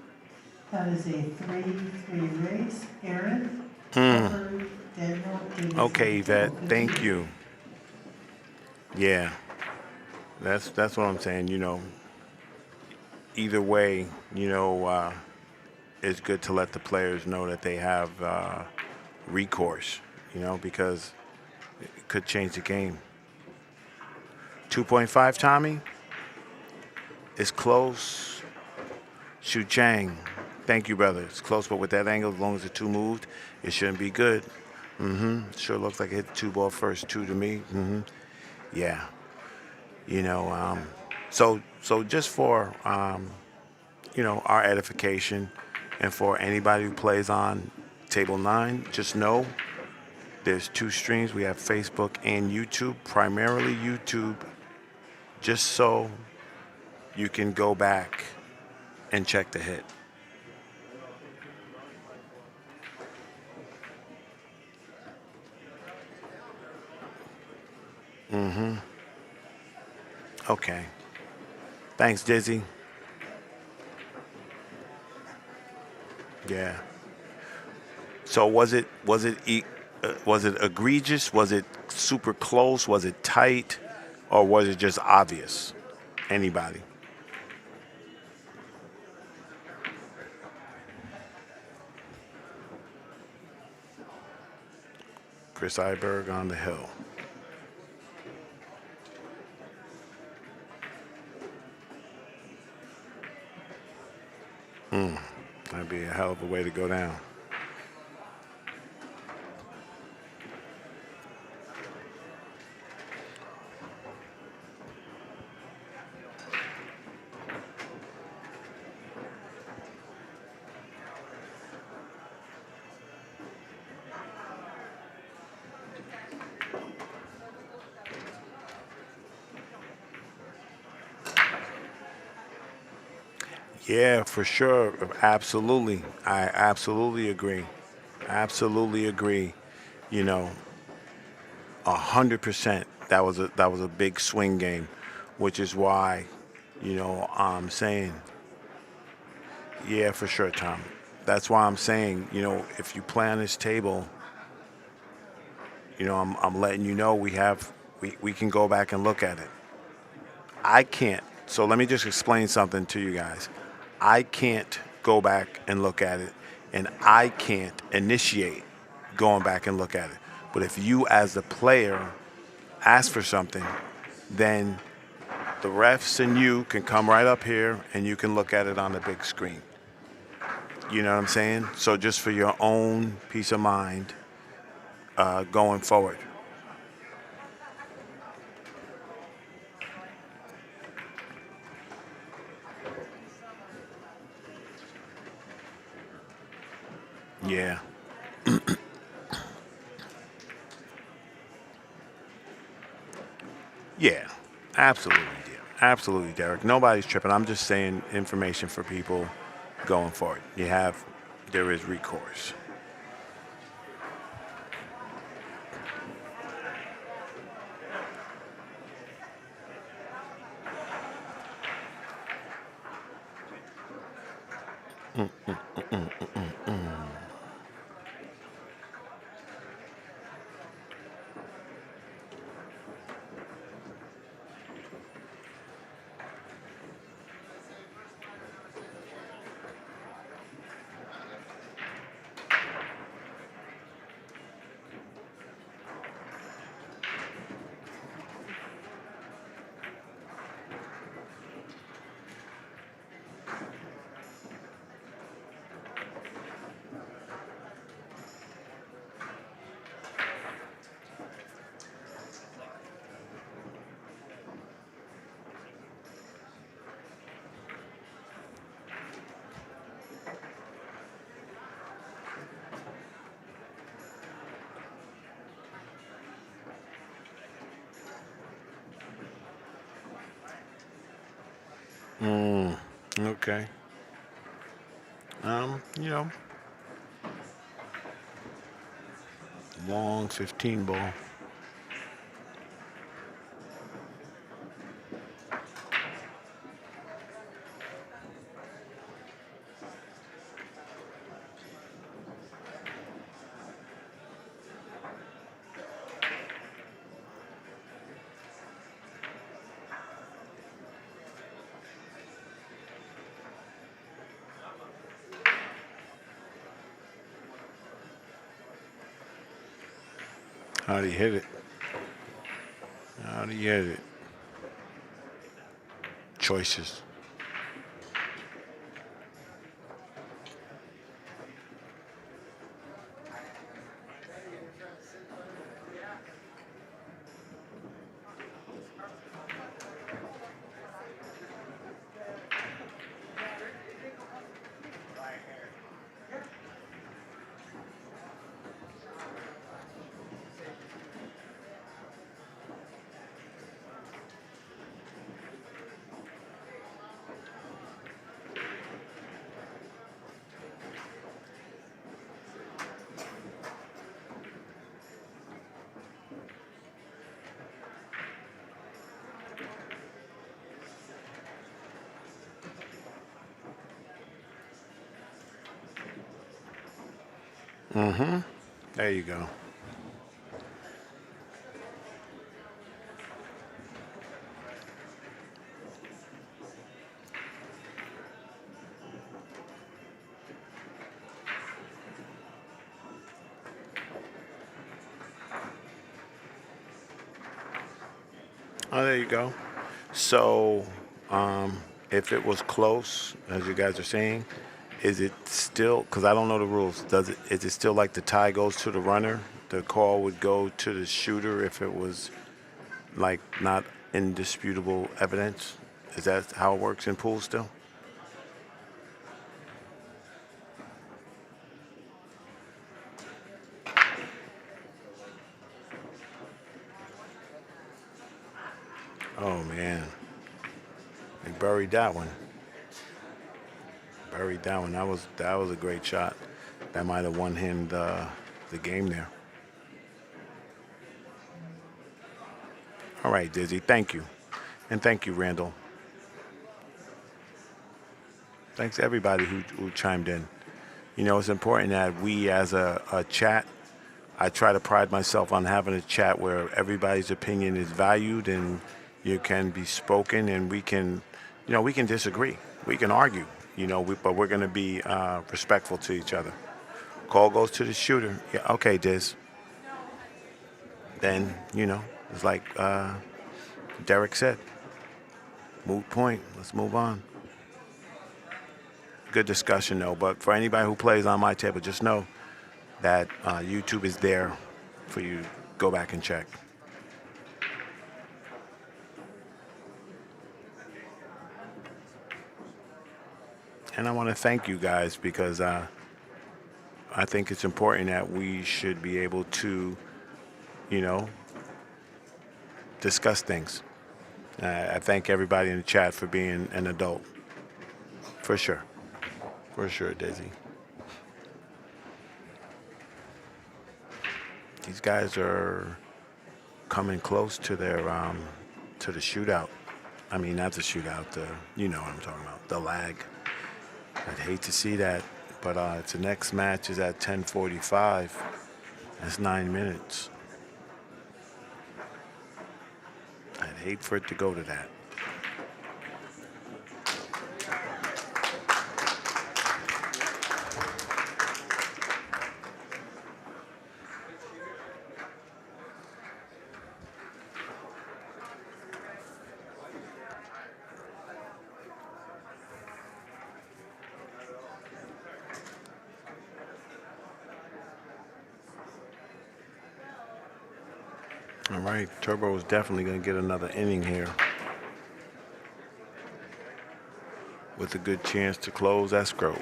That is a 3-3 race. Aaron, Copperud, Danielle Davidson. Okay, Yvette, thank you. Yeah, that's what I'm saying. You know, either way, you know, it's good to let the players know that they have recourse. You know, because it could change the game. 2.5, Tommy. It's close. Shu Chang. Thank you, brother. It's close, but with that angle, as long as the 2 moved, it shouldn't be good. Sure looks like it hit the 2 ball first, 2 to me. Yeah. You know, so just for, you know, our edification and for anybody who plays on table 9, just know there's 2 streams. We have Facebook and YouTube, primarily YouTube, just so you can go back and check the hit. Okay. Thanks, Dizzy. Yeah. So was it egregious? Was it super close? Was it tight? Or was it just obvious? Anybody? Chris Iberg on the hill. That'd be a hell of a way to go down. Yeah, for sure. Absolutely. I absolutely agree. Absolutely agree. You know, 100%. That was a big swing game, which is why, you know, I'm saying, yeah, for sure, Tom. That's why I'm saying, you know, if you play on this table, you know, I'm letting you know we can go back and look at it. I can't. So let me just explain something to you guys. I can't go back and look at it, and I can't initiate going back and look at it. But if you, as the player, ask for something, then the refs and you can come right up here and you can look at it on the big screen. You know what I'm saying? So just for your own peace of mind going forward. Yeah. Yeah, absolutely, dear. Absolutely, Derek. Nobody's tripping. I'm just saying information for people going forward. There is recourse. Okay. You know, long 15 ball. How do you hit it? How do you hit it? Choices. There you go. Oh, there you go. So, if it was close, as you guys are saying, is it still? Because I don't know the rules. Is it still like the tie goes to the runner? The call would go to the shooter if it was like not indisputable evidence. Is that how it works in pool still? Oh man, they buried that one. Buried that one. That was a great shot. That might have won him the game there. All right, Dizzy. Thank you, and thank you, Randall. Thanks everybody who chimed in. You know, it's important that we as a chat, I try to pride myself on having a chat where everybody's opinion is valued and you can be spoken and we can, we can disagree. We can argue, but we're going to be respectful to each other. Call goes to the shooter. Yeah, okay, Diz. Then, it's like Derek said, moot point. Let's move on. Good discussion, though. But for anybody who plays on my table, just know that YouTube is there for you to go back and check. And I want to thank you guys because I think it's important that we should be able to, discuss things. I thank everybody in the chat for being an adult. For sure. For sure, Daisy. These guys are coming close to their to the shootout. I mean, not the shootout. You know what I'm talking about. The lag. I'd hate to see that, but the next match is at 10:45. That's 9 minutes. I'd hate for it to go to that. All right, Turbo is definitely going to get another inning here with a good chance to close escrow.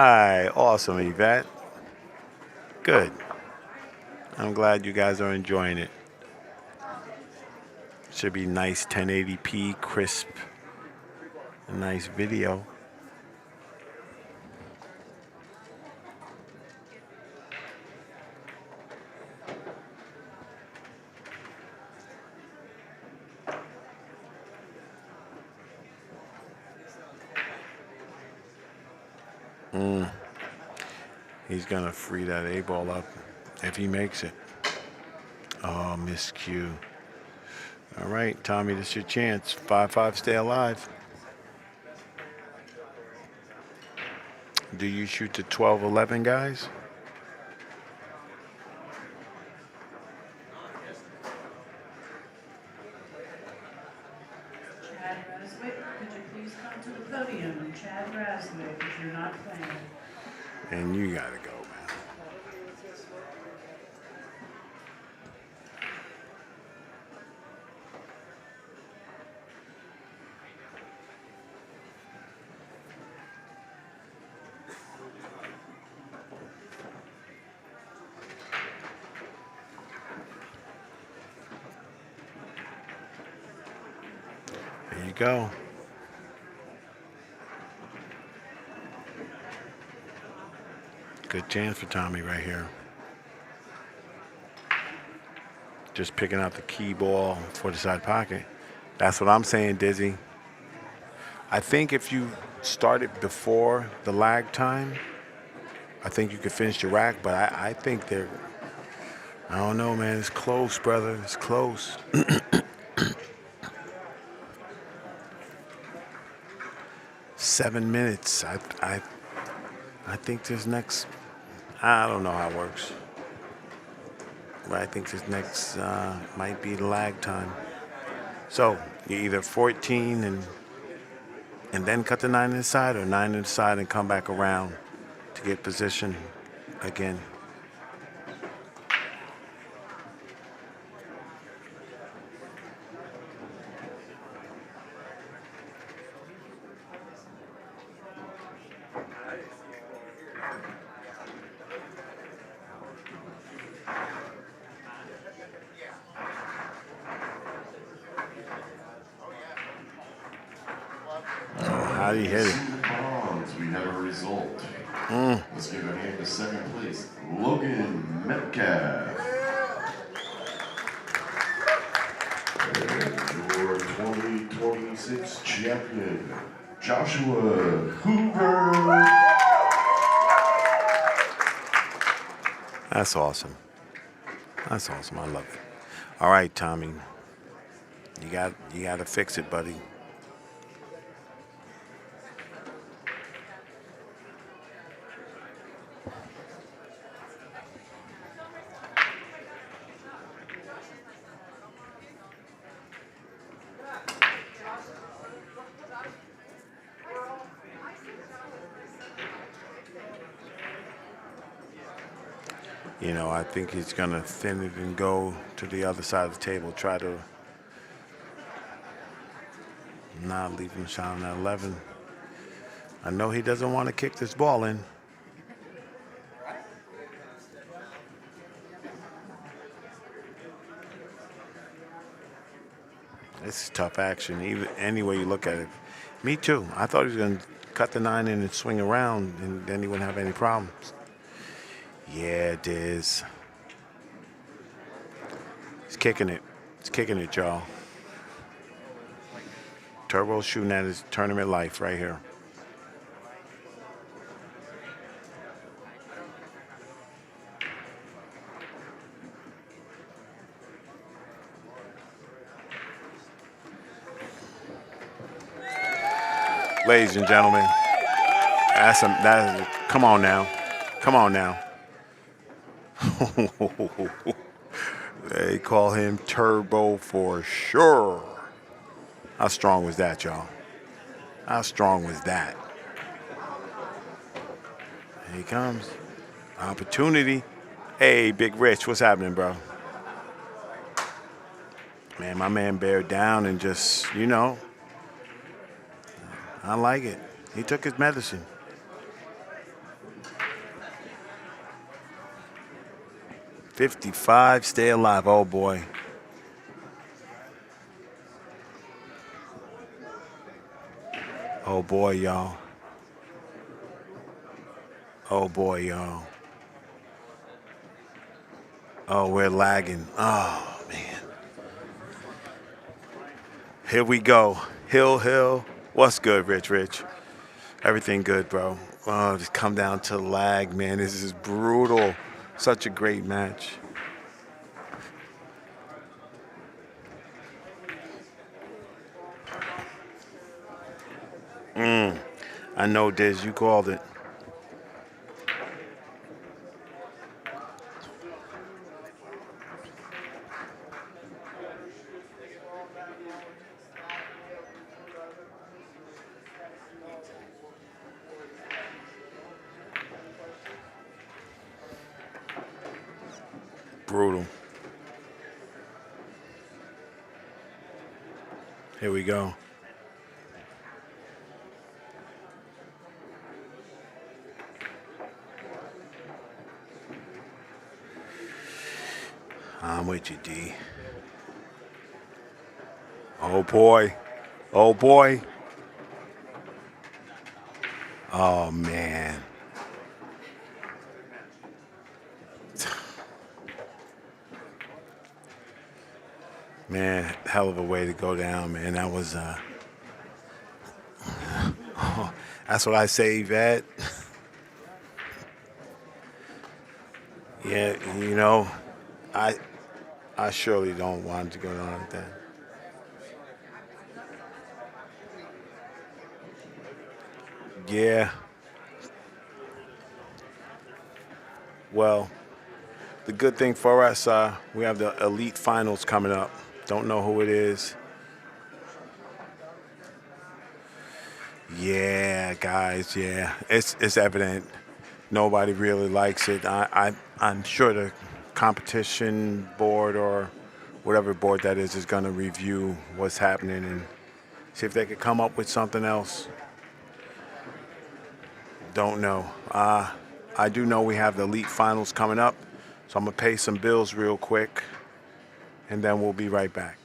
right, awesome, Yvette. Good. I'm glad you guys are enjoying it. Should be nice 1080p, crisp, a nice video. He's gonna free that A ball up if he makes it. Oh, miscue. All right, Tommy, this is your chance. 5-5, stay alive. Do you shoot to 12-11, guys? Chad Raswick, could you please come to the podium? Chad Raswick, if you're not playing. And you gotta go, man. There you go. Good chance for Tommy right here. Just picking out the key ball for the side pocket. That's what I'm saying, Dizzy. I think if you started before the lag time, I think you could finish your rack, but I think they're, I don't know, man. It's close, brother. It's close. 7 minutes. I think this next, I don't know how it works. But I think this next might be the lag time. So you either 14 and then cut the 9 inside, or 9 inside and come back around to get position again. How do you hit it? We have a result. Let's give a hand to second place, Logan Metcalf. And your 2026 champion, Joshua Hoover. That's awesome. That's awesome. I love it. All right, Tommy. You got to fix it, buddy. You know, I think he's going to thin it and go to the other side of the table, try to not leave him shot on that 11. I know he doesn't want to kick this ball in. This is tough action, even any way you look at it. Me too. I thought he was going to cut the 9 in and swing around, and then he wouldn't have any problems. Yeah, it is. He's kicking it. He's kicking it, y'all. Turbo's shooting at his tournament life right here. Ladies and gentlemen, come on now. Come on now. They call him Turbo for sure. How strong was that, y'all? How strong was that? Here he comes. Opportunity. Hey, Big Rich, what's happening, bro? Man, my man bared down and just, you know, I like it. He took his medicine. 55, stay alive. Oh, boy. Oh, boy, y'all. Oh, boy, y'all. Oh, we're lagging. Oh, man. Here we go. Hill. What's good, Rich? Everything good, bro. Oh, just come down to lag, man. This is brutal. Such a great match. I know, Diz, you called it. Brutal. Here we go. I'm with you, D. Oh, boy. Oh, boy. Oh, man. Man, hell of a way to go down, man. That was, that's what I say, Yvette. Yeah, you know, I surely don't want to go down like that. Yeah. Well, the good thing for us, we have the elite finals coming up. Don't know who it is. Yeah, guys, yeah. It's evident. Nobody really likes it. I'm sure the competition board or whatever board that is going to review what's happening and see if they could come up with something else. Don't know. I do know we have the elite finals coming up, so I'm going to pay some bills real quick, and then we'll be right back.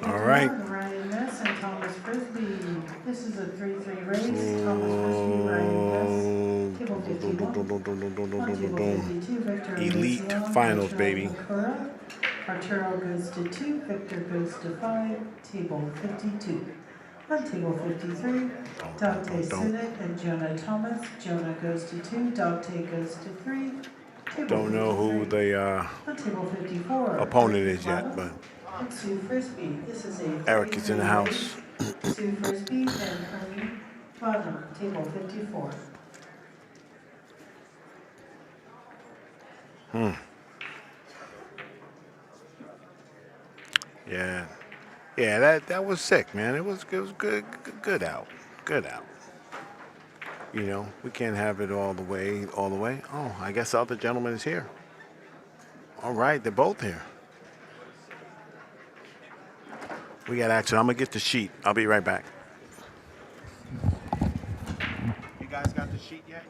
All right. Ryan Ness and Thomas Frisbee. This is a 3-3 race. Thomas Frisbee, Ryan Ness. Table 51. On table 52, Victor Elite Leon, finals, Arturo baby. Nakura. Arturo goes to 2, Victor goes to 5. Table 52. On table 53, Dante Sinnott and Jonah Thomas. Jonah goes to 2, Dante goes to 3. Table Don't know who 53. the On table 54, opponent is yet, but and Sue Frisbee. This is a Eric is in the house. Sue Frisbee and Ernie Bonham, table 54. Yeah, that was sick, man. It was good out. You know, we can't have it all the way. Oh, I guess the other gentleman is here. All right, they're both here. We got action. I'm gonna get the sheet. I'll be right back. guys got the sheet yet?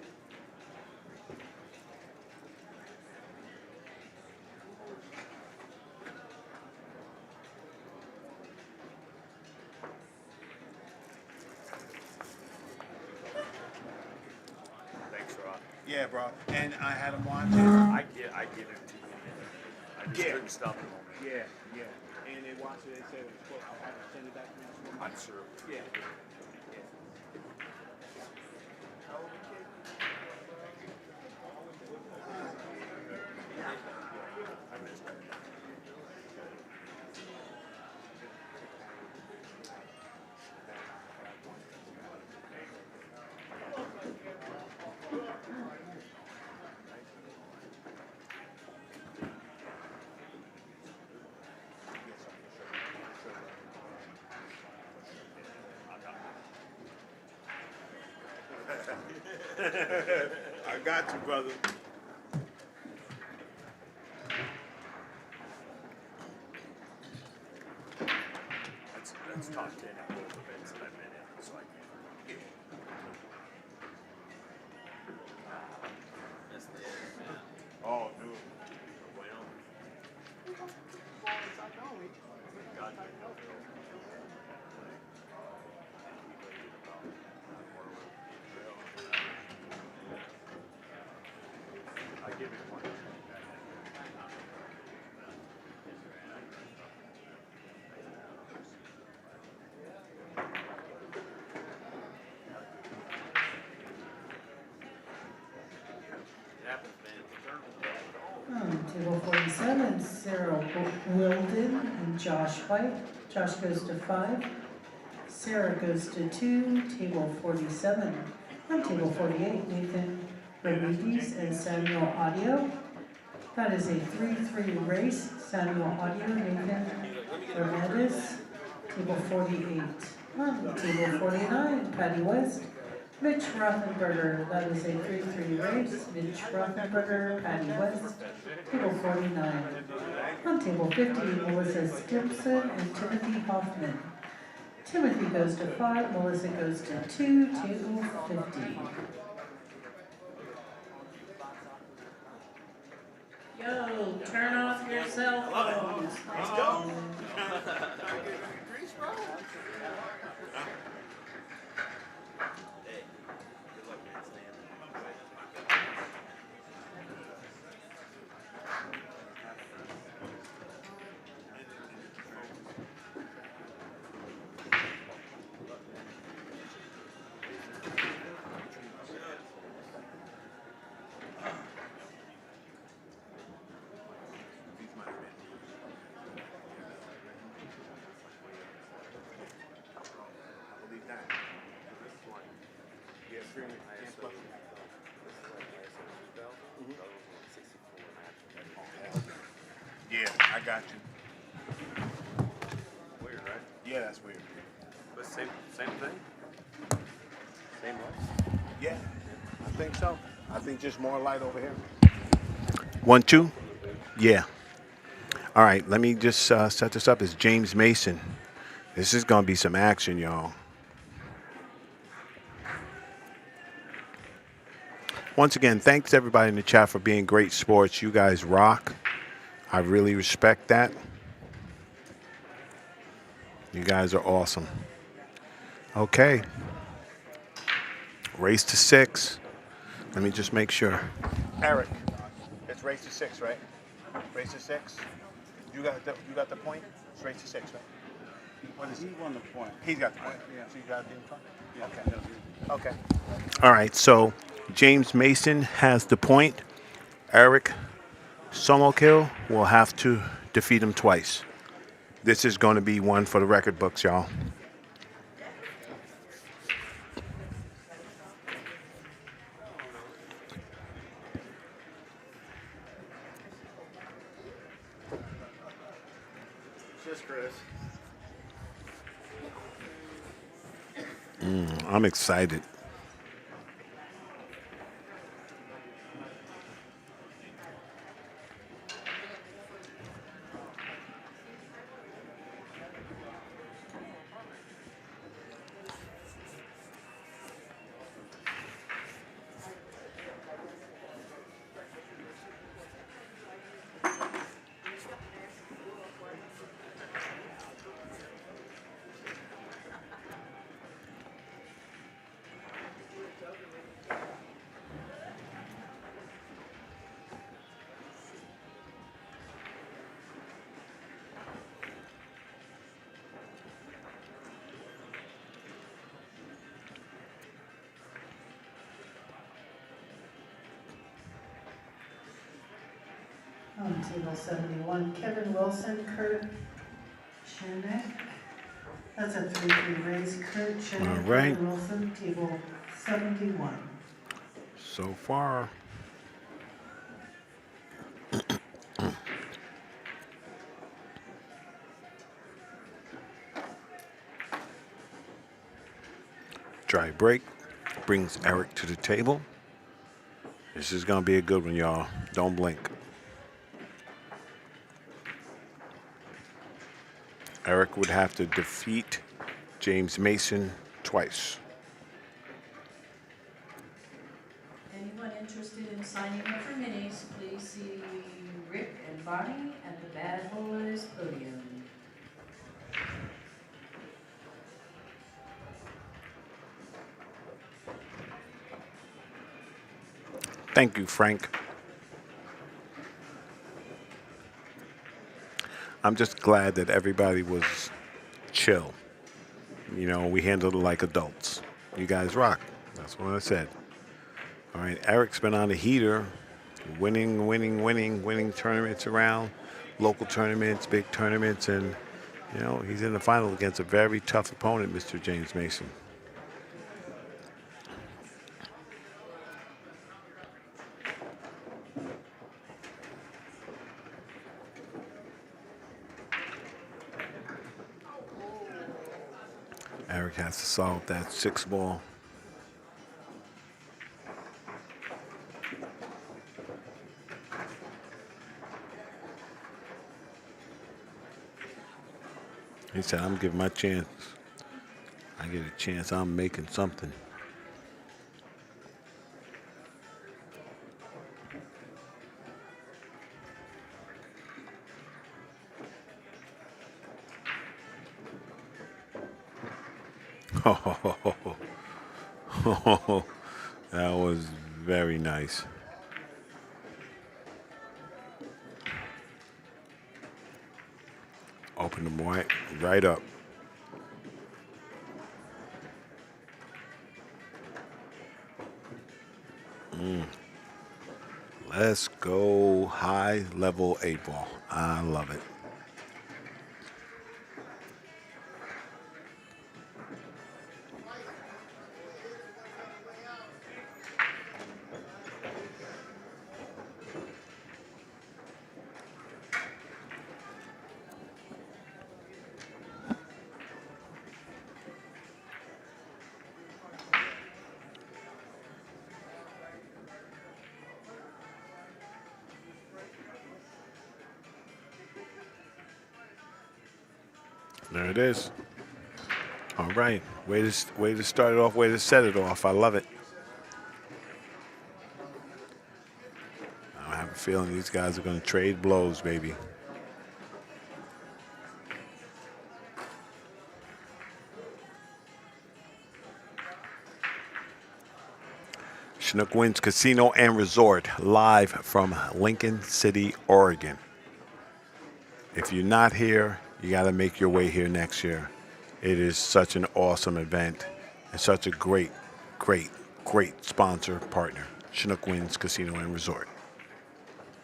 Thanks, Rob. Yeah, bro. And I had them watch it. I give it to you. I just couldn't stop the moment. Yeah. And they watched it. They said it was close. I had to send it back to me. I'm sure. Yeah. I got you, brother. That's top 10 at both events that I've been in, so I can't. Oh, dude. I give it one. Table 47, Sarah Wilden and Josh White. Josh goes to 5. Sarah goes to 2. Table 47. On table 48, Nathan Rodriguez and Samuel Audio. That is a 3-3 race. Samuel Audio, Nathan Hernandez. Table 48. On table 49, Patty West. Mitch Rothenberger, that is a 3-3 race. Mitch Rothenberger, Patty West, table 49. On table 50, Melissa Stimson and Timothy Hoffman. Timothy goes to 5, Melissa goes to 2, table 50. Yo, turn off your cell phones. Let's go. Yeah, I got you. Weird, right? Yeah, that's weird. But same thing? Same light? Yeah, I think so. I think just more light over here. 1, 2? Yeah. All right, let me just set this up. It's James Mason. This is going to be some action, y'all. Once again, thanks everybody in the chat for being great sports. You guys rock. I really respect that. You guys are awesome. Okay. Race to 6. Let me just make sure. Eric, it's race to 6, right? Race to 6. You got the point. It's race to 6, right? What is He it? won the point. He's got the point. Yeah. So you got to be in front. Yeah. Okay. Okay. All right. So James Mason has the point. Eric Somokil will have to defeat him twice. This is going to be one for the record books, y'all. Just Chris. I'm excited. table 71. Kevin Wilson, Kurt Chinook. That's a 3-3 raise. Kurt Chinook, All right. Kevin Wilson, table 71. So far. Dry break brings Eric to the table. This is going to be a good one, y'all. Don't blink. Eric would have to defeat James Mason twice. Anyone interested in signing up for minis, please see Rick and Bonnie at the Bad Boys podium. Thank you, Frank. I'm just glad that everybody was chill. You know, we handled it like adults. You guys rock. That's what I said. All right, Eric's been on a heater, winning tournaments around, local tournaments, big tournaments, and, you know, he's in the final against a very tough opponent, Mr. James Mason. Eric has to solve that 6-ball. He said, I'm giving my chance. I get a chance, I'm making something. Oh, that was very nice. Open them right up. Let's go high level 8-ball. I love it. There it is. All right, way to start it off, way to set it off. I love it. I have a feeling these guys are going to trade blows, baby. Chinook Wins Casino and Resort, live from Lincoln City, Oregon. If you're not here, you got to make your way here next year. It is such an awesome event and such a great sponsor partner. Chinook Wins Casino and Resort.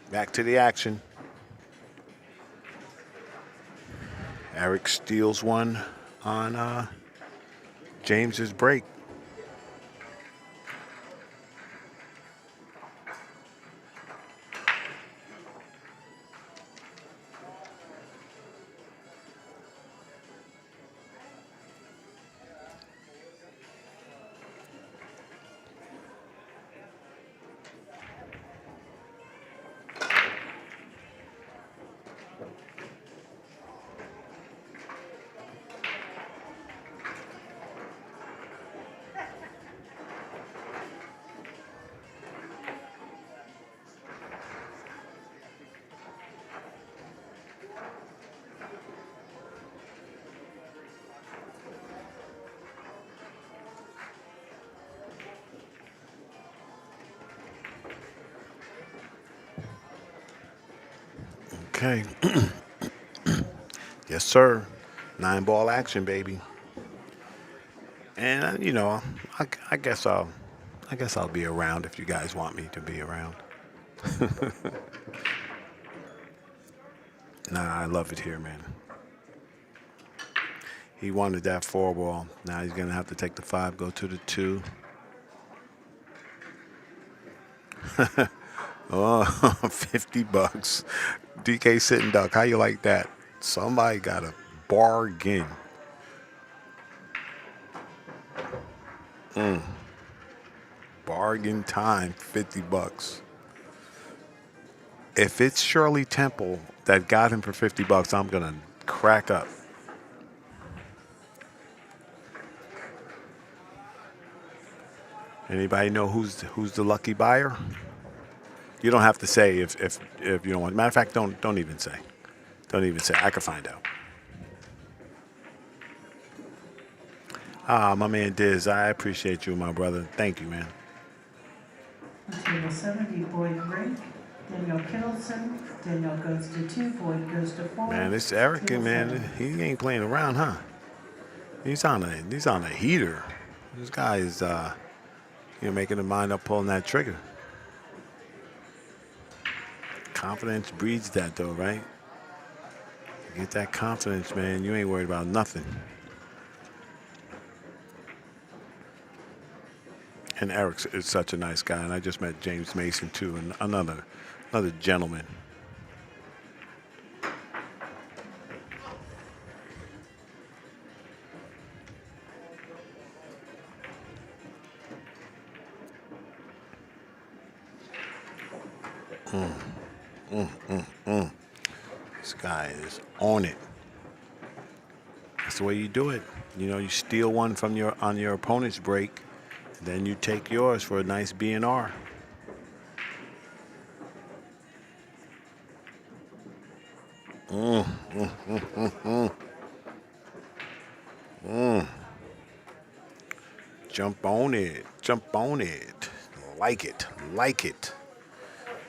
Back to the action. Eric steals one on James's break. Okay. Yes, sir. 9-ball action, baby. And you know, I guess I'll be around if you guys want me to be around. Nah, I love it here, man. He wanted that 4 ball. Now he's gonna have to take the 5, go to the 2. Oh, $50. DK sitting duck. How you like that? Somebody got a bargain. Bargain time, $50. If it's Shirley Temple that got him for $50, I'm gonna crack up. Anybody know who's the lucky buyer? You don't have to say if you don't want. Matter of fact, don't even say. Don't even say. I can find out. Ah, my man Diz, I appreciate you, my brother. Thank you, man. Table 70, Boyd break. Daniel Kittleson. Daniel goes to 2. Boyd goes to 4. Man, this Eric, Table man, 7. he ain't playing around, huh? He's on a heater. This guy is making the mind up, pulling that trigger. Confidence breeds that, though, right? You get that confidence, man. You ain't worried about nothing. And Eric is such a nice guy, and I just met James Mason too, and another gentleman. This guy is on it. That's the way you do it. You know, you steal one from on your opponent's break, and then you take yours for a nice B&R. Jump on it. Jump on it. Like it. Like it.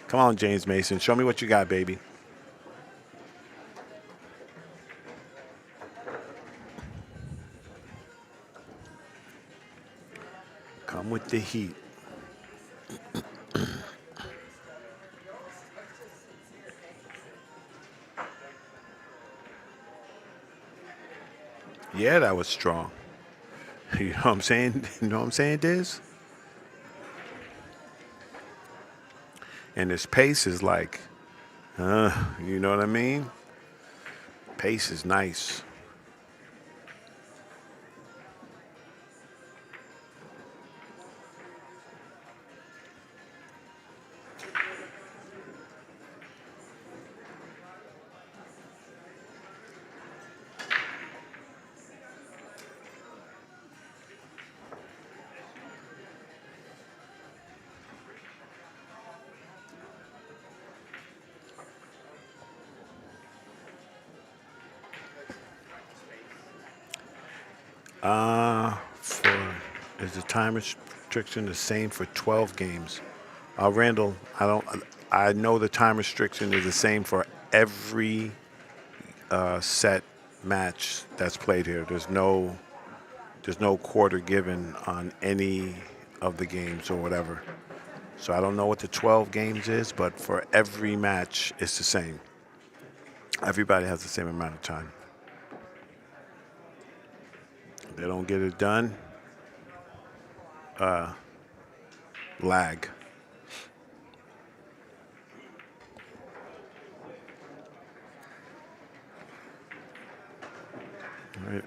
Come on, James Mason. Show me what you got, baby. Come with the heat. Yeah, that was strong. You know what I'm saying? You know what I'm saying, Diz? And his pace is like, you know what I mean? Pace is nice. Is the time restriction the same for 12 games? Randall, I know the time restriction is the same for every set match that's played here. There's no quarter given on any of the games or whatever. So I don't know what the 12 games is, but for every match, it's the same. Everybody has the same amount of time. If they don't get it done, lag. All right.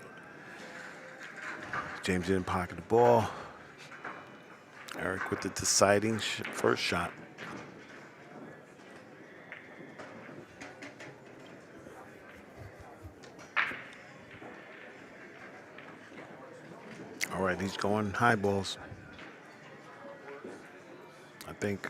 James didn't pocket the ball. Eric with the deciding first shot. All right, he's going high balls. I think.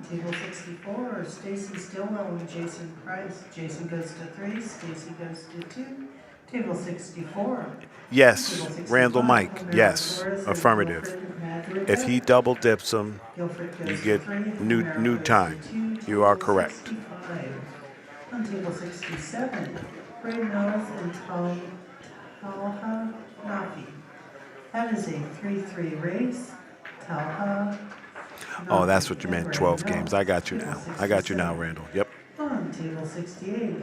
Table 64, Stacy Stillwell and Jason Price. Jason goes to 3, Stacy goes to 2. Table 64. Yes, Table 65, Randall Mike. Romero Yes, Flores and affirmative. Guilford Madrigal. If he double dips him, Guilford goes you to get 3, new Romero goes time. to 2. You are Table correct. 65. On table 67, Ray Mills and Talha Nafi. That is a 3-3 race. Talha. Oh, that's what you meant, 12 games. I got you now. I got you now, Randall. Yep. On table 68.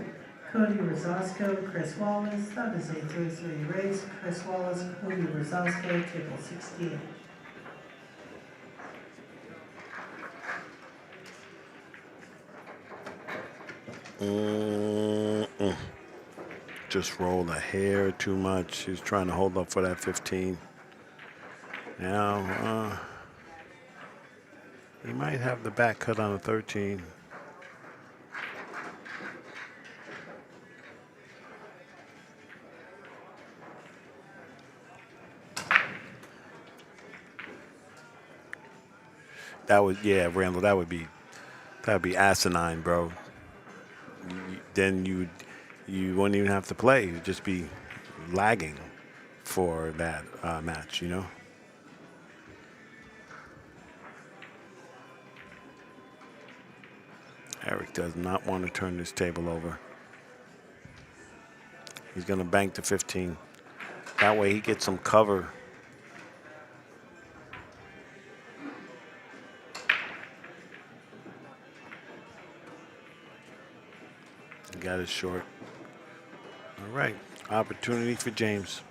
Cody Rosasco, Chris Wallace. That is a 3-3 race. Chris Wallace, Cody Rosasco, table 68. Just rolled a hair too much. He's trying to hold up for that 15. Now, he might have the back cut on a 13. That would, yeah, Randall, that would be asinine, bro. Then you wouldn't even have to play. You'd just be lagging for that match, you know? Eric does not want to turn this table over. He's going to bank the 15. That way he gets some cover. He got it short. All right, opportunity for James.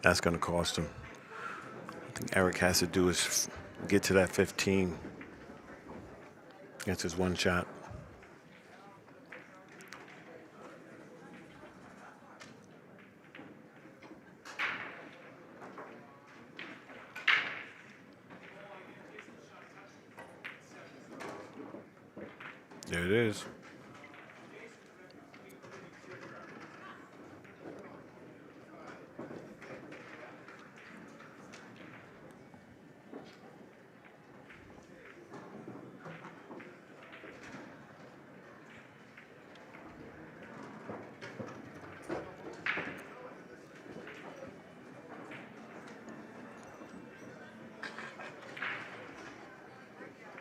That's going to cost him. I think Eric has to do is get to that 15. That's his one shot. There it is.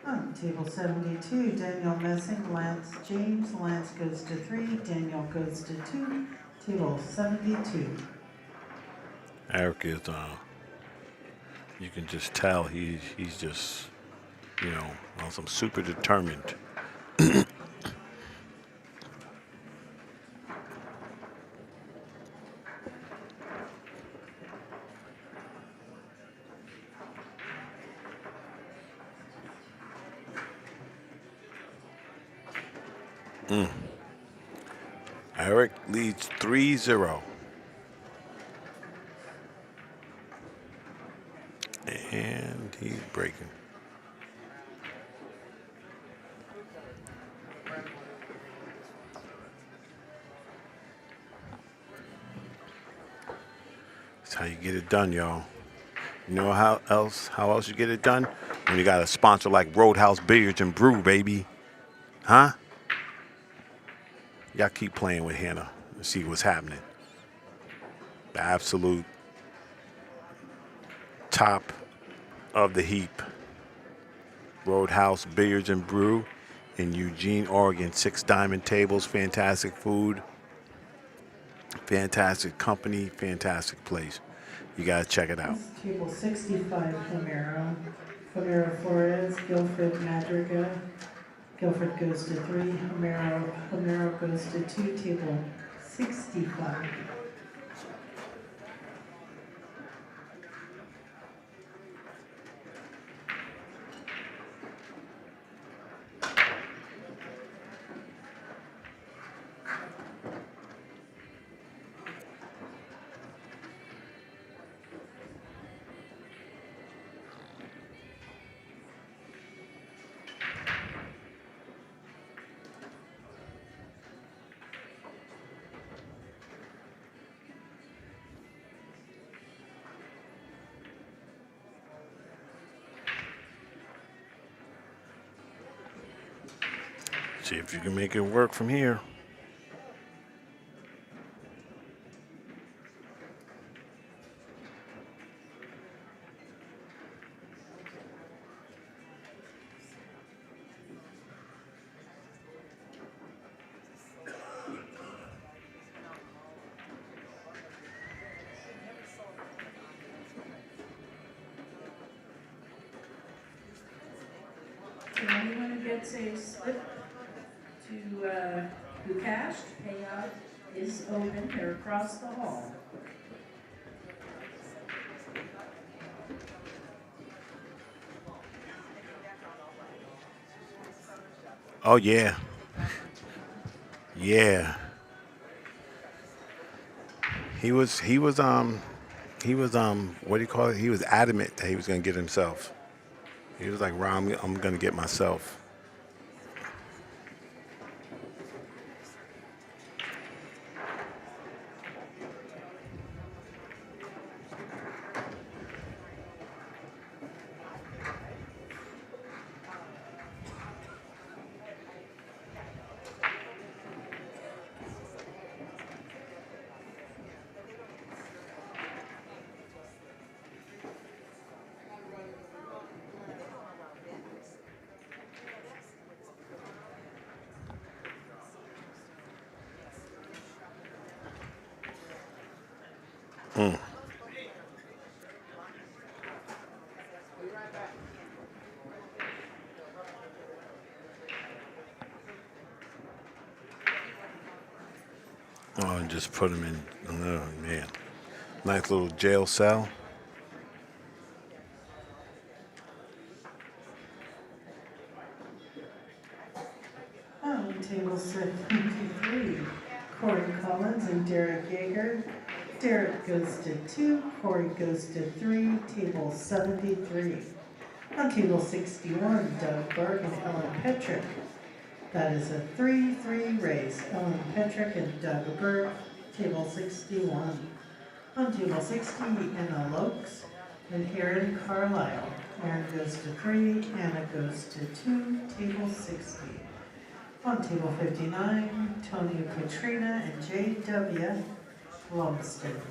On table 72, Daniel Messing, Lance James. Lance goes to 3, Daniel goes to 2. Table 72. Eric is, you can just tell he's just, you know, some super determined. Eric leads 3-0. And he's breaking. That's how you get it done, y'all. You know how else you get it done? When you got a sponsor like Roadhouse Billiards and Brew, baby. Huh? Y'all keep playing with Hannah and see what's happening. The absolute top of the heap. Roadhouse Billiards and Brew in Eugene, Oregon. 6 diamond tables, fantastic food, fantastic company, fantastic place. You gotta check it out. Table 65, Homero. Homero Flores, Guilford Madriga. Guilford goes to 3, Homero goes to 2, table 65. See if you can make it work from here. So anyone who gets a slip who cashed, payout is open. They're across the hall. Oh yeah. Yeah. He was what do you call it? He was adamant that he was gonna get himself. He was like, Ron, I'm gonna get myself. Oh, and just put him in. Oh man, nice little jail cell. On table 73, Corey Collins and Derek Yeager. Derek goes to 2, Corey goes to 3, table 73. On table 61, Doug Burke and Ellen Petrick. That is a 3-3 race. Ellen Petrick and Doug Burke, table 61. On table 60, Anna Lokes and Aaron Carlisle. Aaron goes to 3, Anna goes to 2, table 60. On table 59, Tony Katrina and J.W. Lumsden.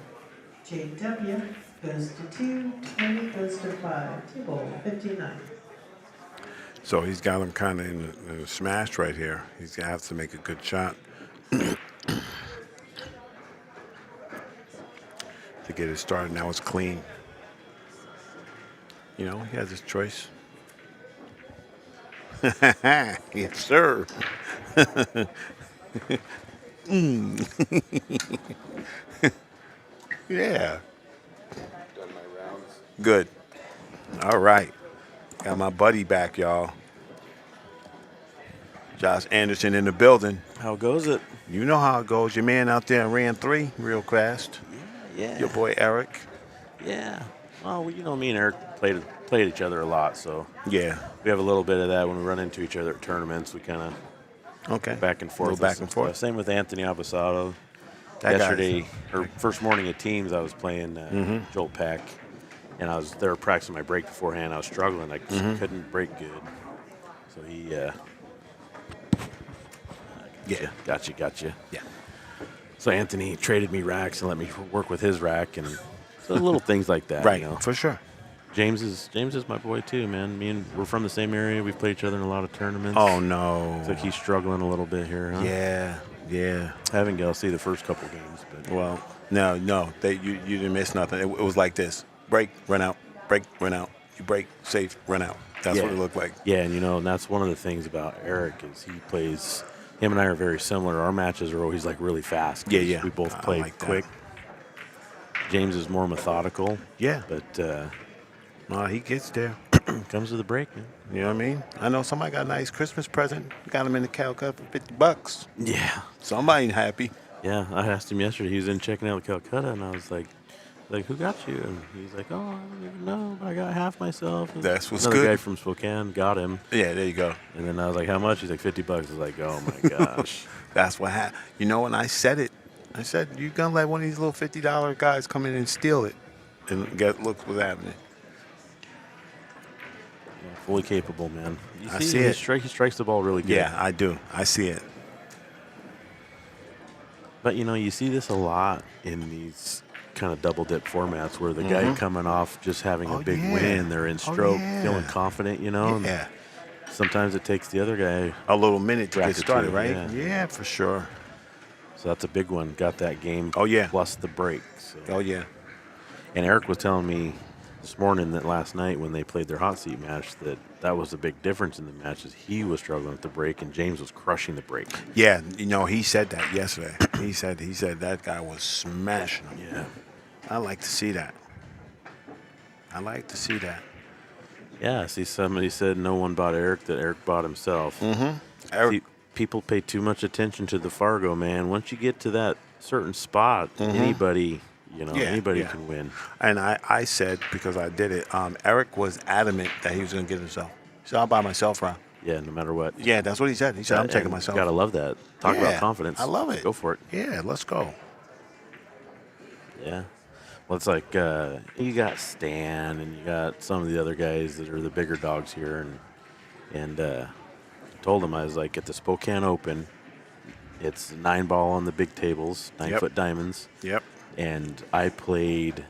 J.W. goes to 2, Tony goes to 5, table 59. So he's got him kind of in a smash right here. He's gonna have to make a good shot to get it started. Now it's clean. You know, he has his choice. Yes, sir. Yeah. Done my rounds. Good. All right. Got my buddy back, y'all. Josh Anderson in the building. How goes it? You know how it goes. Your man out there ran 3 real fast. Yeah. Your boy Eric. Yeah. Well, me and Eric played each other a lot, so Yeah. we have a little bit of that when we run into each other at tournaments. We kind of Okay. back and forth. A little back and forth. Same with Anthony Abasado. That Yesterday, or first morning of teams, I was playing Jolt Pack, and they were practicing my break beforehand. I was struggling. I just couldn't break good. So he, gotcha. Yeah. So Anthony traded me racks and let me work with his rack, and so little things like that. Right. You know. For sure. James is my boy too, man. We're from the same area. We've played each other in a lot of tournaments. Oh no. It's like he's struggling a little bit here, huh? Yeah. Yeah. I haven't got to see the first couple games, but Well, no. You didn't miss nothing. It was like this: break, run out, break, run out. You break, safe, run out. That's what it looked like. Yeah, and that's one of the things about Eric is he plays. Him and I are very similar. Our matches are always like really fast. Yeah, yeah. We both I play like that. quick. James is more methodical. Yeah. But No, he gets there. comes to the break, man. You know what I mean? I know somebody got a nice Christmas present. Got him in the Calcutta for $50. Yeah. Somebody ain't happy. Yeah, I asked him yesterday. He was in checking out Calcutta, and I was like, who got you? And he's like, oh, I don't even know, but I got half myself. And That's what's another good. guy from Spokane got him. Yeah, there you go. And then I was like, how much? He's like, $50. I was like, oh, my gosh. That's what happened. You know, when I said it, I said, you're going to let one of these little $50 guys come in and steal it. And look what's happening. Yeah, fully capable, man. I see it. He strikes the ball really good. Yeah, I do. I see it. But, you see this a lot in these kind of double dip formats where the guy coming off just having a big win, they're in stroke, feeling confident, and Yeah. sometimes it takes the other guy. A little minute to Rack get or started, two, right? yeah. Yeah, for sure. So that's a big one. Got that game. Oh, yeah. Plus the break. So. Oh, yeah. And Eric was telling me this morning that last night when they played their hot seat match that was a big difference in the matches. He was struggling with the break and James was crushing the break. Yeah, he said that yesterday. he said that guy was smashing him. Yeah. I like to see that. I like to see that. Yeah, I see somebody said no one bought Eric, that Eric bought himself. Eric, See, people pay too much attention to the Fargo, man. Once you get to that certain spot, anybody can win. and I said, because I did it, Eric was adamant that he was going to get himself. He said, I'll buy myself around. Yeah, no matter what. Yeah, that's what he said. He said, I'm taking myself. Gotta love that. Talk about confidence. I love it. Go for it. Yeah, let's go. Yeah. Well, it's like you got Stan and you got some of the other guys that are the bigger dogs here, and I told him, I was like, at the Spokane Open, it's 9-ball on the big tables, 9-foot diamonds. Yep. And I played